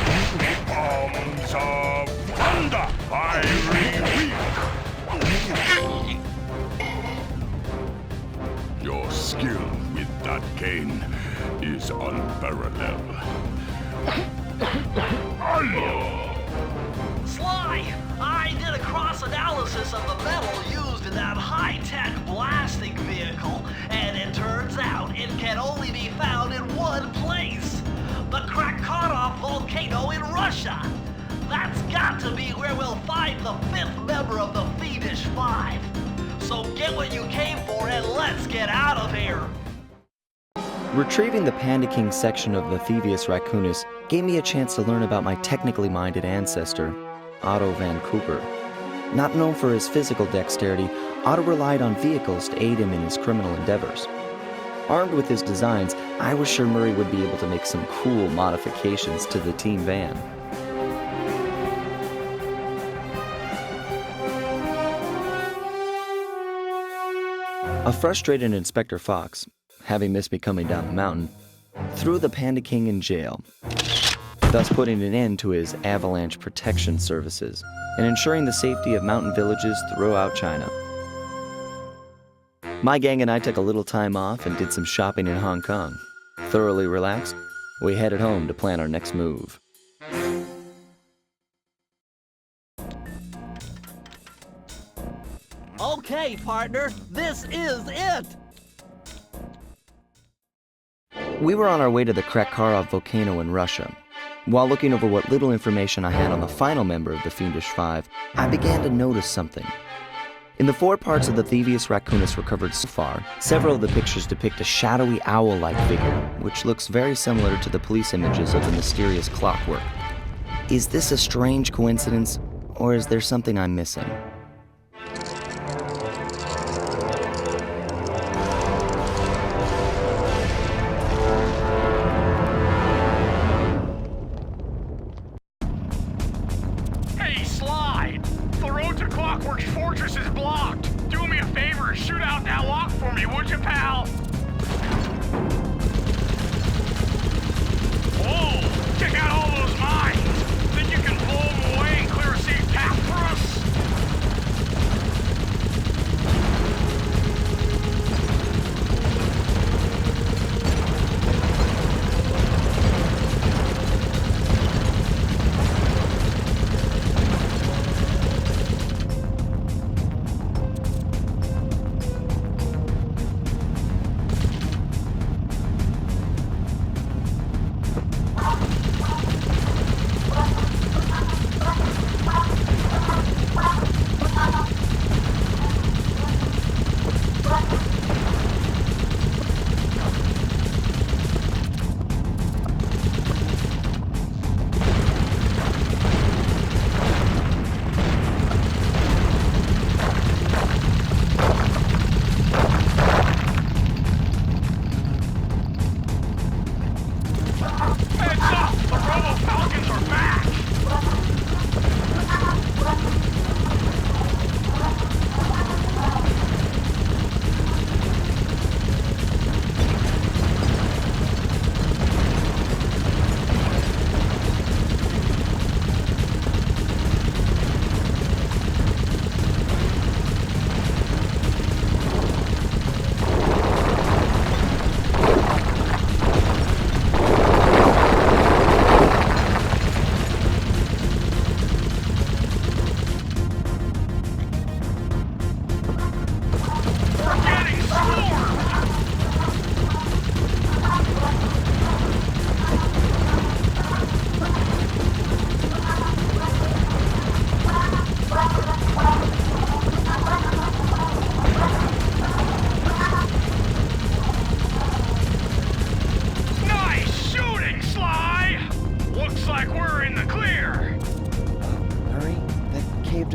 Arms of thunder! Fiery wheel! Your skill with that cane is unparalleled. Sly, I did a cross-analysis of the metal used in that high-tech blasting vehicle, and it turns out it can only be found in one place. The Krakatoa volcano in Russia. That's got to be where we'll find the 5th member of the Fiendish Five. So get what you came for and let's get out of here. Retrieving the Panda King section of the Thievius Raccoonus gave me a chance to learn about my technically minded ancestor, Otto van Cooper. Not known for his physical dexterity, Otto relied on vehicles to aid him in his criminal endeavors. Armed with his designs, I was sure Murray would be able to make some cool modifications to the team van. A frustrated Inspector Fox, having missed me coming down the mountain, threw the Panda King in jail, thus putting an end to his avalanche protection services and ensuring the safety of mountain villages throughout China. My gang and I took a little time off and did some shopping in Hong Kong. Thoroughly relaxed, we headed home to plan our next move. Okay, partner, this is it! We were on our way to the Krakatoa volcano in Russia. While looking over what little information I had on the final member of the Fiendish Five, I began to notice something. In the 4 parts of the Thievius Raccoonus recovered so far, several of the pictures depict a shadowy owl-like figure, which looks very similar to the police images of the mysterious clockwork. Is this a strange coincidence, or is there something I'm missing? Hey, Sly! The road to Clockwork's fortress is blocked! Do me a favor, shoot out that lock for me, would you, pal? Whoa! Check out all those mines! Think you can blow them away and clear a safe path for us?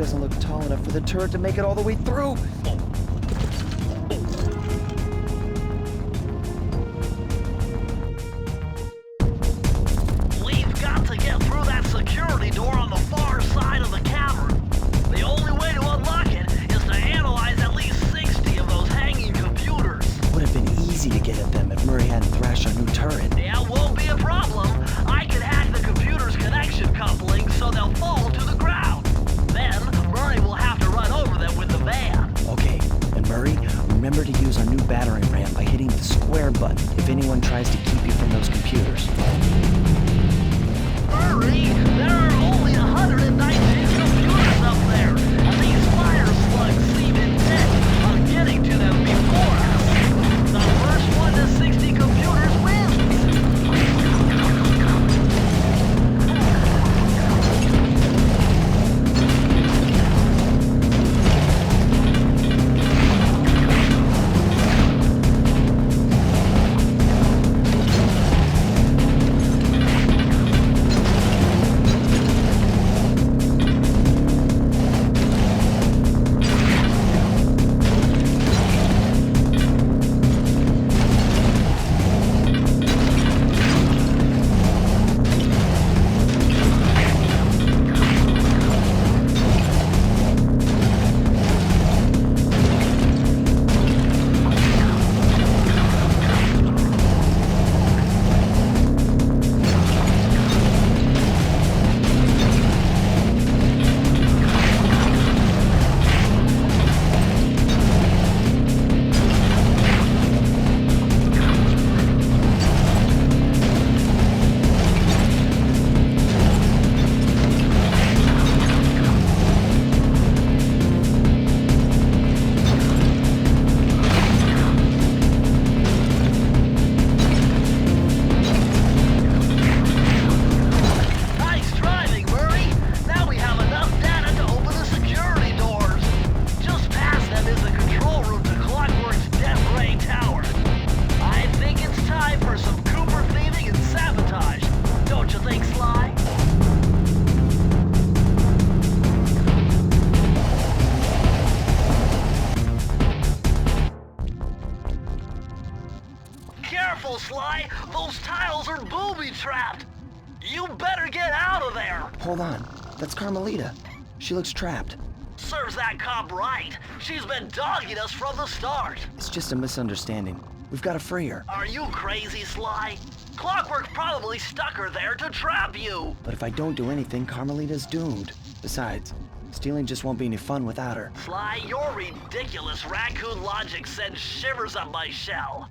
doesn't look tall enough for the turret to make it all the way through. We've got to get through that security door on the far side of the cavern. The only way to unlock it is to analyze at least 60 of those hanging computers. Would have been easy to get at them if Murray hadn't thrashed our new turret. Yeah, won't be a problem. I can hack the computer's connection coupling so they'll fall to the ground. Then, Murray will have to run over them with the van. Okay, and Murray, remember to use our new battering ram by hitting the square button if anyone tries to keep you from those computers. Murray, there are only 119 computers up there, and these fire slugs seem intent on getting to them before us. The first one to 60 computers wins. Careful, Sly! Those tiles are booby-trapped! You better get out of there! Hold on, that's Carmelita. She looks trapped. Serves that cop right. She's been dogging us from the start. It's just a misunderstanding. We've got to free her. Are you crazy, Sly? Clockwork probably stuck her there to trap you. But if I don't do anything, Carmelita's doomed. Besides, stealing just won't be any fun without her. Sly, your ridiculous raccoon logic sends shivers up my shell.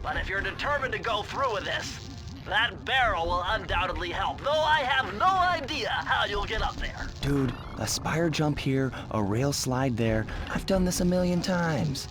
But if you're determined to go through with this, that barrel will undoubtedly help, though I have no idea how you'll get up there. Dude, a spire jump here, a rail slide there. I've done this a million times.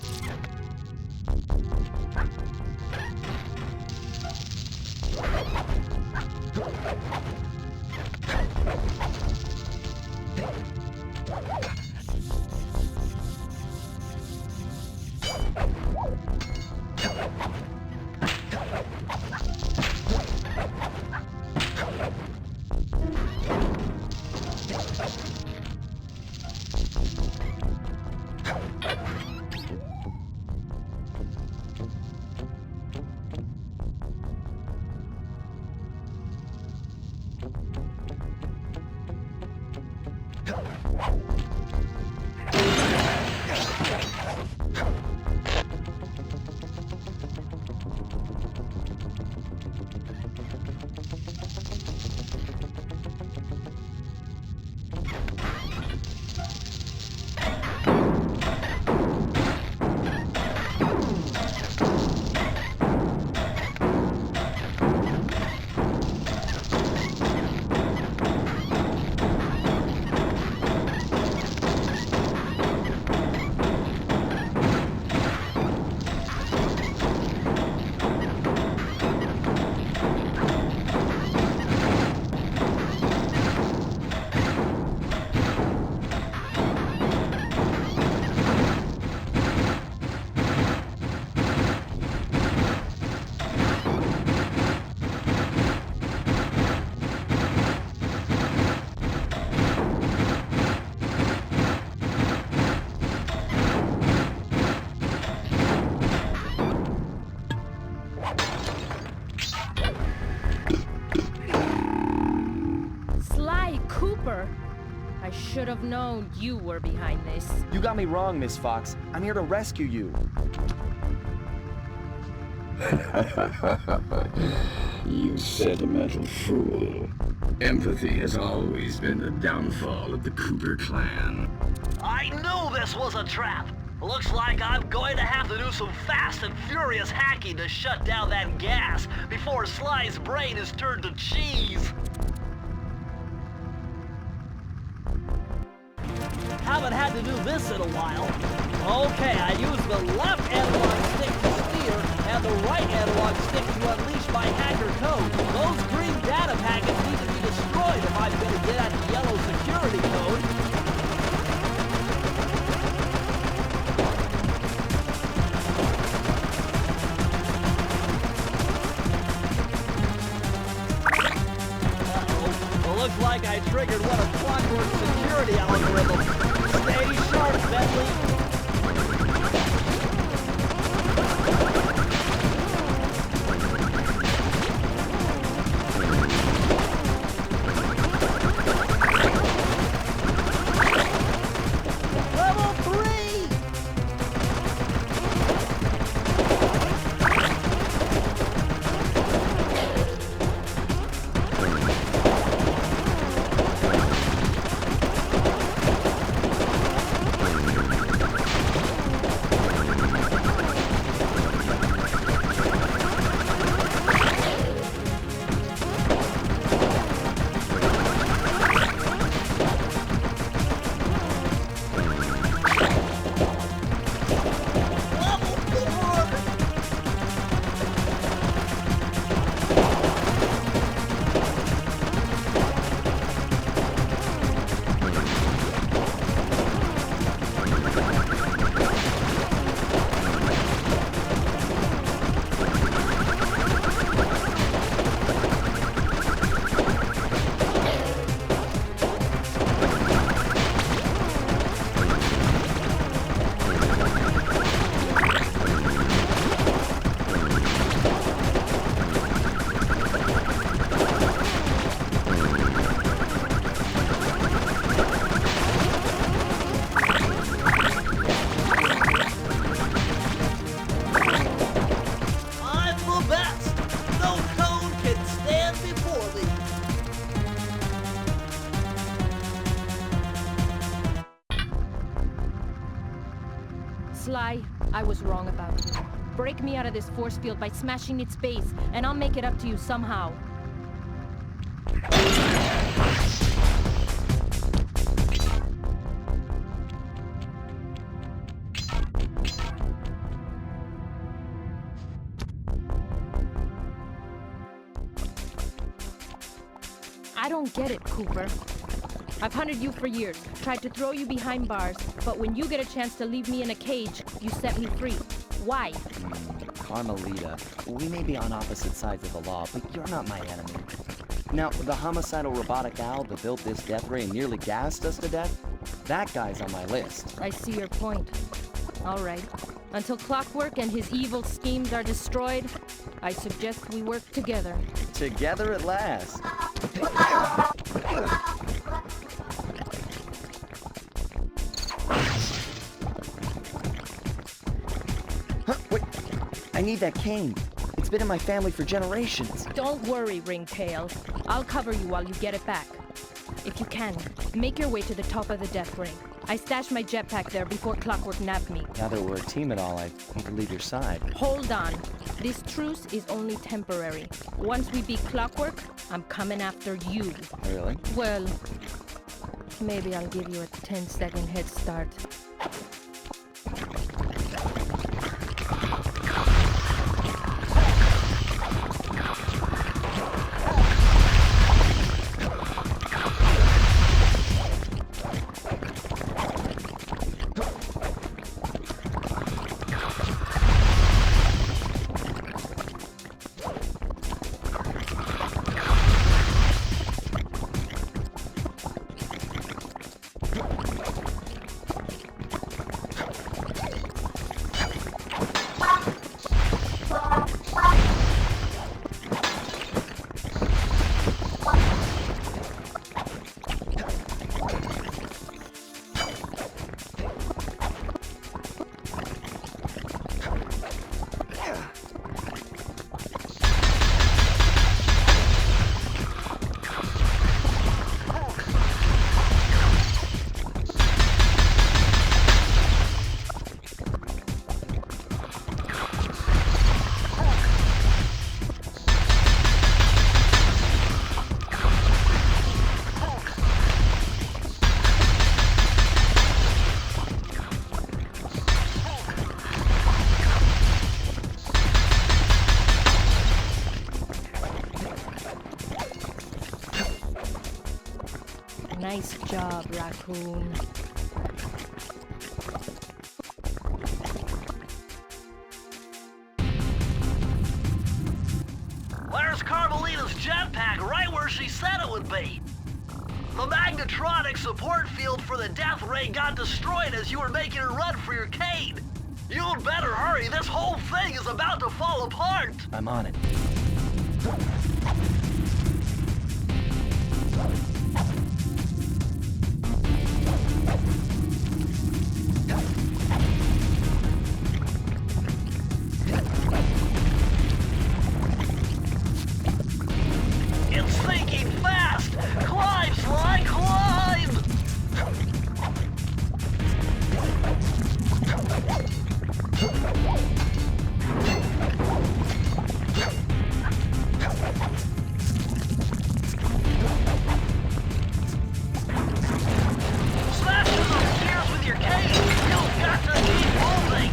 Cooper. I should have known you were behind this. You got me wrong, Miss Fox. I'm here to rescue you. You sentimental fool. Empathy has always been the downfall of the Cooper clan. I knew this was a trap. Looks like I'm going to have to do some fast and furious hacking to shut down that gas before Sly's brain is turned to cheese. Haven't had to do this in a while. Okay, I used the left analog stick to steer and the right analog stick to unleash my hacker code. Those green data packets need to be destroyed if I'm going to get at the yellow security code. Uh-oh. Looks like I triggered one of Clockwork's security algorithms. Stay sharp, Bentley. Sly, I was wrong about you. Break me out of this force field by smashing its base, and I'll make it up to you somehow. I don't get it, Cooper. I've hunted you for years, tried to throw you behind bars, but when you get a chance to leave me in a cage, you set me free. Why? Carmelita, we may be on opposite sides of the law, but you're not my enemy. Now, the homicidal robotic owl that built this death ray and nearly gassed us to death, that guy's on my list. I see your point. All right. Until Clockwork and his evil schemes are destroyed, I suggest we work together. Together at last. Wait, I need that cane. It's been in my family for generations. Don't worry, Ringtail. I'll cover you while you get it back. If you can, make your way to the top of the death ring. I stashed my jetpack there before Clockwork nabbed me. Now that we're a team and all, I need to leave your side. Hold on. This truce is only temporary. Once we beat Clockwork, I'm coming after you. Really? Well, maybe I'll give you a 10-second head start. Nice job, Raccoon. There's Carmelita's jetpack right where she said it would be. The magnetronic support field for the death ray got destroyed as you were making a run for your cane. You'd better hurry, this whole thing is about to fall apart. I'm on it. It's sinking fast! Climb, Sly, climb! Smash through those gears with your cane! You've got to keep moving!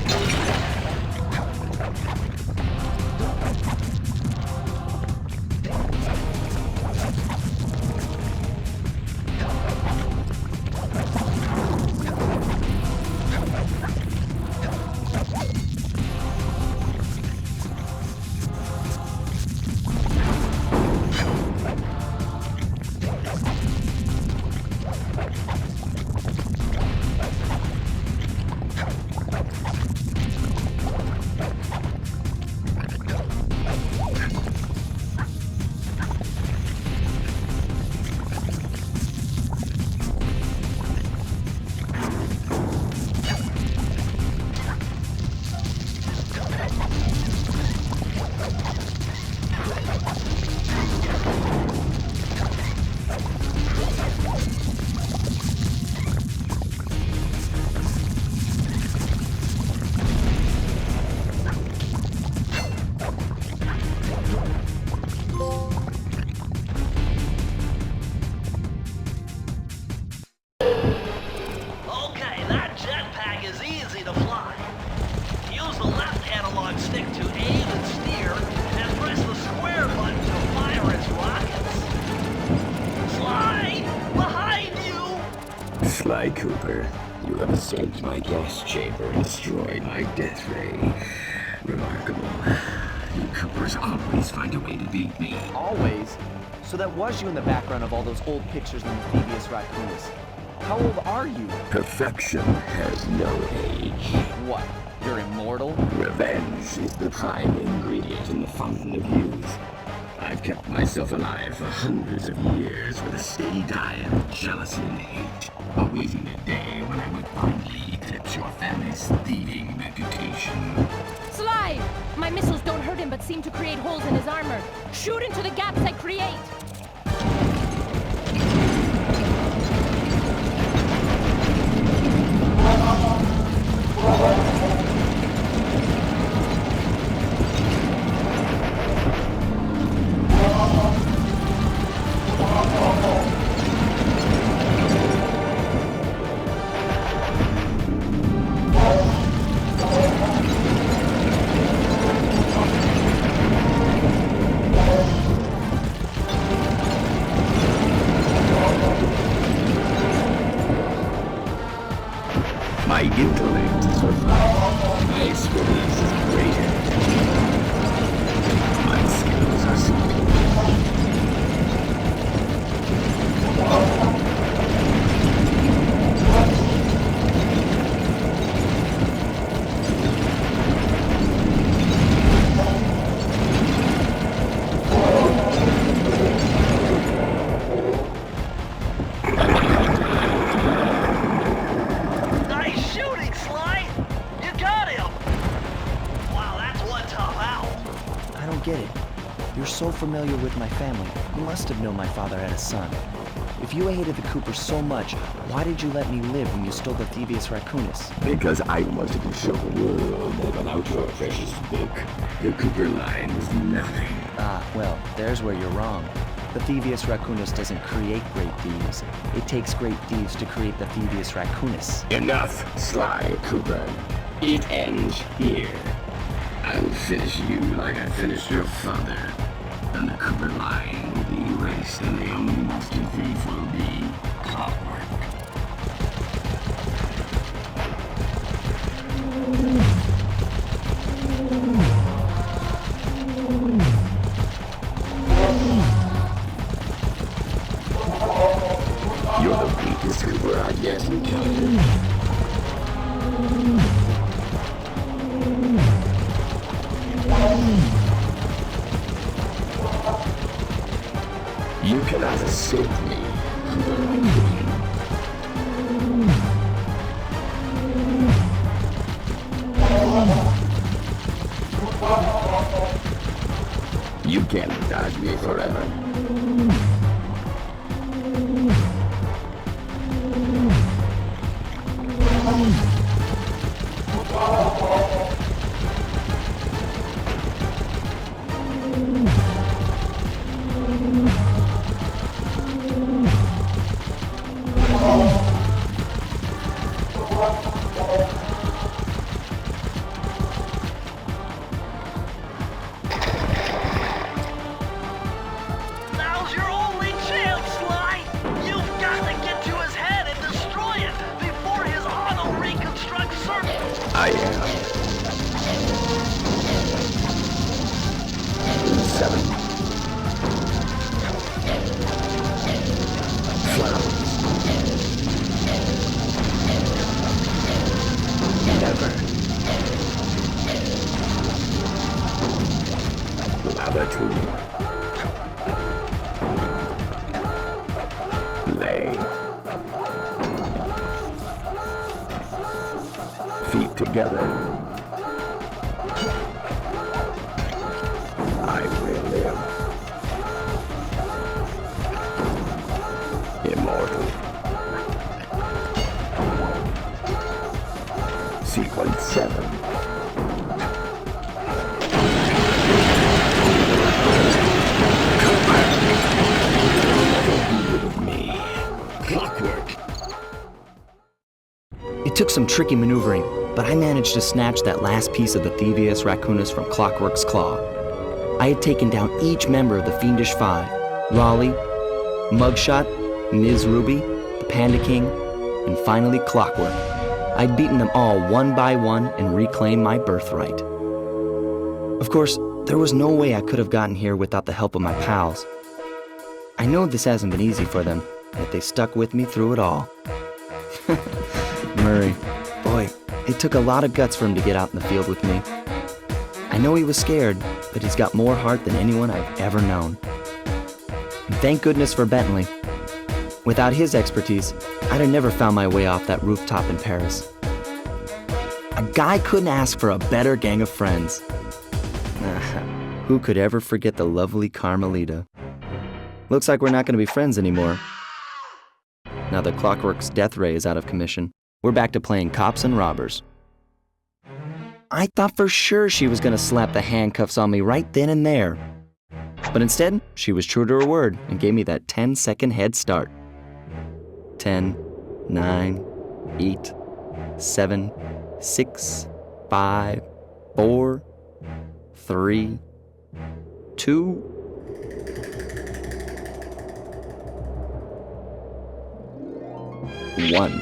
Okay, that jetpack is easy to fly. Use the left analog stick to aim and steer, and press the square button to fire its rockets. Sly! Behind you! Sly Cooper, you have escaped my gas chamber and destroyed my death ray. Remarkable. You Coopers always find a way to beat me. Always? So that was you in the background of all those old pictures in the Thievius Raccoonus. How old are you? Perfection has no age. What? You're immortal? Revenge is the prime ingredient in the fountain of youth. I've kept myself alive for hundreds of years with a steady diet of jealousy and hate, awaiting the day when I would finally eclipse your family's thieving reputation. Sly! My missiles don't hurt him but seem to create holes in his armor. Shoot into the gaps I create! My intellect is refined. My experience is greater. My skills are superior. Nice shooting, Sly! You got him! Wow, that's one tough owl. I don't get it. You're so familiar with my family. You must have known my father had a son. If you hated the Coopers so much, why did you let me live when you stole the Thievius Raccoonus? Because I wanted to show the world that without your precious book, the Cooper line was nothing. Ah, well, there's where you're wrong. The Thievius Raccoonus doesn't create great thieves. It takes great thieves to create the Thievius Raccoonus. Enough, Sly Cooper. It ends here. I'll finish you like I finished your father. And the Cooper line will be erased, and the only most thief will be You're the weakest Cooper I've yet encountered. You cannot escape me, Cooper Raccoon. You can't dodge me forever. Now's your only chance, Sly! You've got to get to his head and destroy it before his auto reconstructs circuits! I am. 7. Flowers. Never. Latitude. Lay. Feet together. I will live. Immortal. Sequence 7. Me. Clockwork. It took some tricky maneuvering, but I managed to snatch that last piece of the Thievius Raccoonus from Clockwork's claw. I had taken down each member of the Fiendish Five: Raleigh, Mugshot, Ms. Ruby, the Panda King, and finally Clockwork. I'd beaten them all one by one and reclaimed my birthright. Of course, there was no way I could have gotten here without the help of my pals. I know this hasn't been easy for them, yet they stuck with me through it all. Murray, boy, it took a lot of guts for him to get out in the field with me. I know he was scared, but he's got more heart than anyone I've ever known. And thank goodness for Bentley. Without his expertise, I'd have never found my way off that rooftop in Paris. A guy couldn't ask for a better gang of friends. Who could ever forget the lovely Carmelita? Looks like we're not going to be friends anymore. Now that Clockwork's death ray is out of commission, we're back to playing cops and robbers. I thought for sure she was going to slap the handcuffs on me right then and there. But instead, she was true to her word and gave me that 10-second head start. 10, 9, 8, 7, 6, 5, 4, 3, 2, one.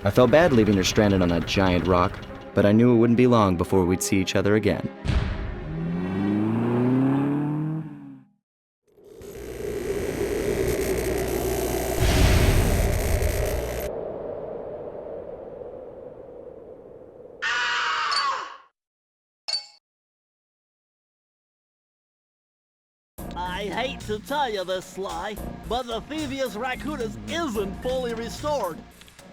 I felt bad leaving her stranded on that giant rock, but I knew it wouldn't be long before we'd see each other again. I hate to tell you this, Sly, but the Thievius Raccoonus isn't fully restored.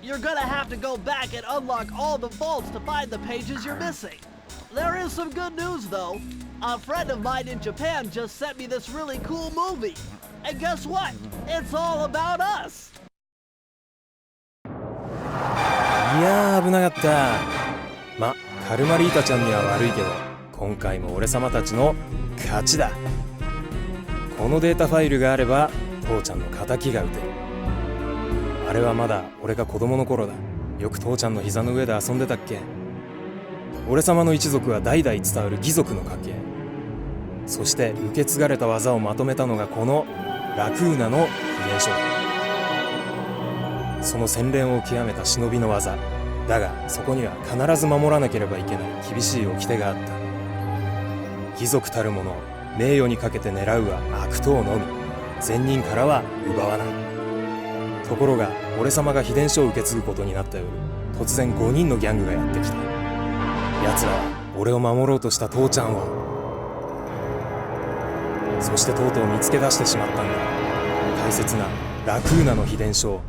You're gonna have to go back and unlock all the vaults to find the pages you're missing. There is some good news, though. A friend of mine in Japan just sent me this really cool movie. And guess what? It's all about us. いやー危なかった。ま、カルマリータちゃんには悪いけど、今回も俺様たちの勝ちだ。このデータファイルがあれば父ちゃんの仇が撃てる。あれはまだ俺が子供の頃だ。よく父ちゃんの膝の上で遊んでたっけ。俺様の一族は代々伝わる義族の家系。そして受け継がれた技をまとめたのがこのラクーナの秘伝書だ。その洗練を極めた忍びの技、だがそこには必ず守らなければいけない厳しい掟があった。貴族たる者、名誉にかけて狙うは悪党のみ、善人からは奪わない。ところが俺様が秘伝書を受け継ぐことになった夜、突然5人のギャングがやってきた。奴らは俺を守ろうとした父ちゃんを、そしてとうとう見つけ出してしまったんだ。大切なラクーナの秘伝書を。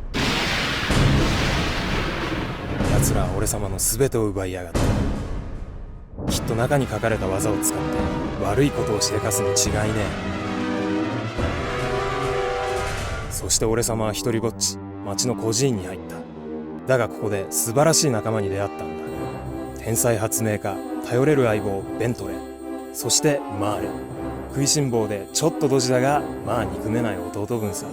奴らは俺様の全てを奪いやがった。きっと中に書かれた技を使って悪いことをしでかすに違いねえ。そして俺様は一人ぼっち町の孤児院に入った。だがここで素晴らしい仲間に出会ったんだ。天才発明家、頼れる相棒ベントレー、そしてマーレ、食いしん坊でちょっとドジだがまあ憎めない弟分さ。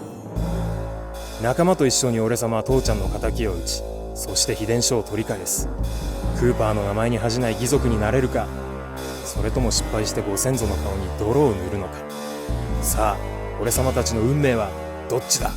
仲間と一緒に俺様は父ちゃんの仇を討ち、そして秘伝書を取り返す。クーパーの名前に恥じない義族になれるか、それとも失敗してご先祖の顔に泥を塗るのか。さあ俺様たちの運命はどっちだ。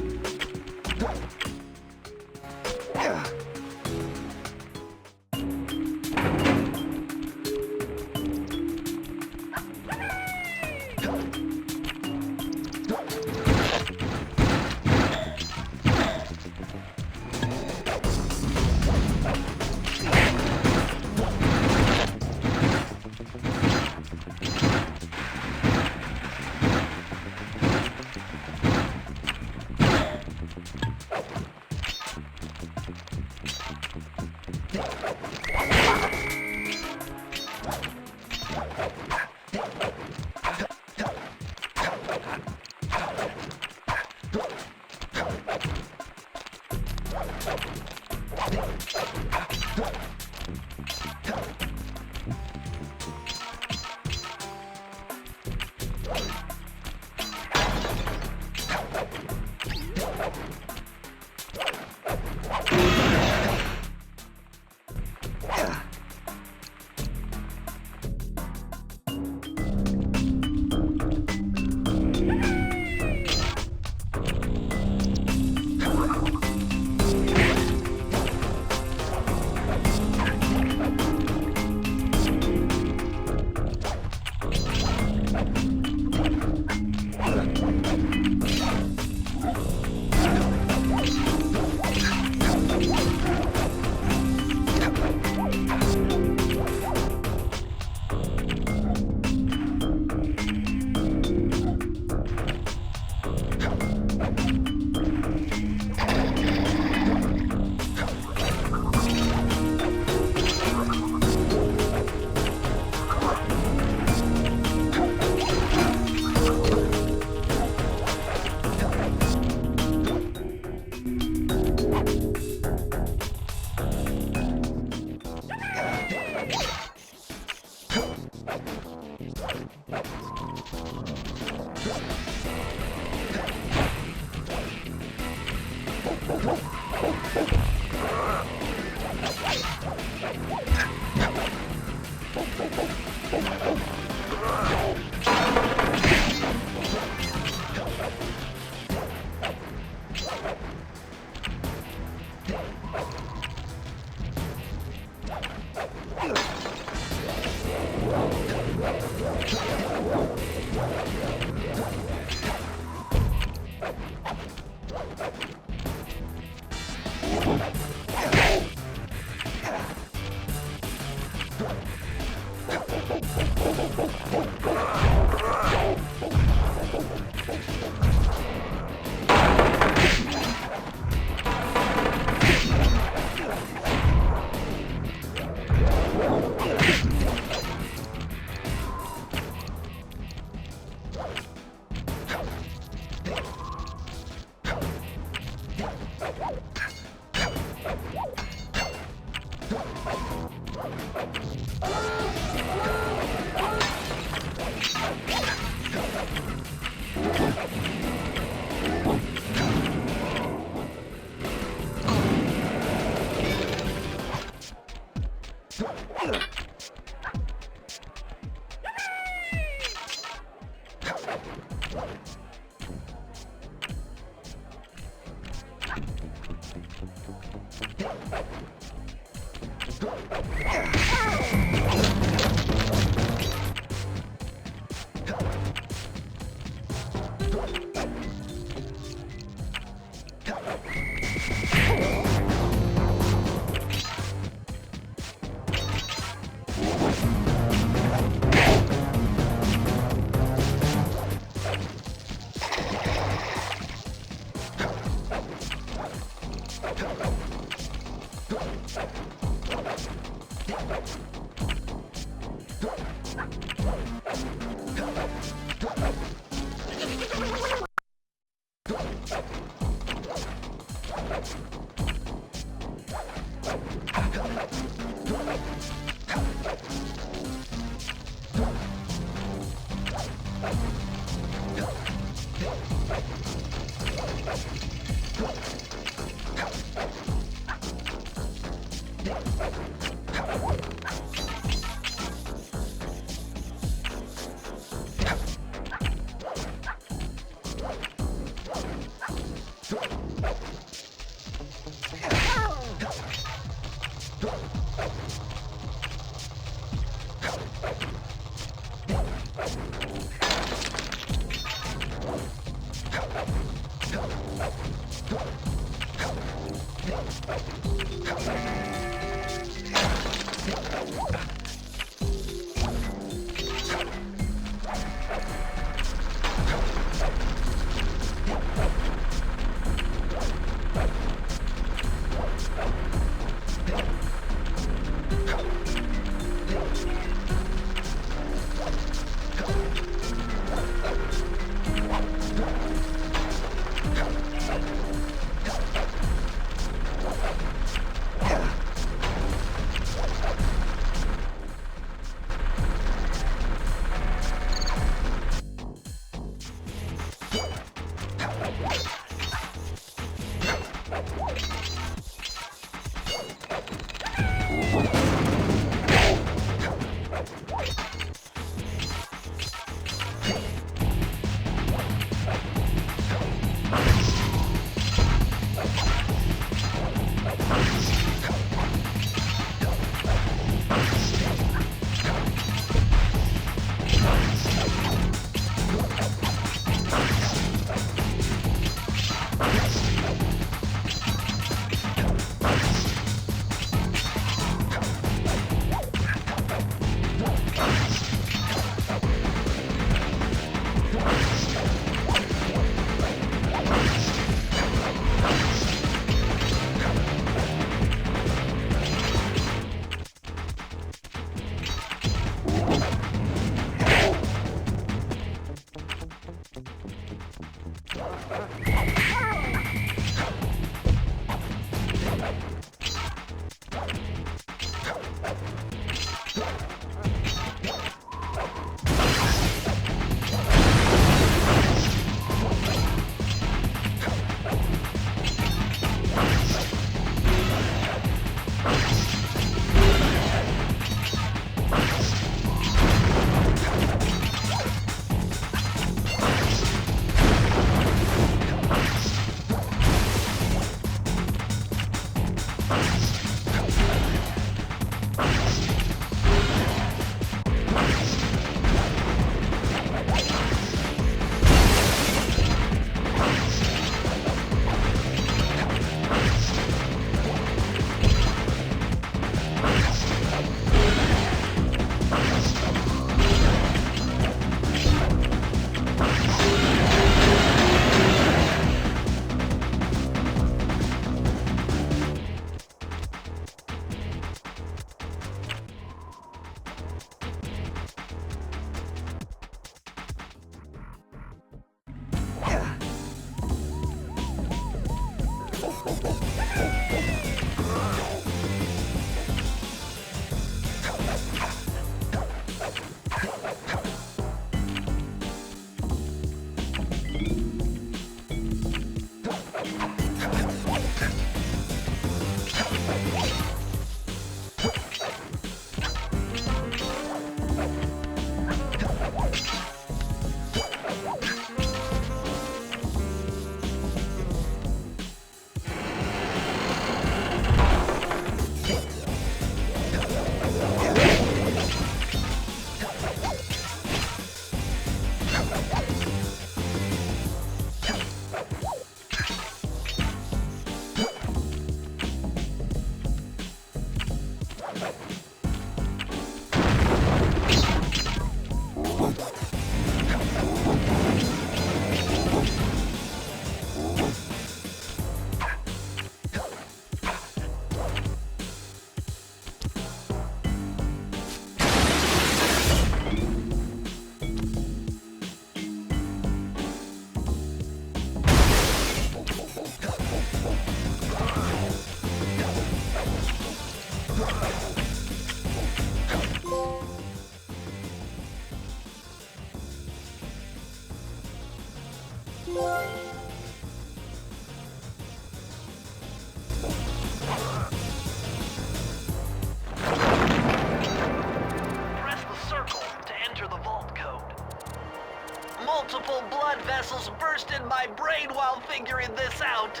Multiple blood vessels burst in my brain while figuring this out.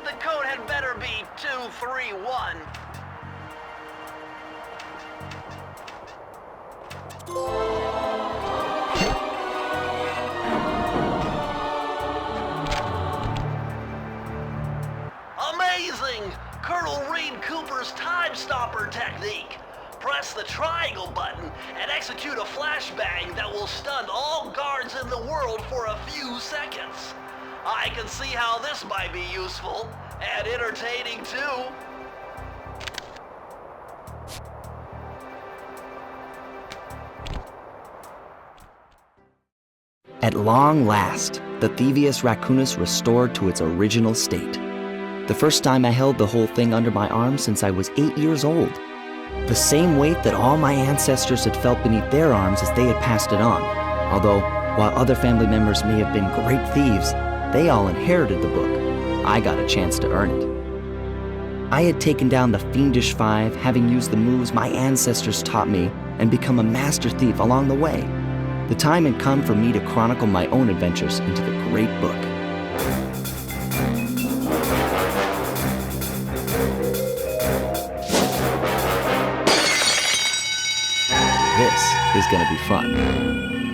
The code had better be 231. Amazing! Colonel Reed Cooper's time stopper technique. Press the triangle button and execute a flashbang that will stun all guards in the world for a few seconds. I can see how this might be useful and entertaining too. At long last, the Thievius Raccoonus restored to its original state. The first time I held the whole thing under my arm since I was 8 years old. The same weight that all my ancestors had felt beneath their arms as they had passed it on. Although, while other family members may have been great thieves, they all inherited the book. I got a chance to earn it. I had taken down the Fiendish Five, having used the moves my ancestors taught me, and become a master thief along the way. The time had come for me to chronicle my own adventures into the great book. This is gonna be fun.